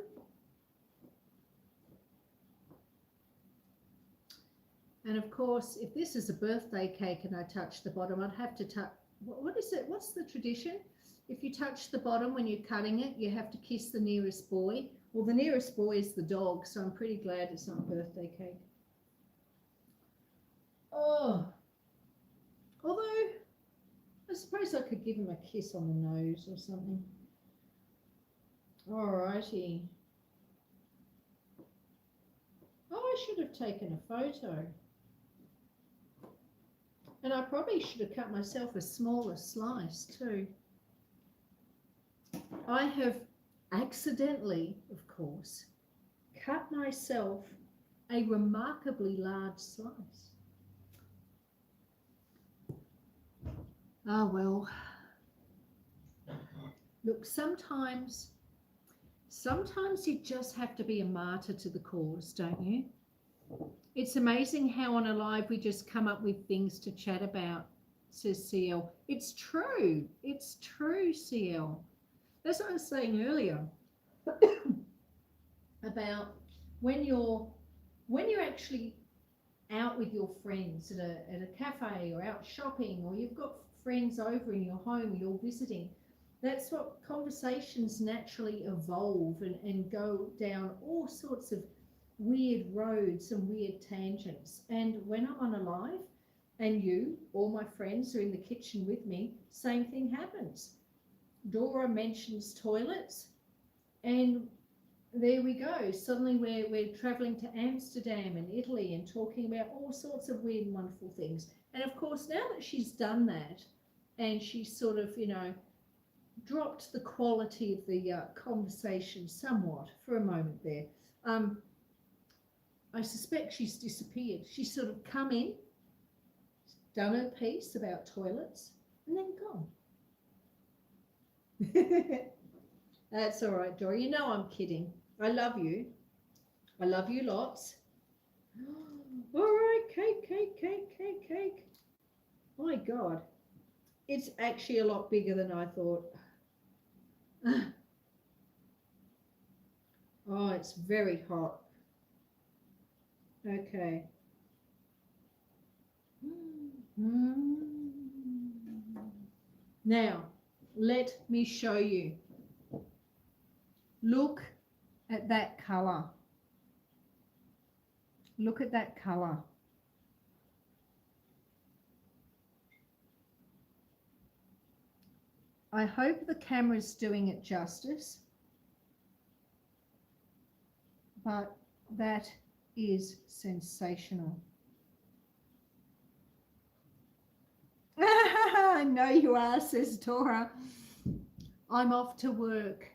And of course, if this is a birthday cake and I touch the bottom, I'd have to touch, what is it? What's the tradition? If you touch the bottom when you're cutting it, you have to kiss the nearest boy. Well, the nearest boy is the dog, so I'm pretty glad it's not a birthday cake. Oh, although I suppose I could give him a kiss on the nose or something. All righty. Oh, I should have taken a photo. And I probably should have cut myself a smaller slice too. I have accidentally, of course, cut myself a remarkably large slice. Ah, well. Look, sometimes you just have to be a martyr to the cause, don't you? It's amazing how on a live we just come up with things to chat about, says CL. It's true. It's true, CL. That's what I was saying earlier about when you're actually out with your friends at a cafe or out shopping, or you've got friends over in your home or you're visiting. That's what conversations naturally evolve and go down all sorts of weird roads and weird tangents. And when I'm on a live and you, all my friends are in the kitchen with me, same thing happens. Dora mentions toilets and there we go. Suddenly we're traveling to Amsterdam and Italy and talking about all sorts of weird and wonderful things. And of course, now that she's done that and she's sort of, you know, dropped the quality of the conversation somewhat for a moment there, I suspect she's disappeared. She's sort of come in, done her piece about toilets, and then gone. That's all right, Dora. You know I'm kidding. I love you. I love you lots. All right, cake. My God. It's actually a lot bigger than I thought. Oh, it's very hot. Okay. Now, let me show you. Look at that color. Look at that color. I hope the camera's doing it justice, but that is sensational. I know you are, says Dora. I'm off to work.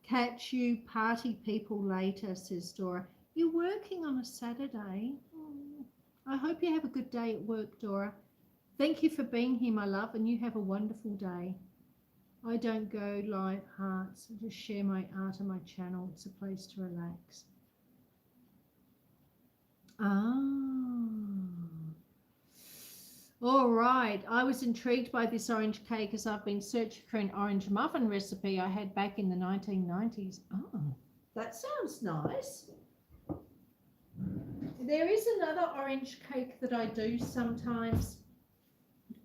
Catch you party people later, says Dora. You're working on a Saturday. Oh, I hope you have a good day at work, Dora. Thank you for being here, my love, and you have a wonderful day. I don't go live hearts. I just share my art on my channel. It's a place to relax. Ah. All right. I was intrigued by this orange cake as I've been searching for an orange muffin recipe I had back in the 1990s. Oh, that sounds nice. There is another orange cake that I do sometimes.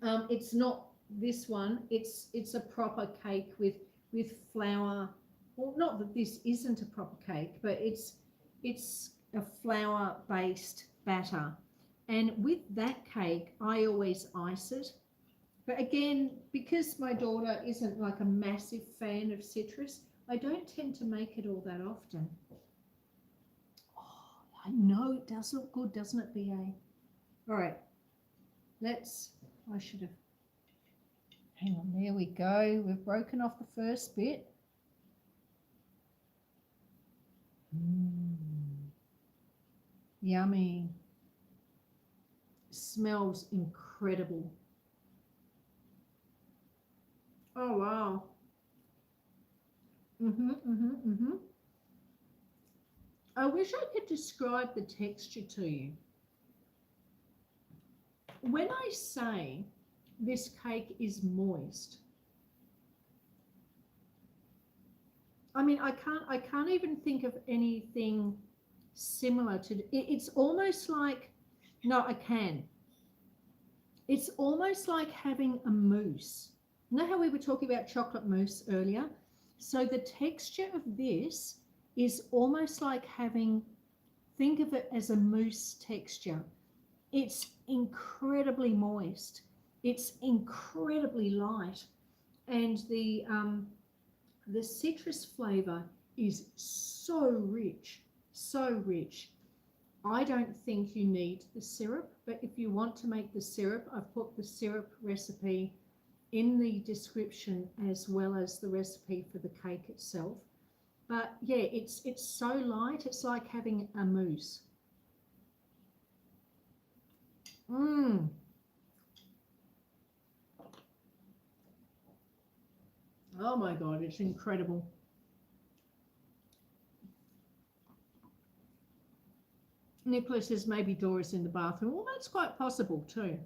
It's not this one. It's a proper cake with flour. Well, not that this isn't a proper cake, but it's a flour based batter. And with that cake, I always ice it. But again, because my daughter isn't like a massive fan of citrus, I don't tend to make it all that often. Oh, I know it does look good, doesn't it, BA? All right, I should have, hang on, there we go. We've broken off the first bit. Yummy. Smells incredible. Oh wow. I wish I could describe the texture to you. When I say this cake is moist, I mean I can't even think of anything similar to it. It's almost like, no, I can. It's almost like having a mousse. You know how we were talking about chocolate mousse earlier? So the texture of this is almost like having, think of it as a mousse texture. It's incredibly moist. It's incredibly light. And the citrus flavor is so rich, so rich. I don't think you need the syrup, but if you want to make the syrup, I've put the syrup recipe in the description as well as the recipe for the cake itself. But yeah, it's so light, it's like having a mousse. Oh my God, it's incredible. Nicholas says maybe Dora's in the bathroom. Well, that's quite possible too.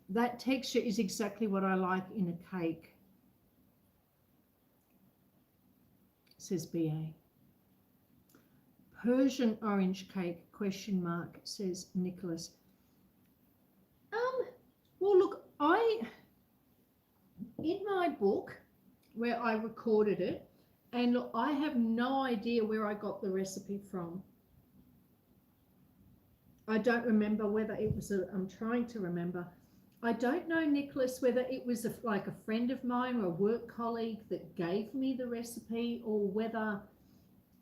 That texture is exactly what I like in a cake, says BA. Persian orange cake, question mark, says Nicholas. Well, look, in my book where I recorded it, and look, I have no idea where I got the recipe from. I don't remember whether it was I'm trying to remember. I don't know, Nicholas, whether it was like a friend of mine or a work colleague that gave me the recipe, or whether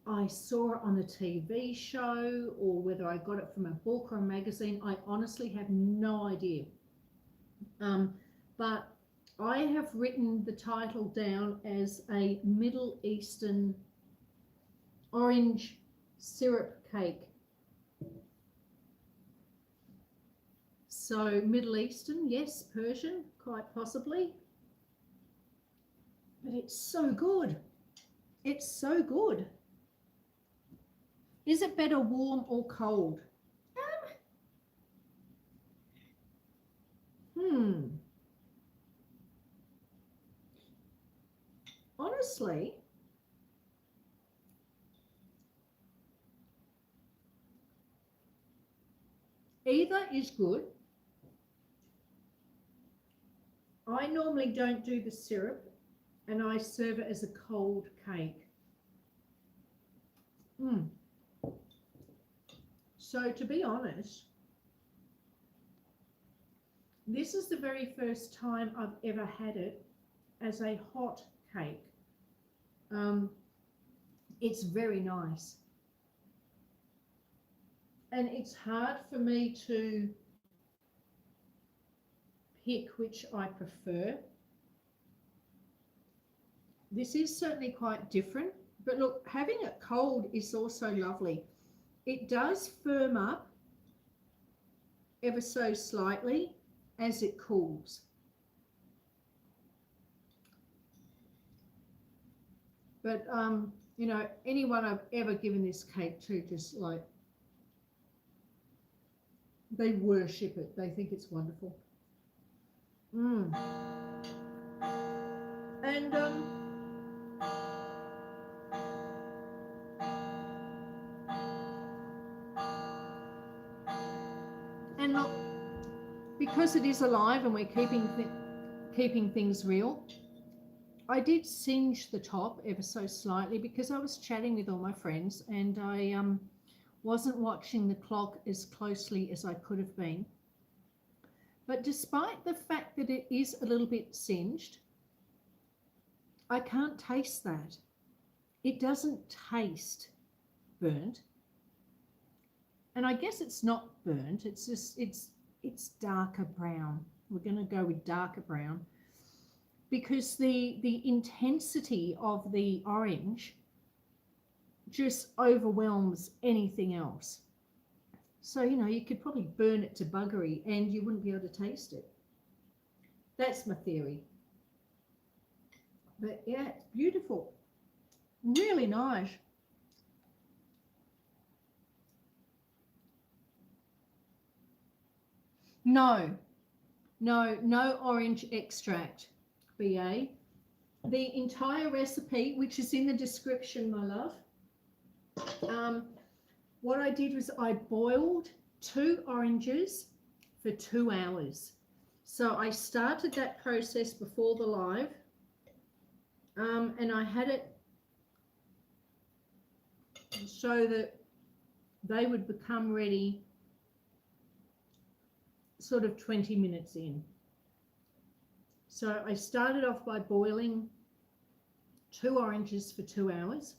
I saw it on a TV show, or whether I got it from a book or a magazine. I honestly have no idea. But I have written the title down as a Middle Eastern orange syrup cake. So Middle Eastern, yes, Persian, quite possibly. But it's so good. It's so good. Is it better warm or cold? Honestly, either is good. I normally don't do the syrup, and I serve it as a cold cake. So to be honest, this is the very first time I've ever had it as a hot cake. It's very nice. And it's hard for me to pick which I prefer. This is certainly quite different, but look, having it cold is also lovely. It does firm up ever so slightly as it cools. But you know, anyone I've ever given this cake to, just like, they worship it. They think it's wonderful. Mm. And look, because it is alive and we're keeping things real, I did singe the top ever so slightly because I was chatting with all my friends and I wasn't watching the clock as closely as I could have been. But despite the fact that it is a little bit singed, I can't taste that. It doesn't taste burnt. And I guess it's not burnt. It's just, it's darker brown. We're going to go with darker brown because the intensity of the orange just overwhelms anything else. So, you know, you could probably burn it to buggery and you wouldn't be able to taste it. That's my theory. But yeah, it's beautiful. Really nice. No orange extract, BA. The entire recipe, which is in the description, my love, what I did was I boiled 2 oranges for 2 hours. So I started that process before the live, and I had it so that they would become ready sort of 20 minutes in. So I started off by boiling 2 oranges for 2 hours.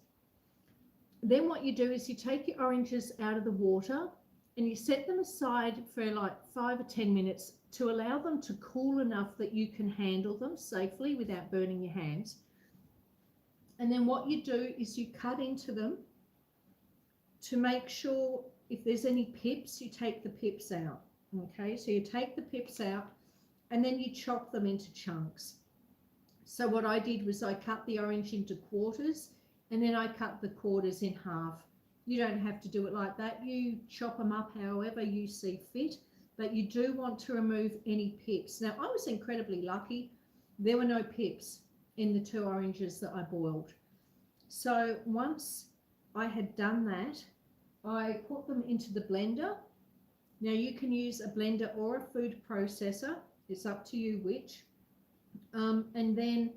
Then what you do is you take your oranges out of the water and you set them aside for like 5 or 10 minutes to allow them to cool enough that you can handle them safely without burning your hands. And then what you do is you cut into them to make sure if there's any pips, you take the pips out. Okay, so you take the pips out and then you chop them into chunks. So what I did was I cut the orange into quarters and then I cut the quarters in half. You don't have to do it like that. You chop them up however you see fit, but you do want to remove any pips. Now, I was incredibly lucky. There were no pips in the 2 oranges that I boiled. So once I had done that, I put them into the blender. Now you can use a blender or a food processor. It's up to you which. And then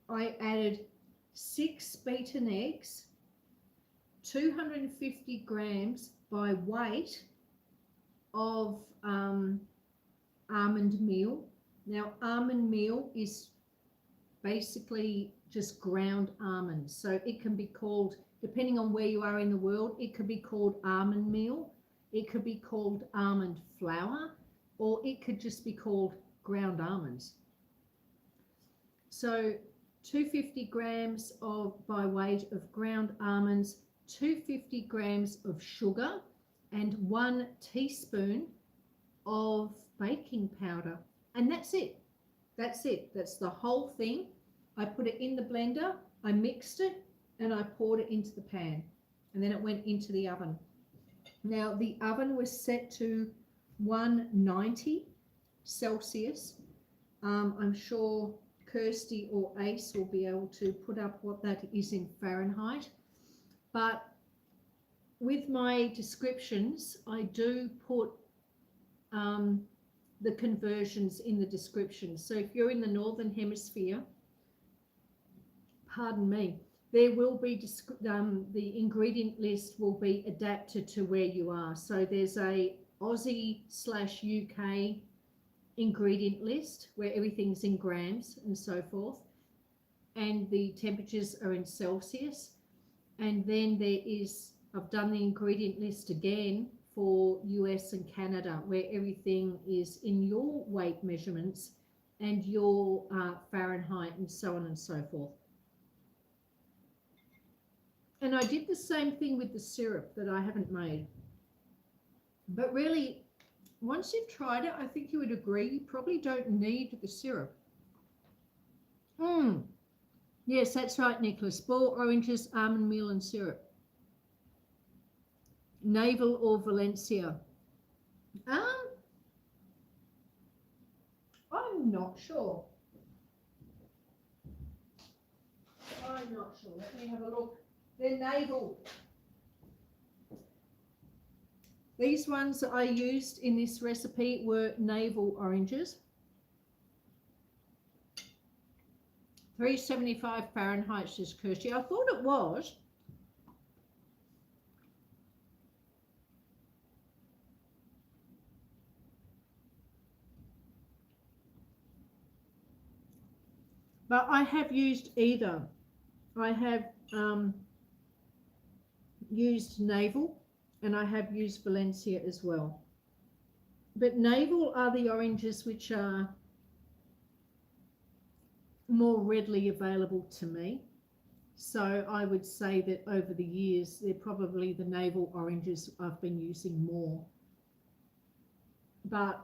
I added 6 beaten eggs, 250 grams by weight of almond meal. Now almond meal is basically just ground almonds. So it can be called, depending on where you are in the world, it could be called almond meal. It could be called almond flour, or it could just be called ground almonds. So 250 grams of by weight of ground almonds, 250 grams of sugar, and 1 teaspoon of baking powder. And that's it. That's it. That's the whole thing. I put it in the blender, I mixed it, and I poured it into the pan. And then it went into the oven. Now the oven was set to 190 Celsius. I'm sure Kirsty or Ace will be able to put up what that is in Fahrenheit. But with my descriptions, I do put the conversions in the description. So if you're in the Northern Hemisphere, pardon me, there will be the ingredient list will be adapted to where you are. So there's a Aussie/UK ingredient list where everything's in grams and so forth, and the temperatures are in Celsius. And then there is, I've done the ingredient list again for US and Canada, where everything is in your weight measurements and your Fahrenheit and so on and so forth. And I did the same thing with the syrup that I haven't made. But really, once you've tried it, I think you would agree you probably don't need the syrup. Yes, that's right, Nicholas. Ball oranges, almond meal and syrup. Navel or Valencia? Um, I'm not sure. I'm not sure. Let me have a look. They're navel. These ones I used in this recipe were navel oranges. 375 Fahrenheit, says Kirsty. I thought it was. But I have used either. I have used navel and I have used Valencia as well. But navel are the oranges which are more readily available to me. So I would say that over the years, they're probably the navel oranges I've been using more. But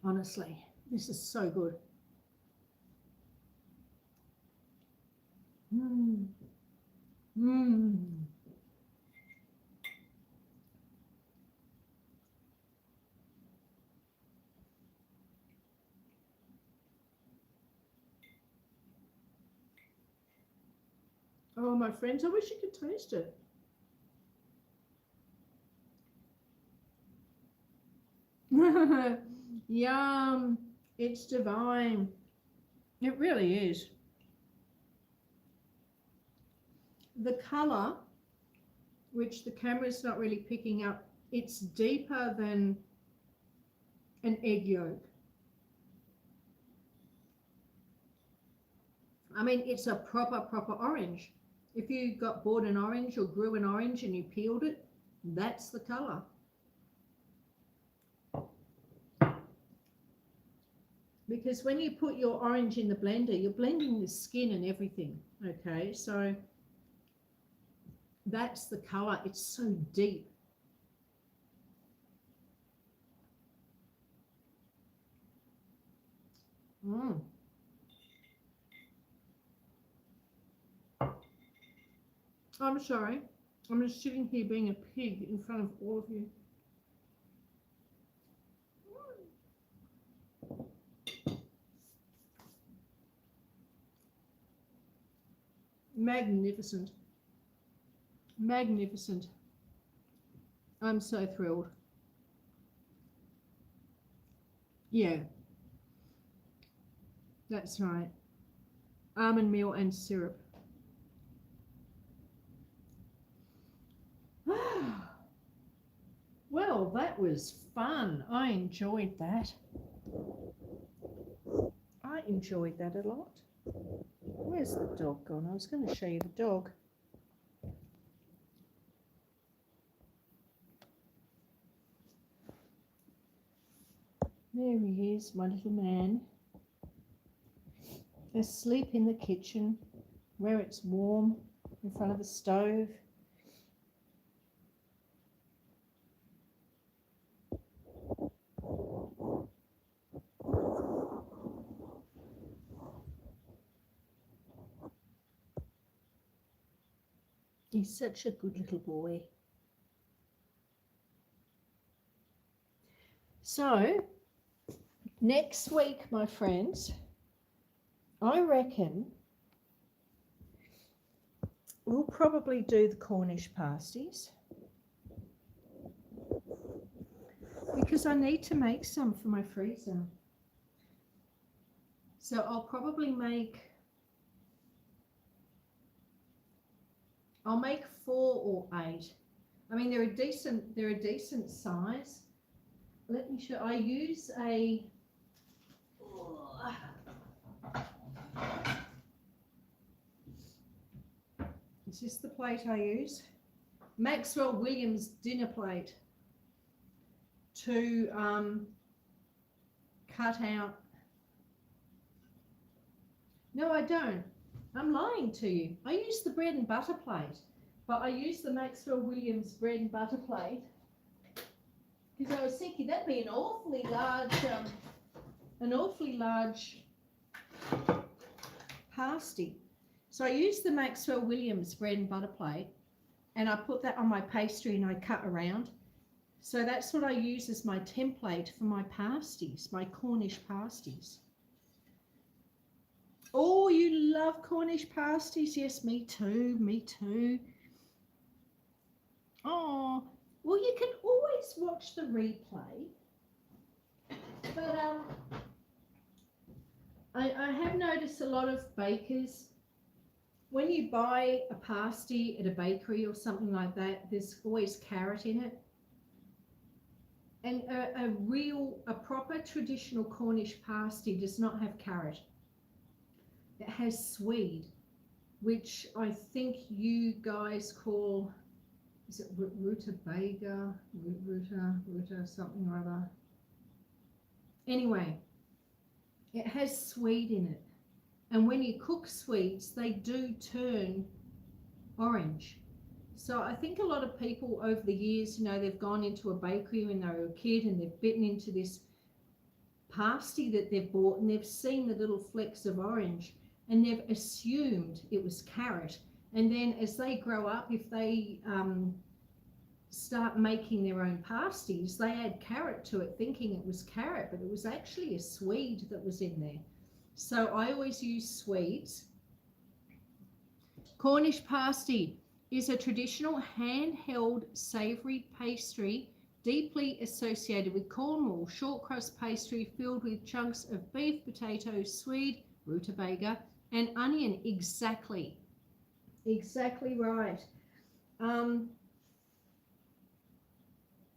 honestly, this is so good. Mmm. Mmm. Oh, my friends, I wish you could taste it. Yum. It's divine. It really is. The colour, which the camera's not really picking up, it's deeper than an egg yolk. I mean, it's a proper orange. If you got bought an orange or grew an orange and you peeled it, that's the colour. Because when you put your orange in the blender, you're blending the skin and everything, okay? So that's the colour. It's so deep. Mm. I'm sorry. I'm just sitting here being a pig in front of all of you. Magnificent. Magnificent. I'm so thrilled. Yeah. That's right. Almond meal and syrup. Well, that was fun. I enjoyed that. I enjoyed that a lot. Where's the dog gone? I was going to show you the dog. There he is, my little man. Asleep in the kitchen where it's warm in front of the stove. He's such a good little boy. So, next week, my friends, I reckon we'll probably do the Cornish pasties because I need to make some for my freezer. So I'll probably make, I'll make 4 or 8. I mean, they're a decent size. Let me show. I use a. Is this the plate I use? Maxwell Williams dinner plate to cut out. No, I don't. I'm lying to you. I use the bread and butter plate, but I use the Maxwell Williams bread and butter plate because I was thinking that'd be an awfully large pasty. So I use the Maxwell Williams bread and butter plate, and I put that on my pastry and I cut around. So that's what I use as my template for my pasties, my Cornish pasties. Oh, you love Cornish pasties? Yes, me too, me too. Oh, well, you can always watch the replay. But I have noticed a lot of bakers, when you buy a pasty at a bakery or something like that, there's always carrot in it. And a proper traditional Cornish pasty does not have carrot. It has swede, which I think you guys call, is it rutabaga, ruta something or other. Anyway, it has swede in it. And when you cook sweets, they do turn orange. So I think a lot of people over the years, you know, they've gone into a bakery when they were a kid and they've bitten into this pasty that they've bought and they've seen the little flecks of orange and they've assumed it was carrot. And then as they grow up, if they start making their own pasties, they add carrot to it thinking it was carrot, but it was actually a swede that was in there. So I always use swedes. Cornish pasty is a traditional handheld savoury pastry deeply associated with Cornwall. Short crust pastry filled with chunks of beef, potato, swede, rutabaga, and onion. Exactly right.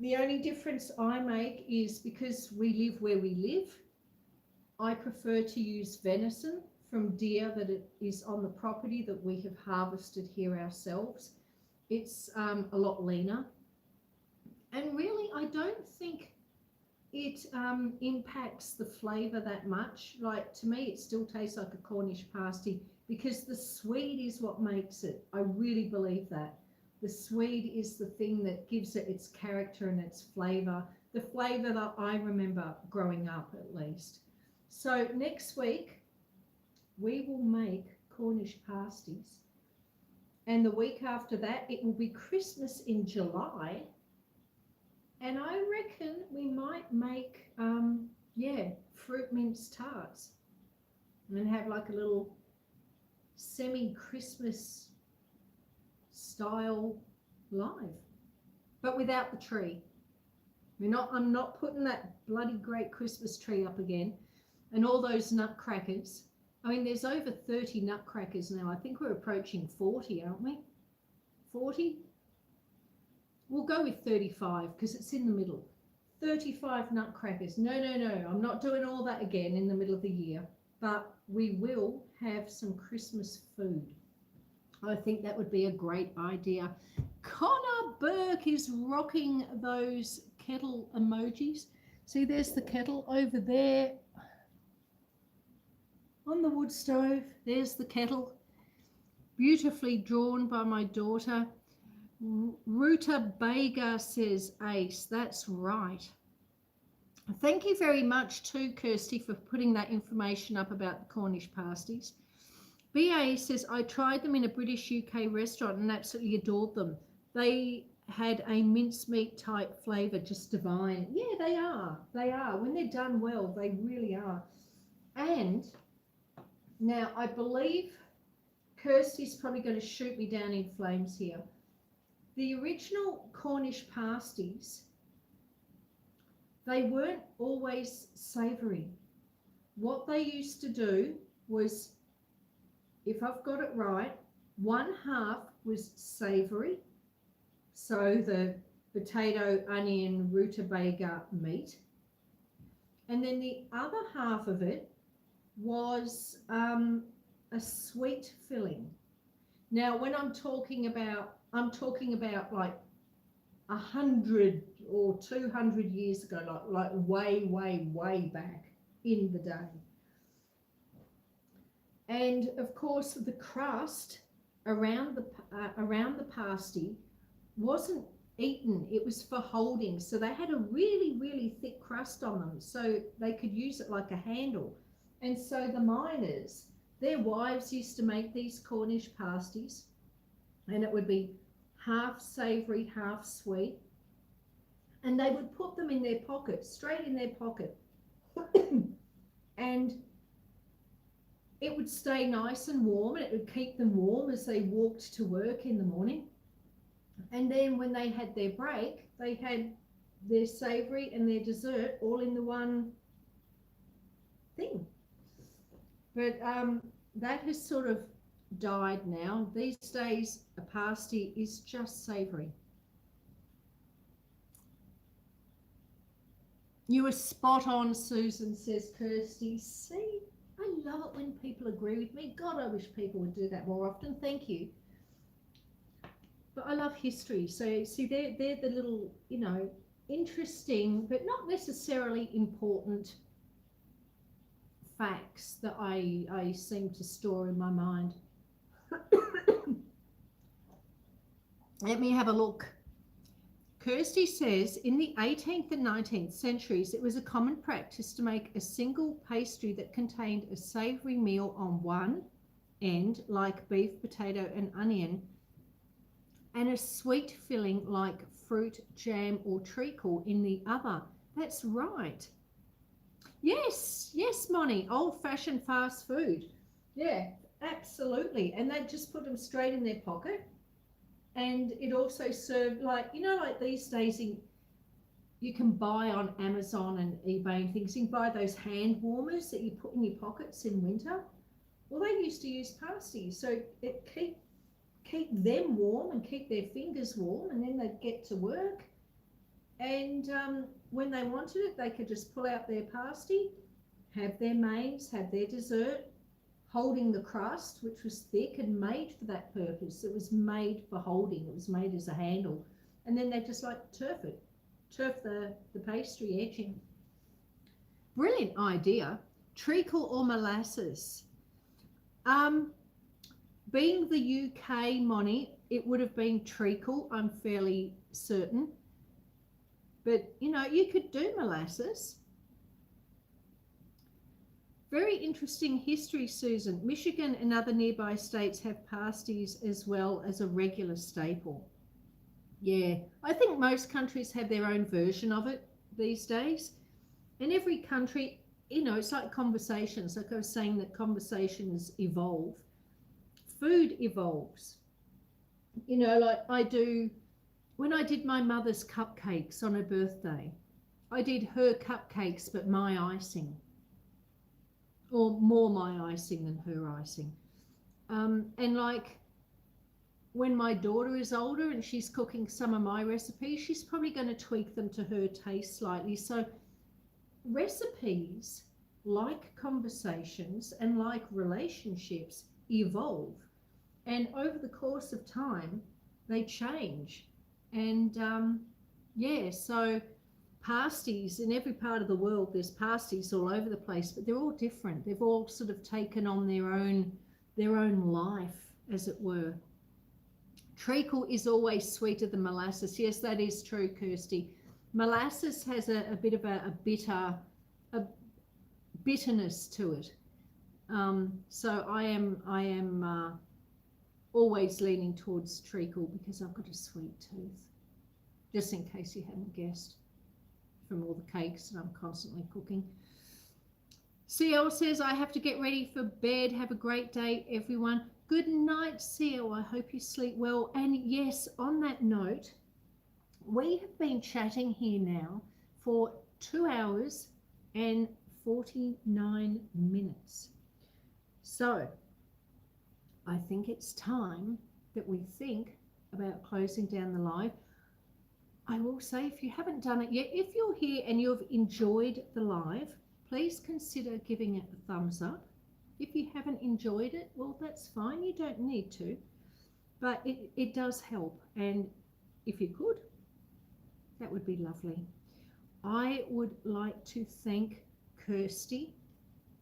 The only difference I make is because we live where we live, I prefer to use venison from deer that it is on the property that we have harvested here ourselves. It's a lot leaner. And really, I don't think it impacts the flavour that much. Like, to me, it still tastes like a Cornish pasty because the swede is what makes it. I really believe that. The swede is the thing that gives it its character and its flavour, the flavour that I remember growing up at least. So next week, we will make Cornish pasties. And the week after that, it will be Christmas in July. And I reckon we might make, fruit mince tarts. And have like a little semi-Christmas style live. But without the tree. I'm not putting that bloody great Christmas tree up again. And all those nutcrackers. I mean, there's over 30 nutcrackers now. I think we're approaching 40, aren't we? 40? We'll go with 35 because it's in the middle. 35 nutcrackers. No. I'm not doing all that again in the middle of the year. But we will have some Christmas food. I think that would be a great idea. Connor Burke is rocking those kettle emojis. See, there's the kettle over there on the wood stove. There's the kettle, beautifully drawn by my daughter. Rutabaga says Ace. That's right. Thank you very much to Kirsty for putting that information up about the Cornish pasties. BA says, I tried them in a British UK restaurant and absolutely adored them. They had a mincemeat type flavour, just divine. Yeah, they are. They are. When they're done well, they really are. And now I believe Kirsty's probably going to shoot me down in flames here. The original Cornish pasties, they weren't always savoury. What they used to do was, if I've got it right, one half was savoury, so the potato, onion, rutabaga meat, and then the other half of it was a sweet filling. Now, when I'm talking about like 100 or 200 years ago, like way back in the day. And of course, the crust around the pasty wasn't eaten; it was for holding. So they had a really thick crust on them, so they could use it like a handle. And so the miners, Their wives used to make these Cornish pasties, and it would be half savoury, half sweet. And they would put them in their pocket, straight in their pocket. And it would stay nice and warm, and it would keep them warm as they walked to work in the morning. And then when they had their break, they had their savoury and their dessert all in the one thing. But that has sort of died now. These days, a pasty is just savoury. You were spot on, Susan, says Kirsty. See, I love it when people agree with me. God, I wish people would do that more often. Thank you. But I love history. So see, they're the little, you know, interesting, but not necessarily important facts that I seem to store in my mind. Let me have a look. Kirsty says, in the 18th and 19th centuries, it was a common practice to make a single pastry that contained a savoury meal on one end, like beef, potato and onion, and a sweet filling like fruit, jam or treacle in the other. That's right. Yes, yes, Moni, old-fashioned fast food. Yeah, absolutely. And they just put them straight in their pocket. And it also served, like, you know, like these days you can buy on Amazon and eBay and things. You can buy those hand warmers that you put in your pockets in winter. Well, they used to use pasties, so it keep them warm and keep their fingers warm, and then they'd get to work. And when they wanted it, they could just pull out their pasty, have their mains, have their dessert, holding the crust, which was thick and made for that purpose. It was made for holding. It was made as a handle. And then they just like turf the pastry edging. Brilliant idea. Treacle or molasses. Being the UK, Moni, it would have been treacle, I'm fairly certain. But, you know, you could do molasses. Very interesting history, Susan. Michigan and other nearby states have pasties as well as a regular staple. Yeah, I think most countries have their own version of it these days. And every country, you know, it's like conversations. Like I was saying, that conversations evolve. Food evolves. You know, like when I did my mother's cupcakes on her birthday, I did her cupcakes, but my icing. Or more my icing than her icing. And like when my daughter is older and she's cooking some of my recipes, she's probably going to tweak them to her taste slightly. So recipes, like conversations and like relationships, evolve. And over the course of time, they change. And yeah, so pasties in every part of the world, there's pasties all over the place, but they're all different. They've all sort of taken on their own life, as it were. Treacle is always sweeter than molasses. Yes, that is true, Kirsty. Molasses has a bit of a bitterness to it. So I am always leaning towards treacle because I've got a sweet tooth, just in case you hadn't guessed from all the cakes that I'm constantly cooking. CL says, I have to get ready for bed. Have a great day, everyone. Good night, CL. I hope you sleep well. And yes, on that note, we have been chatting here now for 2 hours and 49 minutes. So I think it's time that we think about closing down the live. I will say, if you haven't done it yet, if you're here and you've enjoyed the live, please consider giving it a thumbs up. If you haven't enjoyed it, well, that's fine. You don't need to, but it does help. And if you could, that would be lovely. I would like to thank Kirsty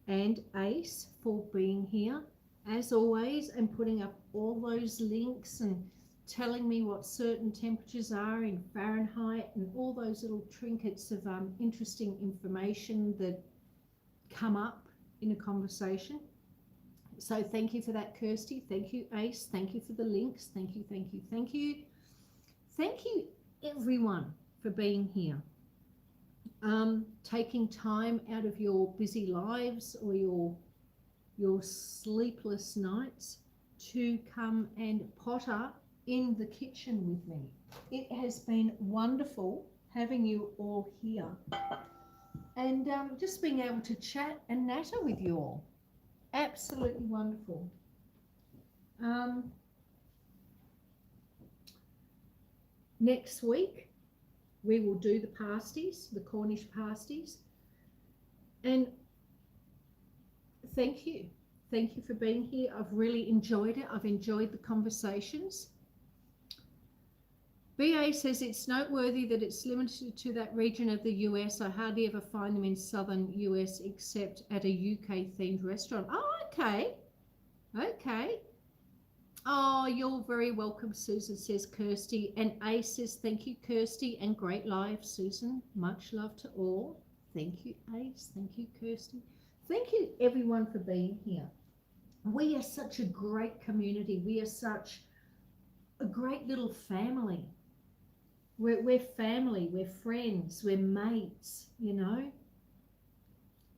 and Ace for being here, as always, and putting up all those links and telling me what certain temperatures are in Fahrenheit and all those little trinkets of interesting information that come up in a conversation. So thank you for that, Kirsty. Thank you, Ace. Thank you for the links. Thank you, thank you, thank you. Thank you, everyone, for being here. Taking time out of your busy lives or your sleepless nights to come and potter in the kitchen with me. It has been wonderful having you all here and just being able to chat and natter with you all. Absolutely wonderful. Next week we will do the pasties, the Cornish pasties, and thank you for being here. I've really enjoyed it. I've enjoyed the conversations. BA says it's noteworthy that it's limited to that region of the US. I hardly ever find them in southern US except at a UK themed restaurant. Oh, okay. Oh, you're very welcome, Susan, says Kirsty. And Ace says, thank you, Kirsty, and great live, Susan. Much love to all. Thank you, Ace. Thank you, Kirsty. Thank you, everyone, for being here. We are such a great community. We are such a great little family. We're family, we're friends, we're mates, you know.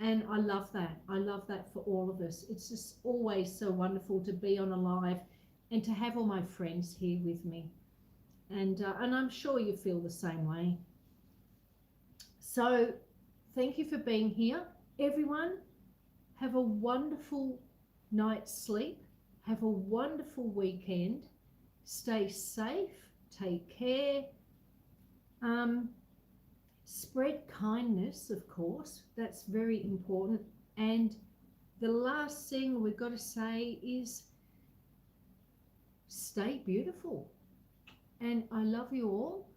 And I love that. I love that for all of us. It's just always so wonderful to be on a live and to have all my friends here with me. And I'm sure you feel the same way. So thank you for being here. Everyone, have a wonderful night's sleep. Have a wonderful weekend. Stay safe. Take care. Spread kindness, of course. That's very important. And the last thing we've got to say is stay beautiful. And I love you all.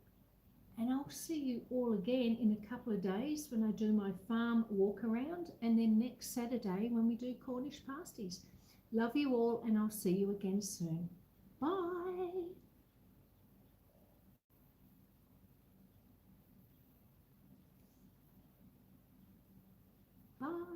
And I'll see you all again in a couple of days when I do my farm walk around, and then next Saturday when we do Cornish pasties. Love you all, and I'll see you again soon. Bye.